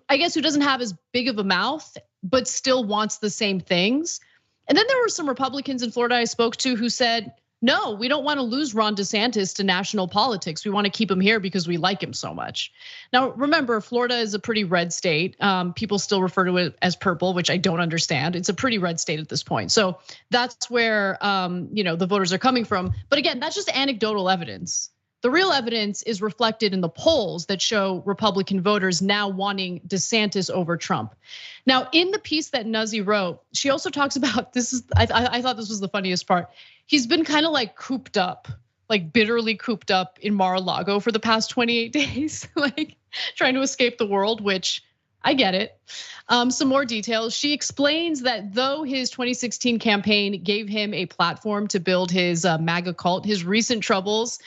doesn't have as big of a mouth, but still wants the same things. And then there were some Republicans in Florida I spoke to who said, no, we don't want to lose Ron DeSantis to national politics. We want to keep him here because we like him so much. Now, remember, Florida is a pretty red state. People still refer to it as purple, which I don't understand. It's a pretty red state at this point. So that's where the voters are coming from. But again, that's just anecdotal evidence. The real evidence is reflected in the polls that show Republican voters now wanting DeSantis over Trump. Now, in the piece that Nazi wrote, she also talks about I thought this was the funniest part. He's been kind of like cooped up, like bitterly cooped up in Mar-a-Lago for the past 28 days, like trying to escape the world, which I get it. Some more details. She explains that though his 2016 campaign gave him a platform to build his MAGA cult, his recent troubles,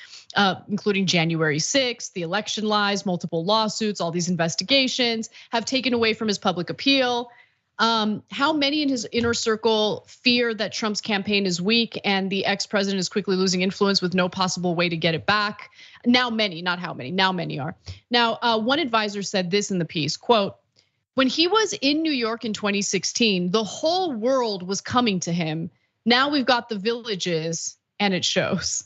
including January 6th, the election lies, multiple lawsuits, all these investigations have taken away from his public appeal. How many in his inner circle fear that Trump's campaign is weak and the ex-president is quickly losing influence with no possible way to get it back? Now many, not how many, now many are. Now, one advisor said this in the piece, quote, when he was in New York in 2016, the whole world was coming to him. Now we've got the Villages and it shows.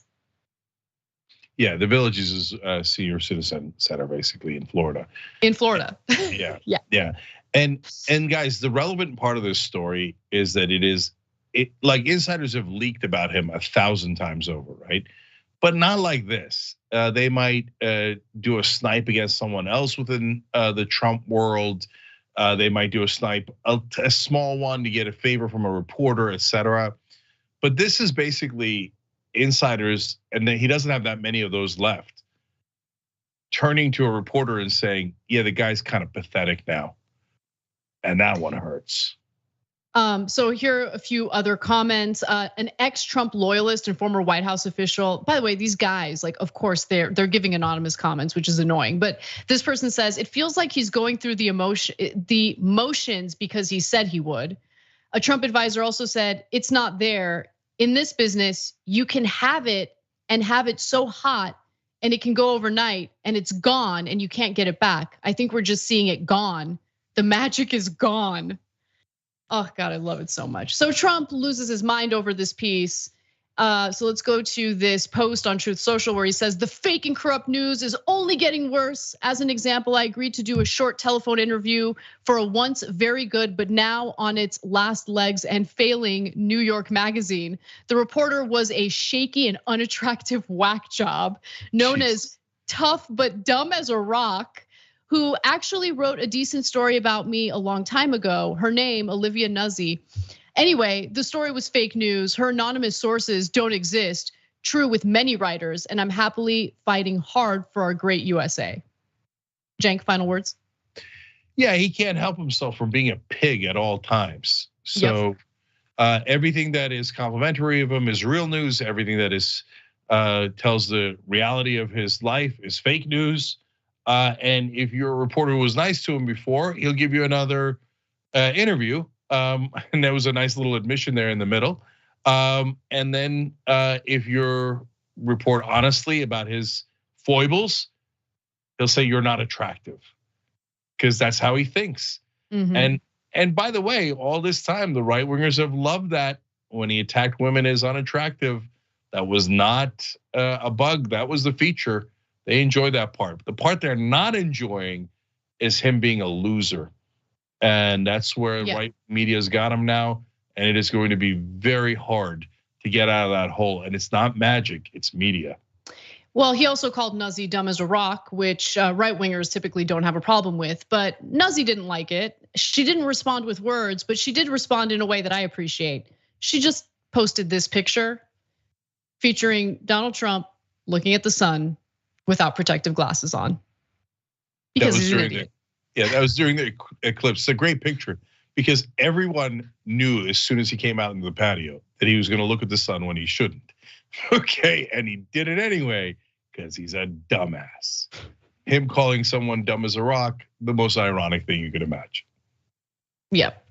Yeah, the Villages is a senior citizen center basically in Florida. In Florida. Yeah. Yeah. And guys, the relevant part of this story is that like insiders have leaked about him 1,000 times over, right? But not like this. They might do a snipe against someone else within the Trump world. They might do a snipe, a small one to get a favor from a reporter, etc. But this is basically insiders, and he doesn't have that many of those left, turning to a reporter and saying, yeah, the guy's kind of pathetic now. And that one hurts. So here are a few other comments. An ex-Trump loyalist and former White House official. By the way, these guys, like, of course, they're giving anonymous comments, which is annoying. But this person says it feels like he's going through the motions because he said he would. A Trump advisor also said it's not there. In this business, you can have it and have it so hot, and it can go overnight, and it's gone, and you can't get it back. I think we're just seeing it gone. The magic is gone. Oh God, I love it so much. So Trump loses his mind over this piece. So let's go to this post on Truth Social where he says, the fake and corrupt news is only getting worse. As an example, I agreed to do a short telephone interview for a once very good, but now on its last legs and failing New York Magazine. The reporter was a shaky and unattractive whack job known as tough but dumb as a rock, who actually wrote a decent story about me a long time ago. Her name, Olivia Nuzzi. Anyway, the story was fake news. Her anonymous sources don't exist. True with many writers, and I'm happily fighting hard for our great USA. Cenk, final words? Yeah, he can't help himself from being a pig at all times. So everything that is complimentary of him is real news. Everything that is tells the reality of his life is fake news. And if your reporter was nice to him before, he'll give you another interview. And there was a nice little admission there in the middle. And then if you report honestly about his foibles, he'll say you're not attractive, because that's how he thinks. And by the way, all this time, the right wingers have loved that when he attacked women as unattractive. That was not a bug, that was the feature. They enjoy that part. The part they're not enjoying is him being a loser. And that's where right media's got him now. And it is going to be very hard to get out of that hole. And it's not magic, it's media. Well, he also called Nuzzi dumb as a rock, which right wingers typically don't have a problem with. But Nuzzi didn't like it. She didn't respond with words, but she did respond in a way that I appreciate. She just posted this picture featuring Donald Trump looking at the sun without protective glasses on. Because he's an idiot. That was during the eclipse. It's a great picture because everyone knew as soon as he came out into the patio that he was going to look at the sun when he shouldn't. Okay, and he did it anyway because he's a dumbass. Him calling someone dumb as a rock, the most ironic thing you could imagine. Yep.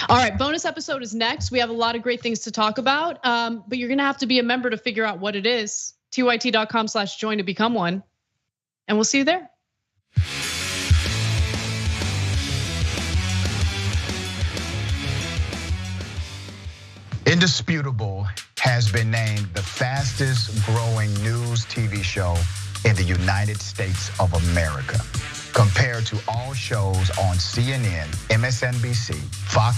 All right, bonus episode is next. We have a lot of great things to talk about, but you're gonna have to be a member to figure out what it is. tyt.com/join to become one, and we'll see you there. Indisputable has been named the fastest growing news TV show in the United States of America, compared to all shows on CNN, MSNBC, Fox.